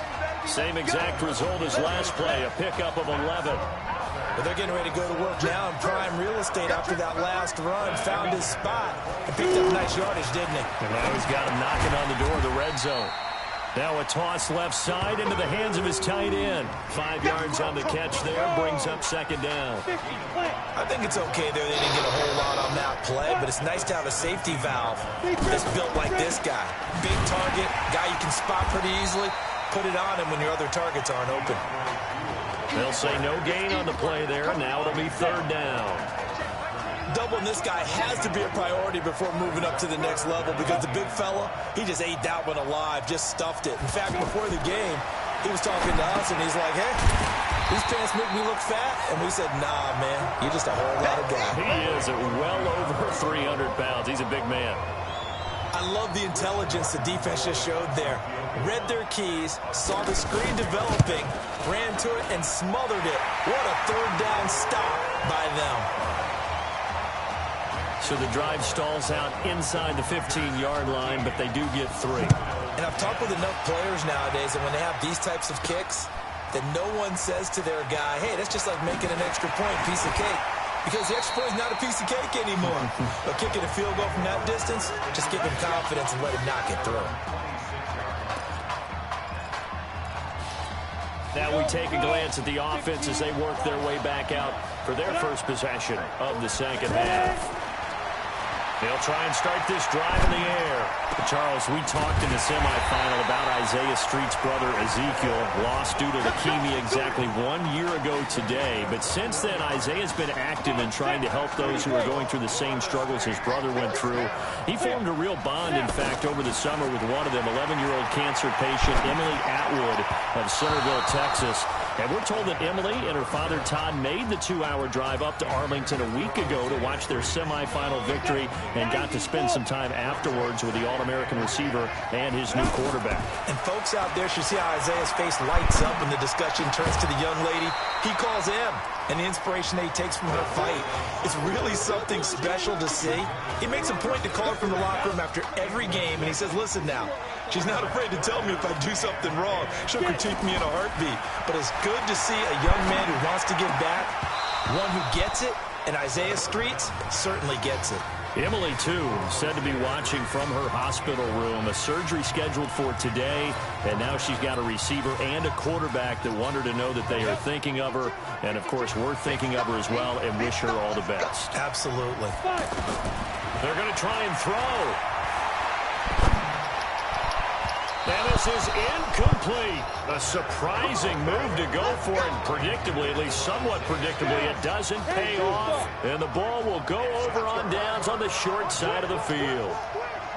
Same exact result as last play, a pickup of 11. But they're getting ready to go to work now in prime real estate after that last run. Found his spot and picked up nice yardage, didn't he? And now he's got him knocking on the door of the red zone. Now a toss left side into the hands of his tight end. 5 yards on the catch there, brings up second down. I think it's okay there. They didn't get a whole lot on that play, but it's nice to have a safety valve that's built like this guy. Big target, guy you can spot pretty easily. Put it on him when your other targets aren't open. They'll say no gain on the play there. Now it'll be third down. Doubling this guy has to be a priority before moving up to the next level because the big fella, he just ate that one alive, just stuffed it. In fact, before the game, he was talking to us, and he's like, hey, these pants make me look fat. And we said, nah, man, you're just a whole lot of guy. He is well over 300 pounds. He's a big man. I love the intelligence the defense just showed there. Read their keys, saw the screen developing, ran to it, and smothered it. What a third down stop by them. So the drive stalls out inside the 15-yard line, but they do get 3. And I've talked with enough players nowadays that when they have these types of kicks, that no one says to their guy, hey, that's just like making an extra point, piece of cake. Because the extra point is not a piece of cake anymore. But kicking a field goal from that distance, just give him confidence and let him knock it through. Now we take a glance at the offense as they work their way back out for their first possession of the second half. They'll try and start this drive in the air. Charles, we talked in the semifinal about Isaiah Street's brother Ezekiel, lost due to leukemia exactly 1 year ago today. But since then, Isaiah's been active in trying to help those who are going through the same struggles his brother went through. He formed a real bond, in fact, over the summer with one of them, 11-year-old cancer patient Emily Atwood of Centerville, Texas. And we're told that Emily and her father Todd made the 2-hour drive up to Arlington a week ago to watch their semifinal victory and got to spend some time afterwards with the All-American receiver and his new quarterback. And folks out there should see how Isaiah's face lights up when the discussion turns to the young lady he calls M, and the inspiration that he takes from her fight. It's really something special to see. He makes a point to call her from the locker room after every game, and he says, listen now, she's not afraid to tell me if I do something wrong. She'll critique me in a heartbeat. But it's good to see a young man who wants to give back, one who gets it, and Isaiah Streets certainly gets it. Emily, too, said to be watching from her hospital room. A surgery scheduled for today, and now she's got a receiver and a quarterback that want her to know that they are thinking of her. And, of course, we're thinking of her as well and wish her all the best. Absolutely. They're going to try and throw. And this is incomplete. A surprising move to go for, and predictably, at least somewhat predictably, it doesn't pay off. And the ball will go over on downs on the short side of the field.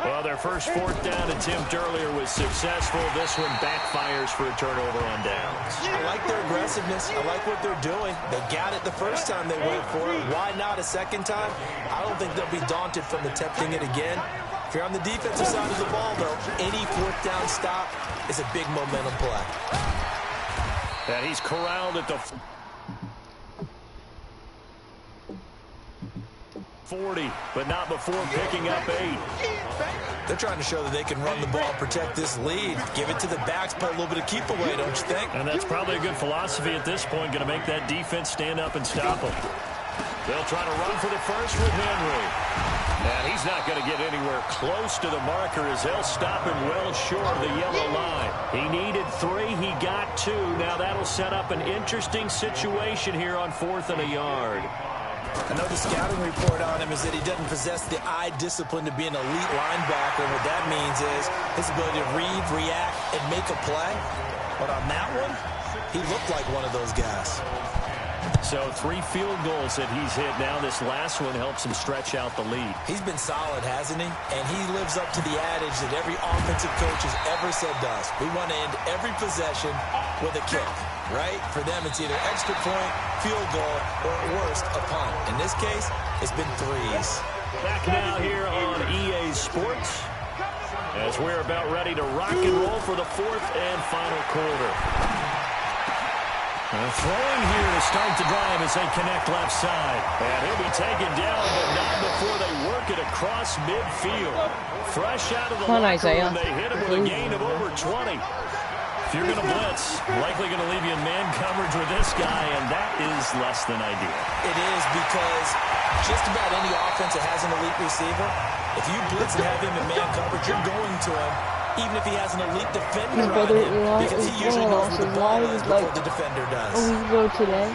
Well, their first fourth down attempt earlier was successful. This one backfires for a turnover on downs. I like their aggressiveness. I like what they're doing. They got it the first time they went for it. Why not a second time? I don't think they'll be daunted from attempting it again. If you're on the defensive side of the ball, though, any fourth down stop is a big momentum play. And he's corralled at the 40, but not before picking up 8. They're trying to show that they can run the ball and protect this lead. Give it to the backs, play a little bit of keep away, don't you think? And that's probably a good philosophy at this point, going to make that defense stand up and stop them. They'll try to run for the first with Henry. And he's not going to get anywhere close to the marker as they'll stop him well short of the yellow line. He needed 3. He got 2. Now that'll set up an interesting situation here on 4th and a yard. I know the scouting report on him is that he doesn't possess the eye discipline to be an elite linebacker. And what that means is his ability to read, react, and make a play. But on that one, He looked like one of those guys. So 3 field goals that he's hit now. This last one helps him stretch out the lead. He's been solid, hasn't he? And he lives up to the adage that every offensive coach has ever said to us. We want to end every possession with a kick, right? For them, it's either extra point, field goal, or at worst, a punt. In this case, it's been 3s. Back now here on EA Sports as we're about ready to rock and roll for the 4th and final quarter. Throwing here to start the drive as they connect left side. And he'll be taken down, but not before they work it across midfield. Fresh out of the locker room, they hit him with a gain of over 20. If you're going to blitz, likely going to leave you in man coverage with this guy, and that is less than ideal. It is, because just about any offense that has an elite receiver, if you blitz and have him in man coverage, you're going to him, even if he has an elite defender on him, because he usually knows where the ball is before the defender does. Oh, we go today.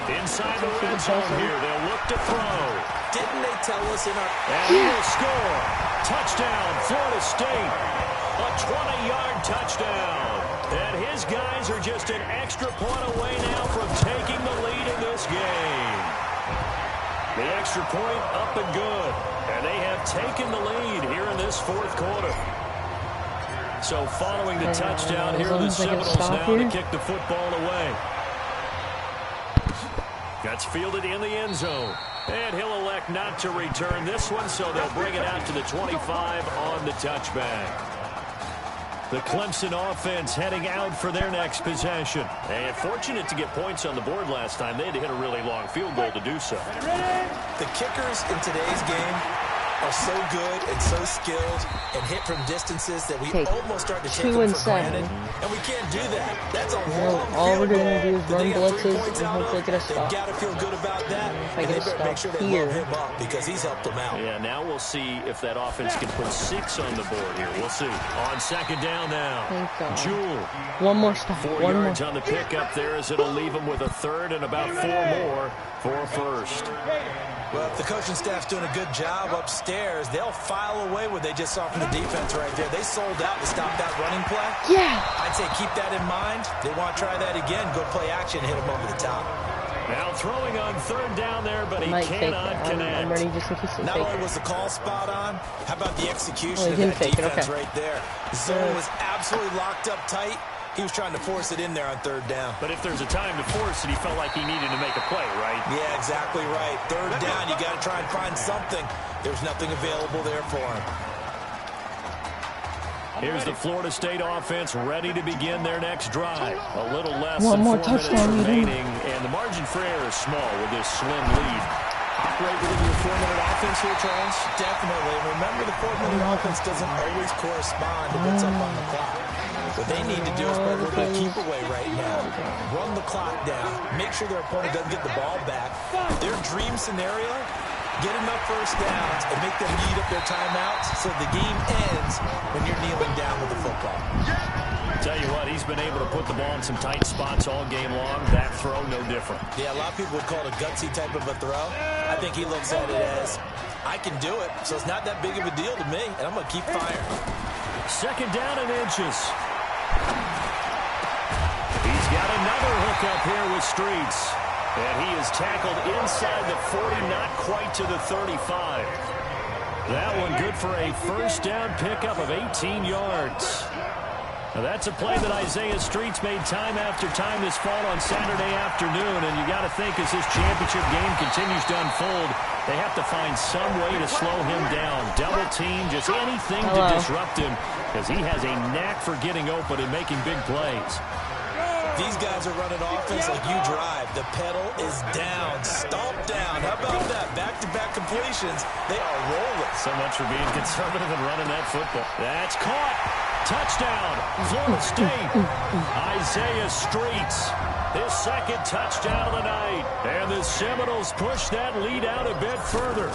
Inside the red zone here, they'll look to throw. Didn't they tell us in our... And he will score. Touchdown, Florida State. A 20-yard touchdown. And his guys are just an extra point away now from taking the lead in this game. The extra point up and good. And they have taken the lead here in this 4th quarter. So following the touchdown, here are the Seminoles now to kick the football away. That's fielded in the end zone. And he'll elect not to return this one, so they'll bring it out to the 25 on the touchback. The Clemson offense heading out for their next possession. And fortunate to get points on the board last time. They had to hit a really long field goal to do so. The kickers in today's game are so good and so skilled and hit from distances that we almost start to take them for granted. And we can't do that. That's a long all we're field going to do is goal run that they got 3 blitzes points and out hopefully of. get a stop. They've got to feel good about that. And they better make sure they load him up because he's helped them out. Yeah, now we'll see if that offense can put 6 on the board here. We'll see. On second down now. Jewell. One more stop. 4 yards on the pickup there as it'll leave him with a 3rd and about 4 more for a 1st. Well, if the coaching staff's doing a good job upstairs, they'll file away what they just saw from the defense right there. They sold out to stop that running play. Yeah. I'd say keep that in mind. They want to try that again. Go play action, hit him over the top. Now throwing on 3rd down there, but he cannot connect. I'm ready just in case he Not fakes only was the call spot on, how about the execution of didn't that fake it, defense okay. right there? The zone was absolutely locked up tight. He was trying to force it in there on 3rd down. But if there's a time to force it, he felt like he needed to make a play, right? Yeah, exactly right. 3rd down, you got to try and find something. There's nothing available there for him. Here's the Florida State offense ready to begin their next drive. A little less One than more 4 minutes touchdown, remaining, and the margin for error is small with this slim lead. Operate within your 4-minute offense here, Charles? Definitely. Remember, the 4-minute offense doesn't always correspond to what's up on the clock. What they need to do is play a little bit of keep away right now. Run the clock down. Make sure their opponent doesn't get the ball back. Their dream scenario, get enough 1st downs and make them eat up their timeouts so the game ends when you're kneeling down with the football. Tell you what, he's been able to put the ball in some tight spots all game long. That throw, no different. Yeah, a lot of people would call it a gutsy type of a throw. I think he looks at it as, I can do it, so it's not that big of a deal to me, and I'm going to keep firing. 2nd down and inches. He's got another hookup here with Streets. And he is tackled inside the 40, not quite to the 35. That one good for a 1st down pickup of 18 yards. Now that's a play that Isaiah Streets made time after time this fall on Saturday afternoon, and you got to think as this championship game continues to unfold, they have to find some way to slow him down. Double team, just anything to disrupt him, because he has a knack for getting open and making big plays. These guys are running offense like you drive. The pedal is down, stomp down. How about that? Back-to-back completions. They are rolling. So much for being conservative and running that football. That's caught. Touchdown, Florida State. Isaiah Streets, his 2nd touchdown of the night. And the Seminoles push that lead out a bit further.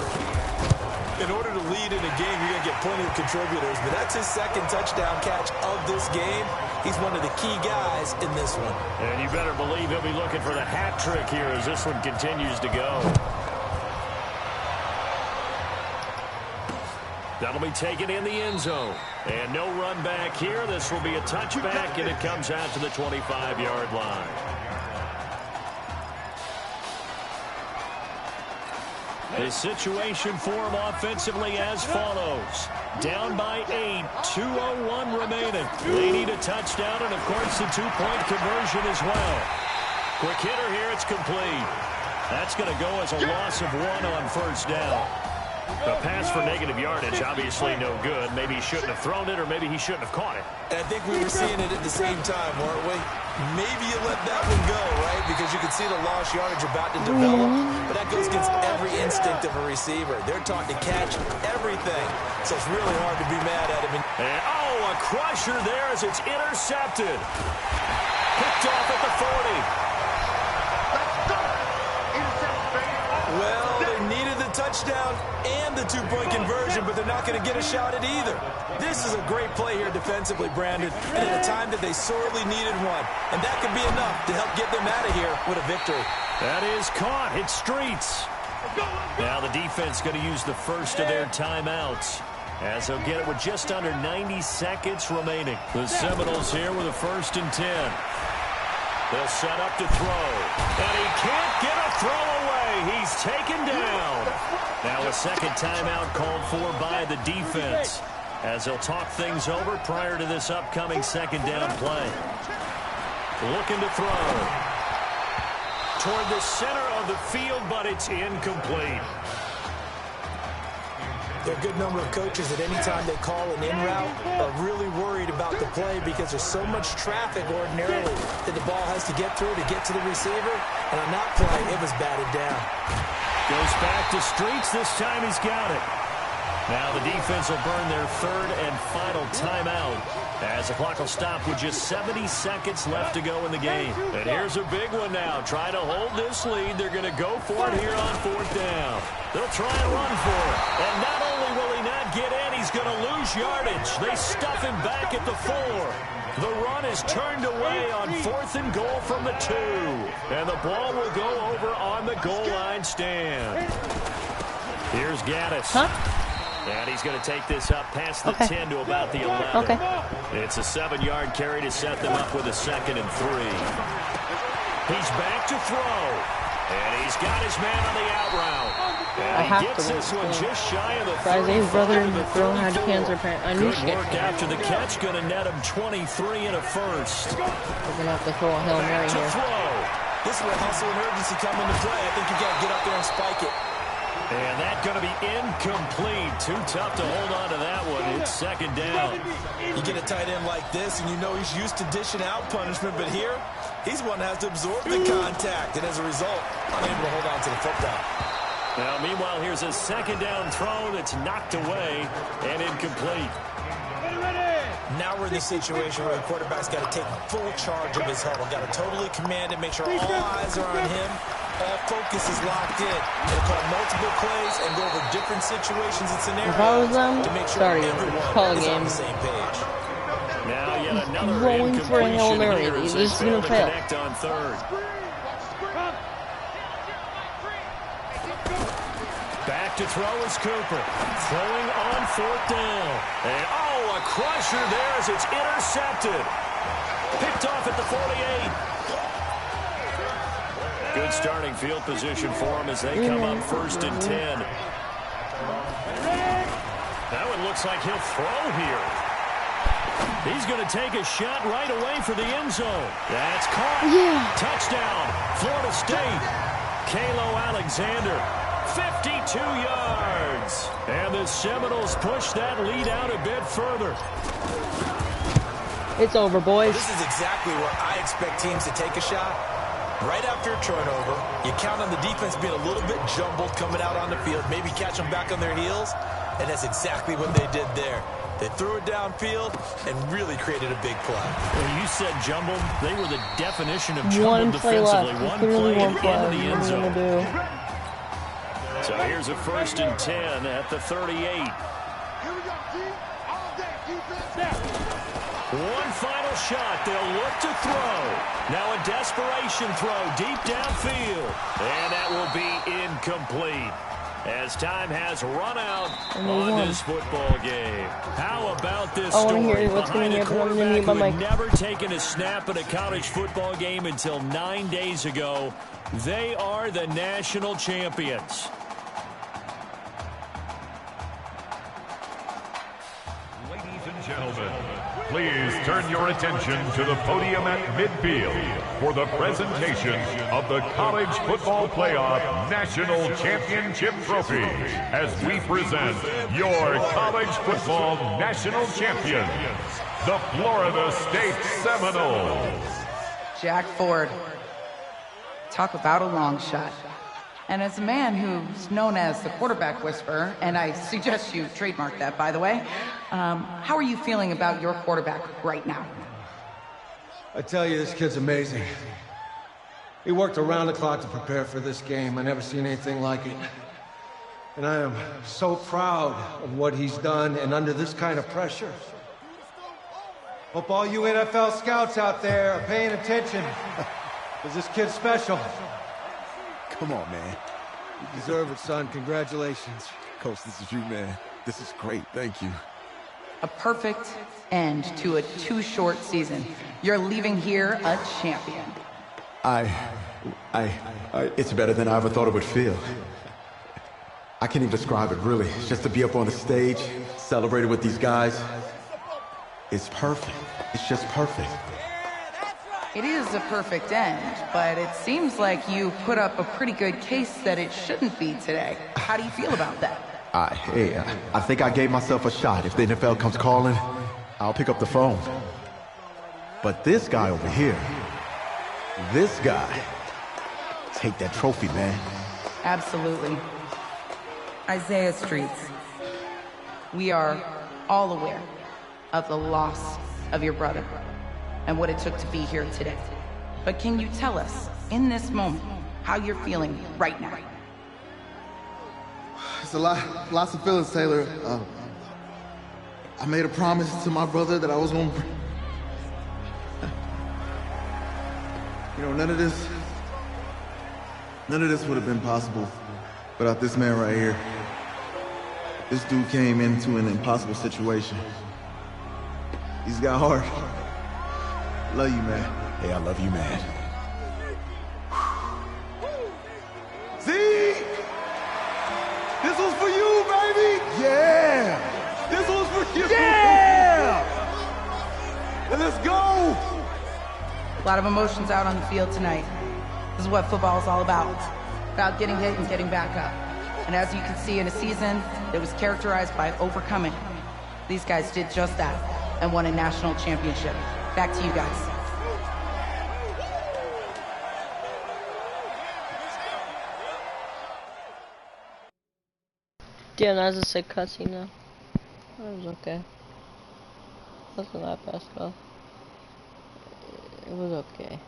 In order to lead in a game, you're going to get plenty of contributors, but that's his 2nd touchdown catch of this game. He's one of the key guys in this one. And you better believe he'll be looking for the hat trick here as this one continues to go. That'll be taken in the end zone. And no run back here. This will be a touchback, and it comes out to the 25-yard line. The situation for them offensively as follows. Down by 8, 2:01 remaining. They need a touchdown and, of course, the 2-point conversion as well. Quick hitter here. It's complete. That's going to go as a loss of 1 on first down. A pass for negative yardage, obviously no good. Maybe he shouldn't have thrown it, or maybe he shouldn't have caught it. And I think we were seeing it at the same time, weren't we? Maybe you let that one go, right? Because you can see the lost yardage about to develop. But that goes against every instinct of a receiver. They're taught to catch everything. So it's really hard to be mad at him. And, oh, a crusher there as it's intercepted. Picked off at the 40. Well, they needed the touchdown and the 2-point conversion, but they're not going to get a shot at either. This is a great play here defensively, Brandon, and at a time that they sorely needed one. And that could be enough to help get them out of here with a victory. That is caught. It's Streets. Now the defense going to use the first of their timeouts, as they'll get it with just under 90 seconds remaining. The Seminoles here with a 1st and 10. They'll set up to throw. And he can't get a throw away. He's taken down. Now a second timeout called for by the defense, as they'll talk things over prior to this upcoming second down play. Looking to throw. Toward the center of the field, but it's incomplete. There are a good number of coaches that any time they call an in route are really worried about the play because there's so much traffic ordinarily that the ball has to get through to get to the receiver. And on that play, it was batted down. Goes back to Streets. This time he's got it. Now the defense will burn their 3rd and final timeout, as the clock will stop with just 70 seconds left to go in the game. And here's a big one now. Try to hold this lead. They're going to go for it here on 4th down. They'll try and run for it. And not only will he not get in, he's going to lose yardage. They stuff him back at the 4. The run is turned away on 4th and goal from the 2. And the ball will go over on the goal line stand. Here's Gaddis. And he's going to take this up past the 10 to about the 11. It's a 7-yard carry to set them up with a 2nd and 3. He's back to throw. And he's got his man on the out route. And he gets this one just shy of the 30. His brother throwing had cancer. I knew Good work after the catch. Going to net him 23 and a 1st. We're going to have to throw a Hail Mary here. This is where hustle and urgency come into play. I think you got to get up there and spike it. And that's going to be incomplete. Too tough to hold on to that one. It's 2nd down. You get a tight end like this, and you know he's used to dishing out punishment, but here, he's one that has to absorb the contact, and as a result, unable to hold on to the football. Now, meanwhile, here's a 2nd down throw that's knocked away and incomplete. Now we're in the situation where the quarterback's got to take full charge of his huddle. Got to totally command it, make sure all eyes are on him. All focus is locked in. They'll call multiple plays and go over different situations and scenarios to make sure everyone is on the same page. Now yet another rolling for a Hail Mary. He's just going to fail. On 3rd. Back to throw is Cooper. Throwing on 4th down. And oh, a crusher there as it's intercepted. Picked off at the 48. Good starting field position for him as they come up 1st and 10. That one looks like he'll throw here. He's going to take a shot right away for the end zone. That's caught. Touchdown, Florida State. Kalo Alexander, 52 yards. And the Seminoles push that lead out a bit further. It's over, boys. This is exactly where I expect teams to take a shot. Right after a turnover, you count on the defense being a little bit jumbled coming out on the field, maybe catch them back on their heels, and that's exactly what they did there. They threw it downfield and really created a big play. Well, you said jumbled. They were the definition of jumbled defensively. One play into the end zone. So here's a 1st and 10 at the 38. One final shot. They'll look to throw. Now a desperation throw deep downfield. And that will be incomplete. as time has run out on this football game. How about this story? Behind a quarterback who had never taken a snap at a college football game until 9 days ago, they are the national champions. Ladies and gentlemen, please turn your attention to the podium at midfield for the presentation of the College Football Playoff National Championship Trophy as we present your college football national champions, the Florida State Seminoles. Jack Ford. Talk about a long shot. And as a man who's known as the quarterback whisperer, and I suggest you trademark that, by the way, how are you feeling about your quarterback right now? I tell you, this kid's amazing. He worked around the clock to prepare for this game. I never seen anything like it. And I am so proud of what he's done, and under this kind of pressure. Hope all you NFL scouts out there are paying attention, because this kid's special. Come on, man. You deserve it, son. Congratulations. Coach, this is you, man. This is great. Thank you. A perfect end to a too short season. You're leaving here a champion. It's better than I ever thought it would feel. I can't even describe it, really. Just to be up on the stage, celebrating with these guys. It's perfect. It's just perfect. It is a perfect end, but it seems like you put up a pretty good case that it shouldn't be today. How do you feel about that? I think I gave myself a shot. If the NFL comes calling, I'll pick up the phone. But this guy over here, this guy, take that trophy, man. Absolutely. Isaiah Streets, we are all aware of the loss of your brother and what it took to be here today. But can you tell us, in this moment, how you're feeling right now? It's lots of feelings, Taylor. I made a promise to my brother that I was going to... You know, none of this would have been possible without this man right here. This dude came into an impossible situation. He's got heart. Love you, man. Hey, I love you, man. See? This was for you, baby! Yeah! This was for you! Yeah! And let's go! A lot of emotions out on the field tonight. This is what football is all about. About getting hit and getting back up. And as you can see, in a season that was characterized by overcoming, these guys did just that and won a national championship. Back to you guys. Damn, that's a sick cutscene now. That was okay. Wasn't that bad though. It was okay.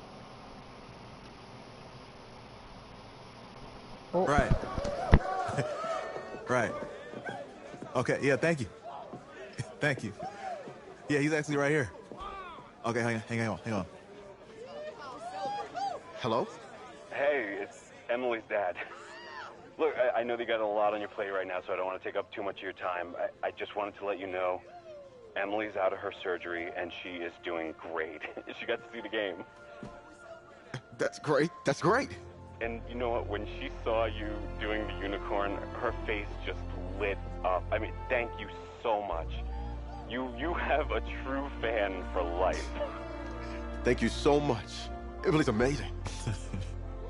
Oh. Right. Right. Okay, yeah, thank you. Thank you. Yeah, he's actually right here. Okay, hang on. Hello? Hey, it's Emily's dad. Look, I know that you got a lot on your plate right now, so I don't want to take up too much of your time. I just wanted to let you know Emily's out of her surgery, and she is doing great. She got to see the game. That's great. That's great. And you know what? When she saw you doing the unicorn, her face just lit up. I mean, thank you so much. You have a true fan for life. Thank you so much. Emily's amazing.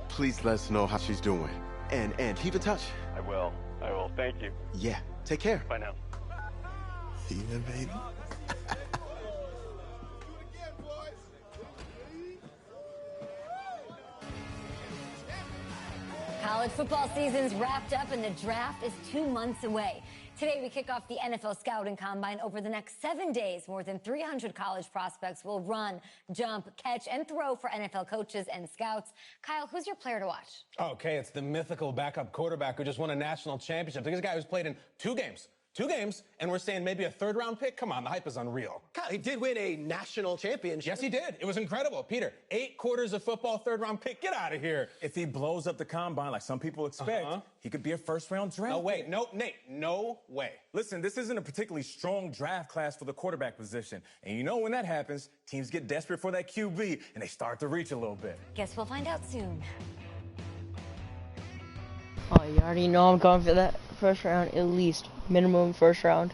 Please let us know how she's doing. And keep in touch. I will. Thank you. Yeah. Take care. Bye now. Yeah, baby. College football season's wrapped up and the draft is 2 months away. Today, we kick off the NFL Scouting Combine. Over the next 7 days, more than 300 college prospects will run, jump, catch, and throw for NFL coaches and scouts. Kyle, who's your player to watch? Okay, it's the mythical backup quarterback who just won a national championship. This guy who's played in 2 games 2 games, and we're saying maybe a 3rd-round pick? Come on, the hype is unreal. Kyle, he did win a national championship. Yes, he did. It was incredible. Peter, 8 quarters of football, 3rd-round pick. Get out of here. If he blows up the combine like some people expect, he could be a 1st-round draft No way. pick. No, Nate, no way. Listen, this isn't a particularly strong draft class for the quarterback position. And you know when that happens, teams get desperate for that QB, and they start to reach a little bit. Guess we'll find out soon. Oh, you already know I'm going for that 1st round, at least. Minimum 1st round.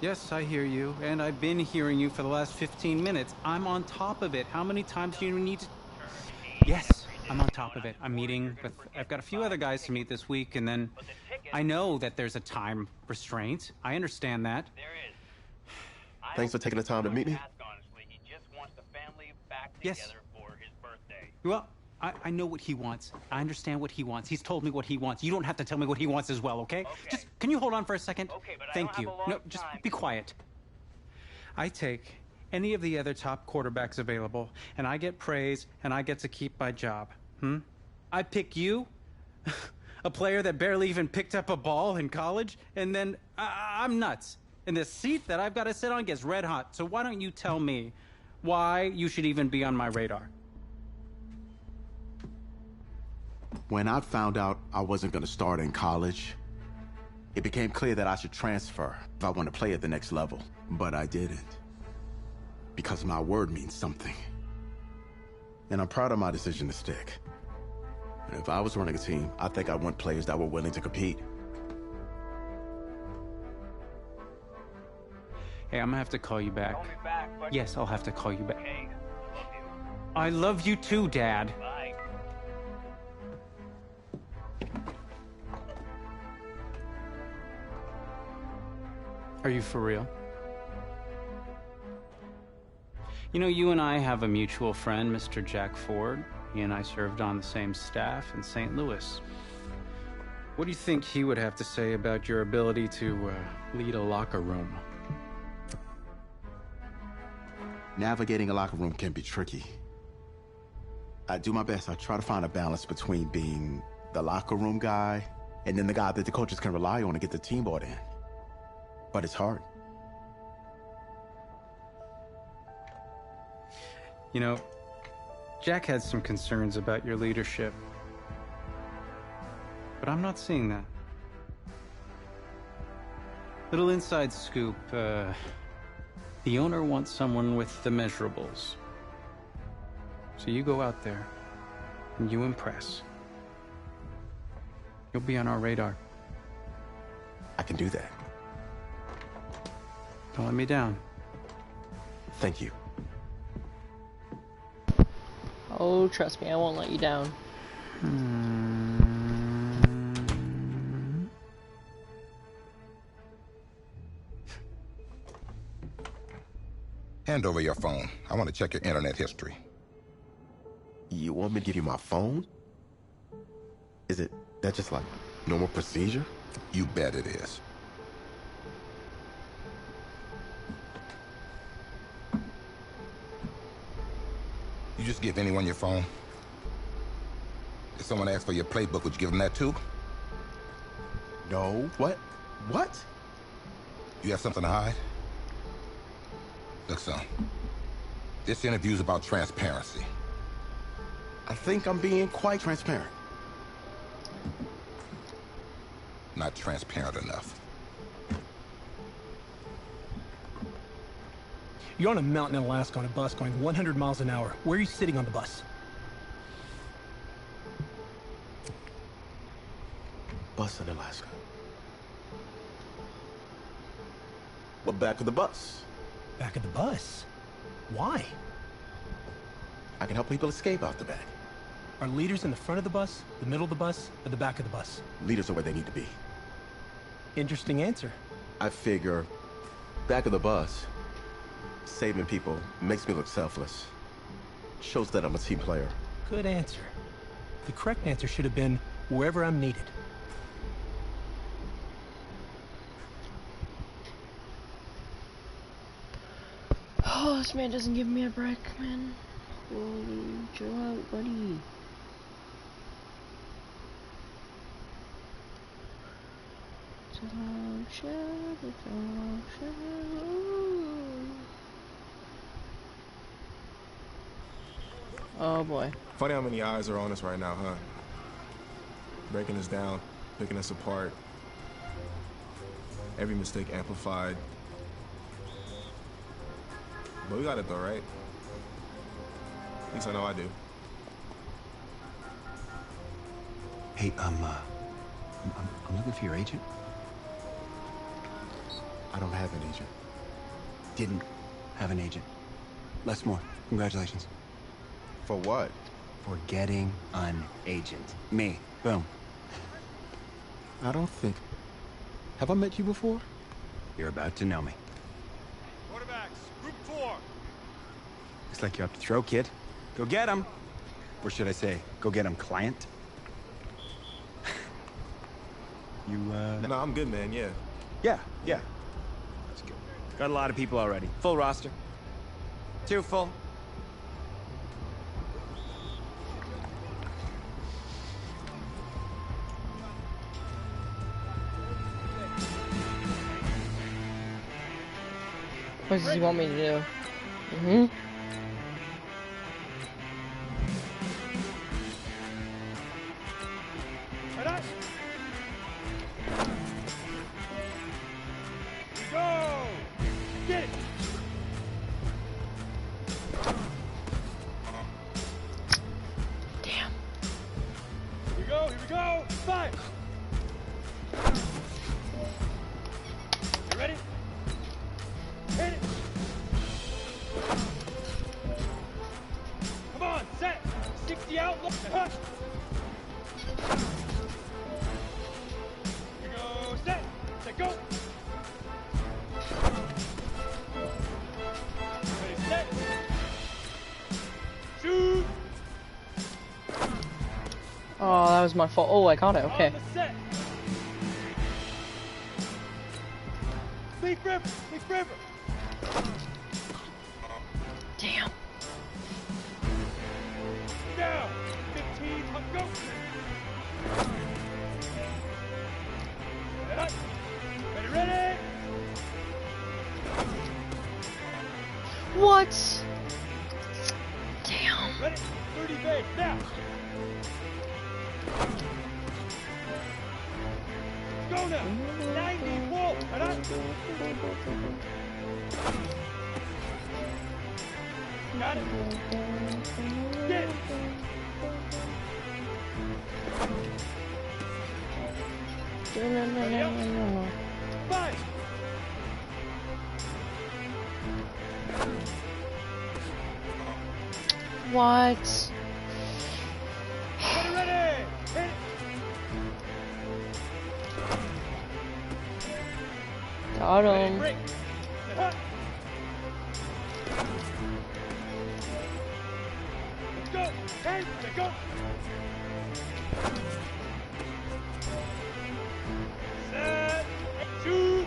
Yes, I hear you, and I've been hearing you for the last 15 minutes. I'm on top of it. How many times do you need to... Yes, I'm on top of it. I'm meeting with... I've got a few other guys to meet this week, and then I know that there's a time restraint. I understand that. Thanks for taking the time to meet me. Yes. Well, I know what he wants. I understand what he wants. He's told me what he wants. You don't have to tell me what he wants as well, okay? Just, can you hold on for a second? Thank you. No, just be quiet. I take any of the other top quarterbacks available, and I get praise, and I get to keep my job. I pick you, a player that barely even picked up a ball in college, and then I'm nuts. And the seat that I've got to sit on gets red hot. So why don't you tell me why you should even be on my radar? When I found out I wasn't going to start in college, it became clear that I should transfer if I want to play at the next level. But I didn't. Because my word means something. And I'm proud of my decision to stick. And if I was running a team, I think I want players that were willing to compete. Hey, I'm gonna have to call you back. Yes, I'll have to call you back. I love you too, Dad. Bye. Are you for real? You know, you and I have a mutual friend, Mr. Jack Ford. He and I served on the same staff in St. Louis. What do you think he would have to say about your ability to lead a locker room? Navigating a locker room can be tricky. I do my best. I try to find a balance between being the locker room guy and then the guy that the coaches can rely on to get the team bought in. But it's hard. You know, Jack had some concerns about your leadership. But I'm not seeing that. Little inside scoop, the owner wants someone with the measurables. So you go out there and you impress. You'll be on our radar. I can do that. Don't let me down. Thank you. Oh, trust me, I won't let you down. Hand over your phone. I want to check your internet history. You want me to give you my phone? Is that just like normal procedure? You bet it is. You just give anyone your phone? If someone asks for your playbook, would you give them that too? No. What? What? You have something to hide? Look, son. This interview's about transparency. I think I'm being quite transparent. Not transparent enough. You're on a mountain in Alaska on a bus going 100 miles an hour. Where are you sitting on the bus? Bus in Alaska. Well, back of the bus. Back of the bus? Why? I can help people escape out the back. Are leaders in the front of the bus, the middle of the bus, or the back of the bus? Leaders are where they need to be. Interesting answer. I figure back of the bus, saving people makes me look selfless. Shows that I'm a team player. Good answer. The correct answer should have been wherever I'm needed. Oh, this man doesn't give me a break, man. Holy, chill out, buddy. Oh boy. Funny how many eyes are on us right now, huh? Breaking us down, picking us apart. Every mistake amplified. But we got it though, right? At least I know I do. Hey, I'm looking for your agent. I don't have an agent. Didn't have an agent. Less more. Congratulations. For what? For getting an agent. Me. Boom. I don't think... Have I met you before? You're about to know me. Quarterbacks, group 4. Looks like you're up to throw, kid. Go get him. Or should I say, go get him, client? You, No, I'm good, man, yeah. Yeah. That's good. Got a lot of people already. Full roster. 2 full. What does he want me to do? Mm-hmm. Go! Get it! Damn. Here we go! 5! You ready? Hit it! Come on, set! 60 out, look, hut! Here we go, set! Set, go! Ready, set! Shoot! Oh, that was my fault. Oh, I got it. Okay. On the set! Big river! Big river! Damn. Down! 15, go! Ready? What? Damn. Ready? 30 base, now! Go now! 90, pull! Got it! Get it! Ready up? 5! What? Ready! Hit it! Got him. Break! Hut! Let's go! Hey, let's go! Set! Shoot!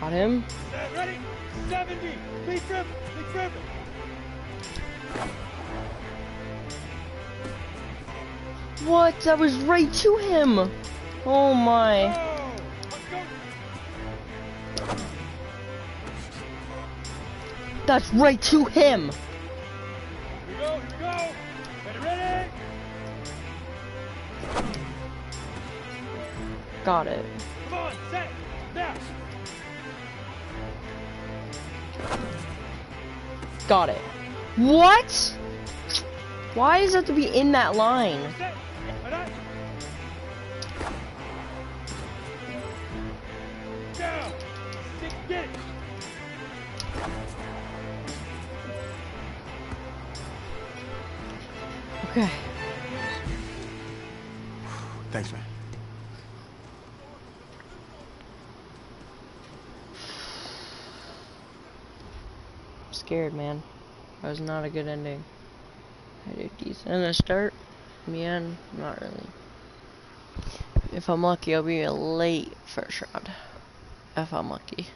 Got him. Set, ready? 70! Big grip! Big grip! What? That was right to him. Oh my. Go! Let's go! That's right to him. Here we go! Ready? Got it. Come on, set! Now! Got it. What? Why does it have to be in that line? Set! Down! 6, get it! Okay. Thanks, man. I'm scared, man. That was not a good ending. I did decent in the start. In the end, not really. If I'm lucky, I'll be a late first round. If I'm lucky.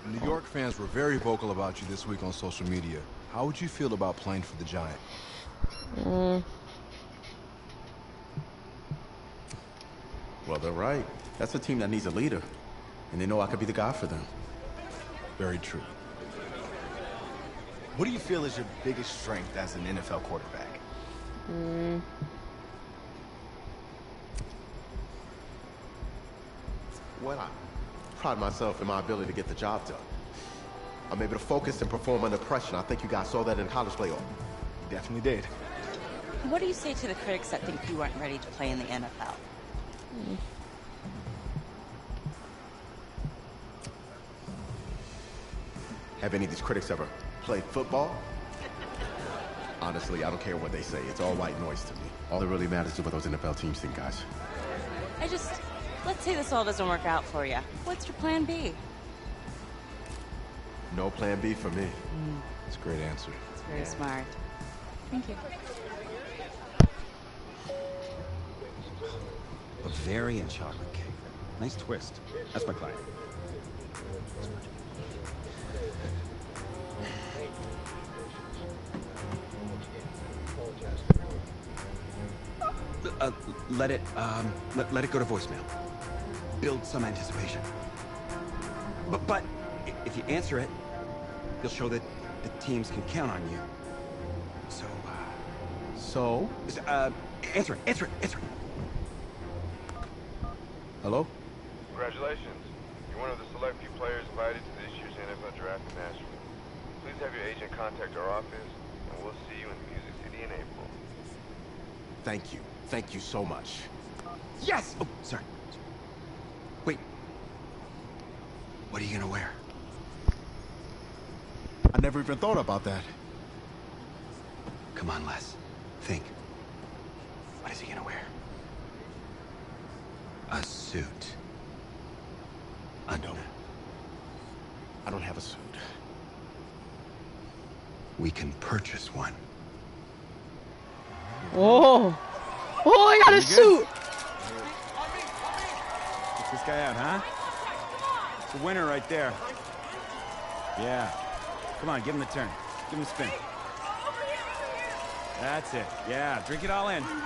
New York fans were very vocal about you this week on social media. How would you feel about playing for the Giants? Well, they're right. That's a team that needs a leader. And they know I could be the guy for them. Very true. What do you feel is your biggest strength as an NFL quarterback? Well, I pride myself in my ability to get the job done. I'm able to focus and perform under pressure. I think you guys saw that in college playoff. You definitely did. What do you say to the critics that think you aren't ready to play in the NFL? Have any of these critics ever played football? Honestly, I don't care what they say. It's all white noise to me. All that really matters is what those NFL teams think, guys. Let's say this all doesn't work out for you. What's your plan B? No plan B for me. That's a great answer. It's very smart. Thank you. Bavarian chocolate cake. Nice twist. That's my client. Let it go to voicemail. Build some anticipation. But if you answer it, you'll show that the teams can count on you. So, answer it. Hello? Congratulations. You're one of the select few players invited to this year's NFL Draft in Nashville. Please have your agent contact our office, and we'll see you in Music City in April. Thank you. Thank you so much. Yes! Oh, sorry. Wait. What are you gonna wear? I never even thought about that. Come on, Les. Think. What is he gonna wear? A suit. I don't have a suit. We can purchase one. Oh! Oh, I got a suit! Check this guy out, huh? It's a winner right there. Yeah. Come on, give him a turn. Give him a spin. That's it. Yeah, drink it all in. Okay, you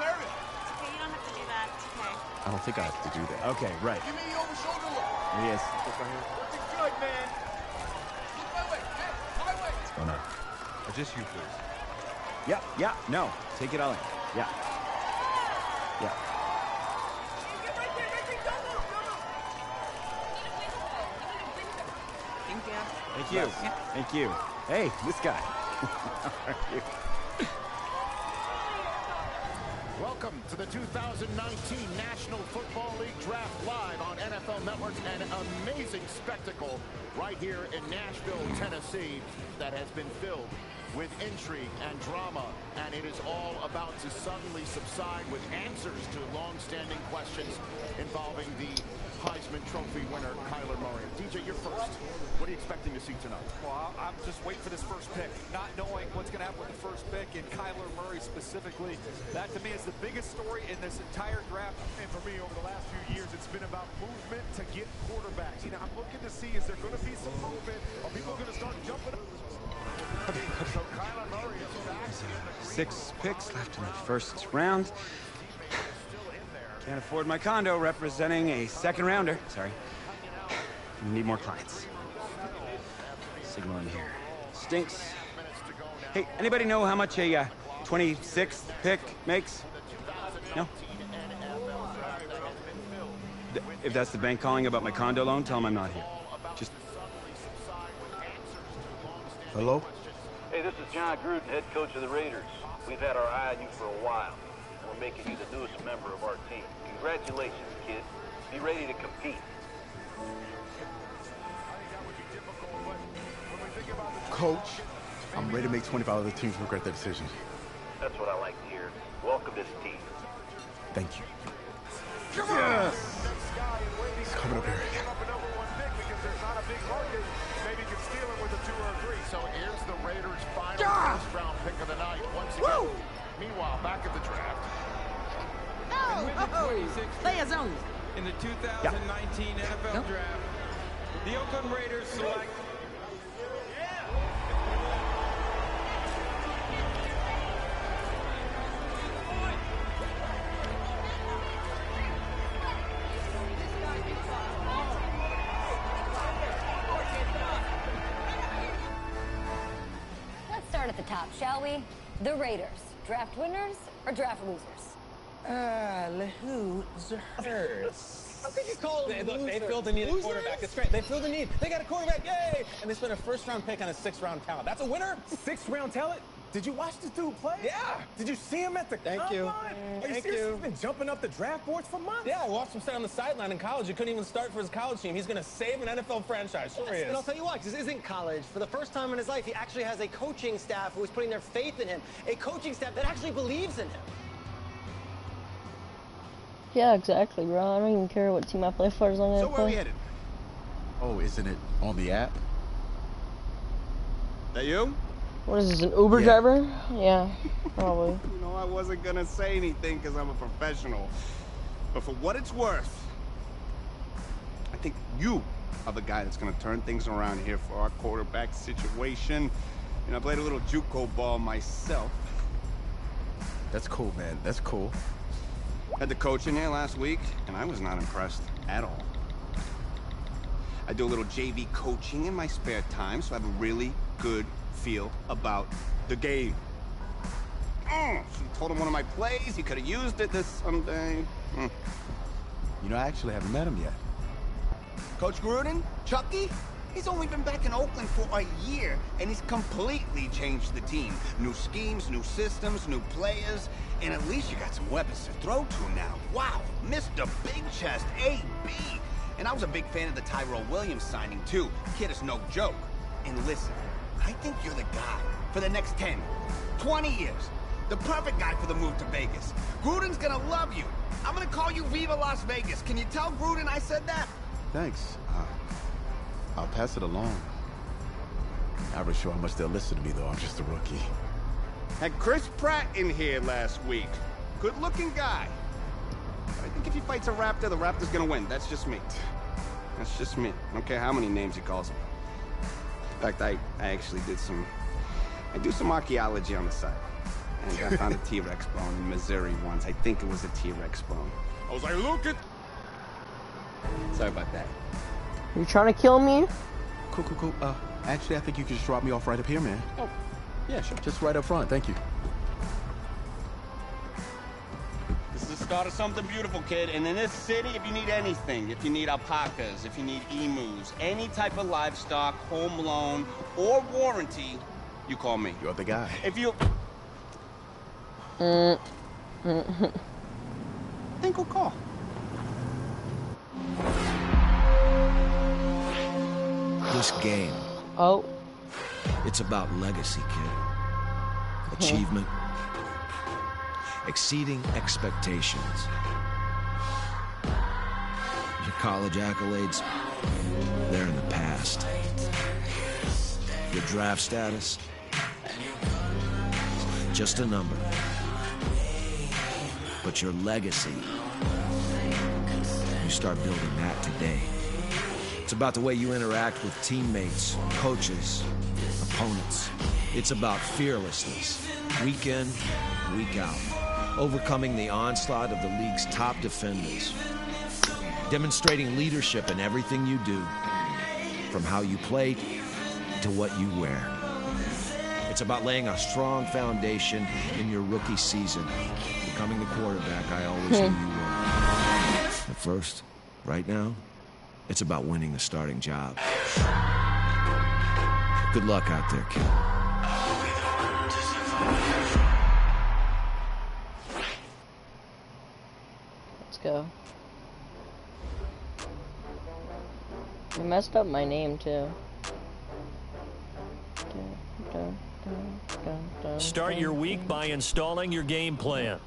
don't have to do that. It's okay. I don't think I have to do that. Okay, right. Give me your over shoulder look. There he is. Looking good, man. Look my way. Hey, my way. What's going on? Just you, please. Yeah, no. Take it all in. Yeah. Thank you. Thank you. Hey, this guy. How are you? Welcome to the 2019 National Football League Draft live on NFL Network. An amazing spectacle right here in Nashville, Tennessee, that has been filled with intrigue and drama, and it is all about to suddenly subside with answers to long-standing questions involving the Heisman Trophy winner, Kyler Murray. DJ, you're first. What are you expecting to see tonight? Well, I'm just waiting for this first pick, not knowing what's going to happen with the first pick, and Kyler Murray specifically. That, to me, is the biggest story in this entire draft. And for me, over the last few years, it's been about movement to get quarterbacks. You know, I'm looking to see, is there going to be some movement? Are people going to start jumping up? So Kyler Murray is back in the 6 picks left in the first round. Can't afford my condo representing a second rounder. Sorry. Need more clients. Signal in here. Stinks. Hey, anybody know how much a 26th pick makes? No? If that's the bank calling about my condo loan, tell them I'm not here. Just... Hello? Hey, this is John Gruden, head coach of the Raiders. We've had our eye on you for a while. We're making you the newest member of our team. Congratulations, kid. Be ready to compete. Coach, I'm ready to make 25 other teams regret their decision. That's what I like to hear. Welcome to the team. Thank you. Come on! He's coming up here. Maybe you can steal it with a 2 or a 3. So here's the Raiders' final first-round pick of the night. Once again. Meanwhile, back at the draft. Player zone. In the 2019 NFL Draft, the Oakland Raiders select top, shall we? The Raiders. Draft winners or draft losers? Losers. How could you call them losers? They feel the need of a quarterback. It's great. They feel the need. They got a quarterback. Yay! And they spent a first-round pick on a sixth-round talent. That's a winner? Sixth-round talent? Did you watch this dude play? Yeah. Did you see him at the combine? Are you serious? He's been jumping up the draft boards for months. Yeah, I watched him sit on the sideline in college. He couldn't even start for his college team. He's going to save an NFL franchise. Sure he is. And I'll tell you what, this isn't college. For the first time in his life, he actually has a coaching staff who is putting their faith in him. A coaching staff that actually believes in him. Yeah, exactly, bro. I don't even care what team I play for as long as I play. So where we headed? Oh, isn't it on the app? That you? What is this, an Uber driver? Yeah, probably. You know, I wasn't gonna say anything because I'm a professional. But for what it's worth, I think you are the guy that's gonna turn things around here for our quarterback situation. And I played a little JUCO ball myself. That's cool, man. That's cool. Had the coach in here last week, and I was not impressed at all. I do a little JV coaching in my spare time, so I have a really good feel about the game. She told him one of my plays. He could have used it this Sunday. You know, I actually haven't met him yet. Coach Gruden? Chucky? He's only been back in Oakland for a year, and he's completely changed the team. New schemes, new systems, new players, and at least you got some weapons to throw to now. Wow, Mr. Big Chest, AB. And I was a big fan of the Tyrell Williams signing, too. Kid is no joke. And listen, I think you're the guy for the next 10, 20 years. The perfect guy for the move to Vegas. Gruden's gonna love you. I'm gonna call you Viva Las Vegas. Can you tell Gruden I said that? Thanks. I'll pass it along. Not really sure how much they'll listen to me, though. I'm just a rookie. Had Chris Pratt in here last week. Good-looking guy. I think if he fights a Raptor, the Raptor's gonna win. That's just me. That's just me. I don't care how many names he calls him. In fact, I actually did I do some archaeology on the side. And I found a T-Rex bone in Missouri once. I think it was a T-Rex bone. I was like, look at... Sorry about that. You trying to kill me? Cool. Actually, I think you can just drop me off right up here, man. Oh, yeah, sure. Just right up front. Thank you. This is the start of something beautiful, kid. And in this city, if you need anything, if you need alpacas, if you need emus, any type of livestock, home loan, or warranty, you call me. You're the guy. If you... Think we'll call. This game. Oh. It's about legacy, kid. Achievement. Exceeding expectations. Your college accolades, they're in the past. Your draft status, just a number. But your legacy, you start building that today. It's about the way you interact with teammates, coaches, opponents. It's about fearlessness, week in, week out. Overcoming the onslaught of the league's top defenders. Demonstrating leadership in everything you do, from how you play to what you wear. It's about laying a strong foundation in your rookie season, becoming the quarterback I always knew you were. At first, right now, it's about winning the starting job. Good luck out there, kid. Let's go. I messed up my name too. Start your week by installing your game plan.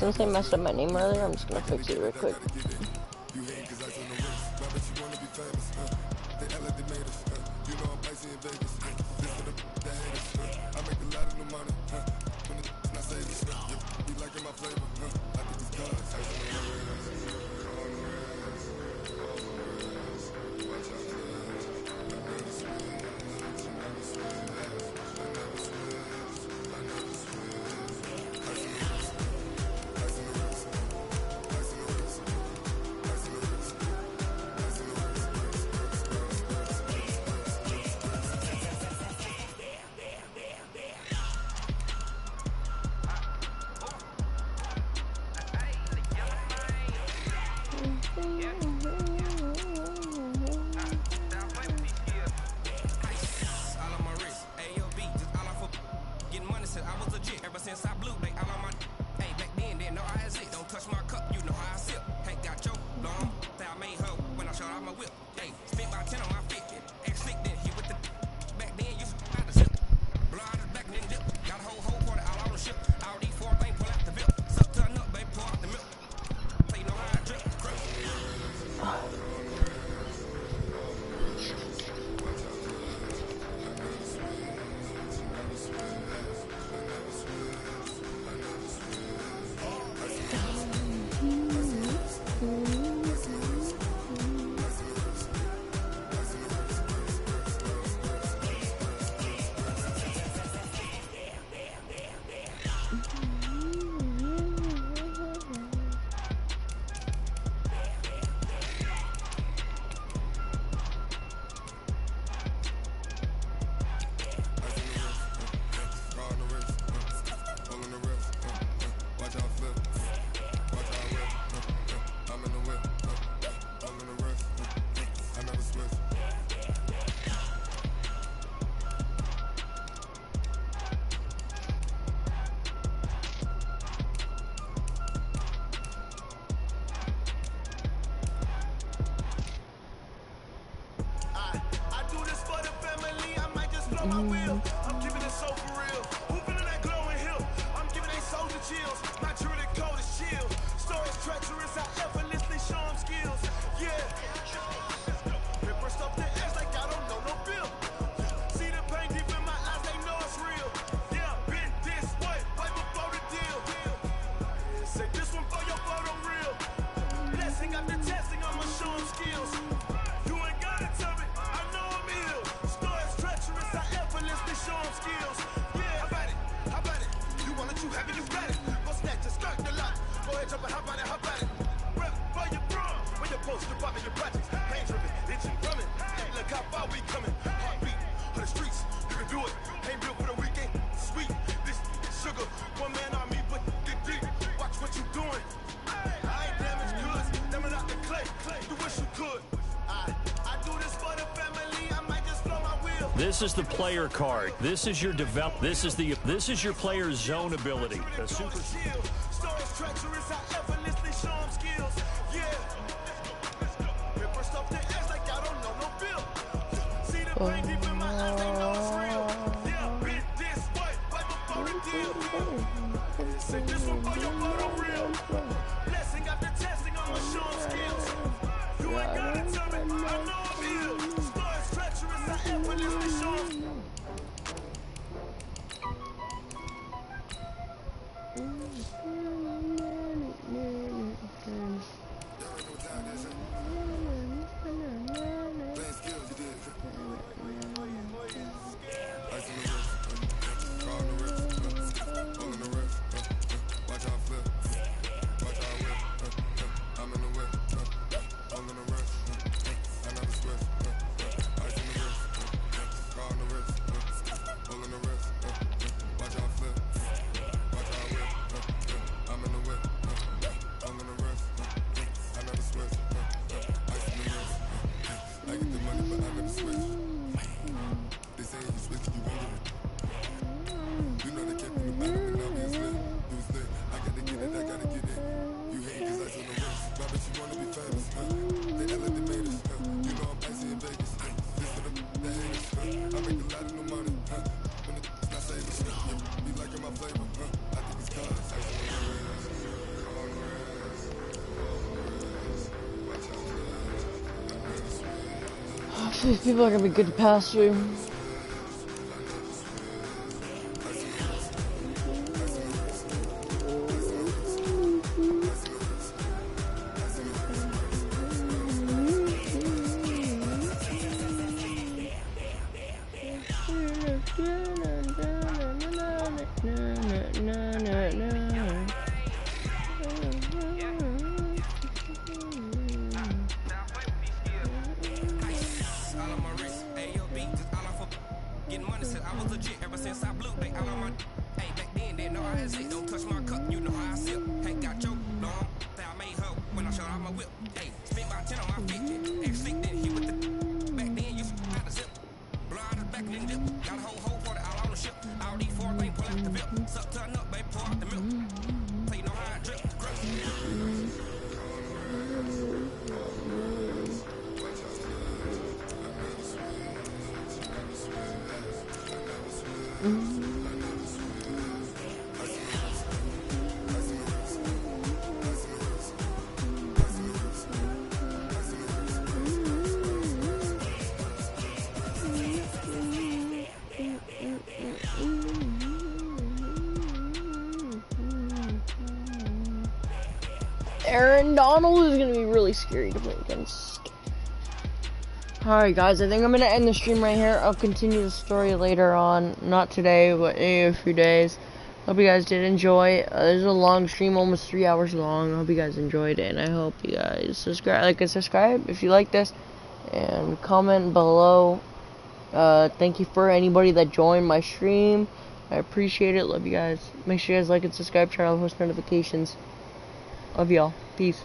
Since they messed up my name earlier, I'm just gonna fix it real quick. I'm keeping it so for real. Hooping in that glowing hill. I'm giving they soldier chills. My jewelry cold as chill. Stories treacherous, I effortlessly show them skills. Yeah. Paper stuff the edge like I don't know no bill. See the pain deep in my eyes, they know it's real. Yeah, been this way, way before the deal. Say this one for your photo real. Blessing after testing, I'ma show them skills. You ain't gotta tell me, I know I'm ill. Stories treacherous, I effortlessly show them skills. Yeah, how about it? How about it? You want it, you have it, you got it. Go snatch and skirt the lot. Go ahead, jump and how about it? How about it? Rep for your bro. When you're posted, popping your projects. Pain driven, itching, drumming. Hey, look how far we coming. Heartbeat for the streets. You can do it. Ain't built for the weekend. Sweet, this sugar. One man on me, but get deep. Watch what you doing. I ain't damaged goods. Damn it out the clay. You wish you could. I do this for the family. I might just blow my wheel. This is the player card. This is your this is your player's zone ability. The super. Stories treacherous, I effortlessly show them skills. Yeah. Paper stuff the edge like I don't know no bill. See the pain deep in my eyes, they know it's real. Yeah, been this way, way before the deal. Say this one for your photo real. Blessing after testing, I'ma show them skills. You ain't gotta tell me, I know I'm ill. Stories treacherous, I effortlessly show them. These people are gonna be good to pass through. Aaron Donald is gonna be really scary to play against. Alright guys, I think I'm gonna end the stream right here. I'll continue the story later on. Not today, but in a few days. Hope you guys did enjoy. This is a long stream, almost 3 hours long. I hope you guys enjoyed it, and I hope you guys subscribe if you like this, and comment below. Thank you for anybody that joined my stream. I appreciate it. Love you guys. Make sure you guys like and subscribe, turn on post notifications. Love y'all. Peace.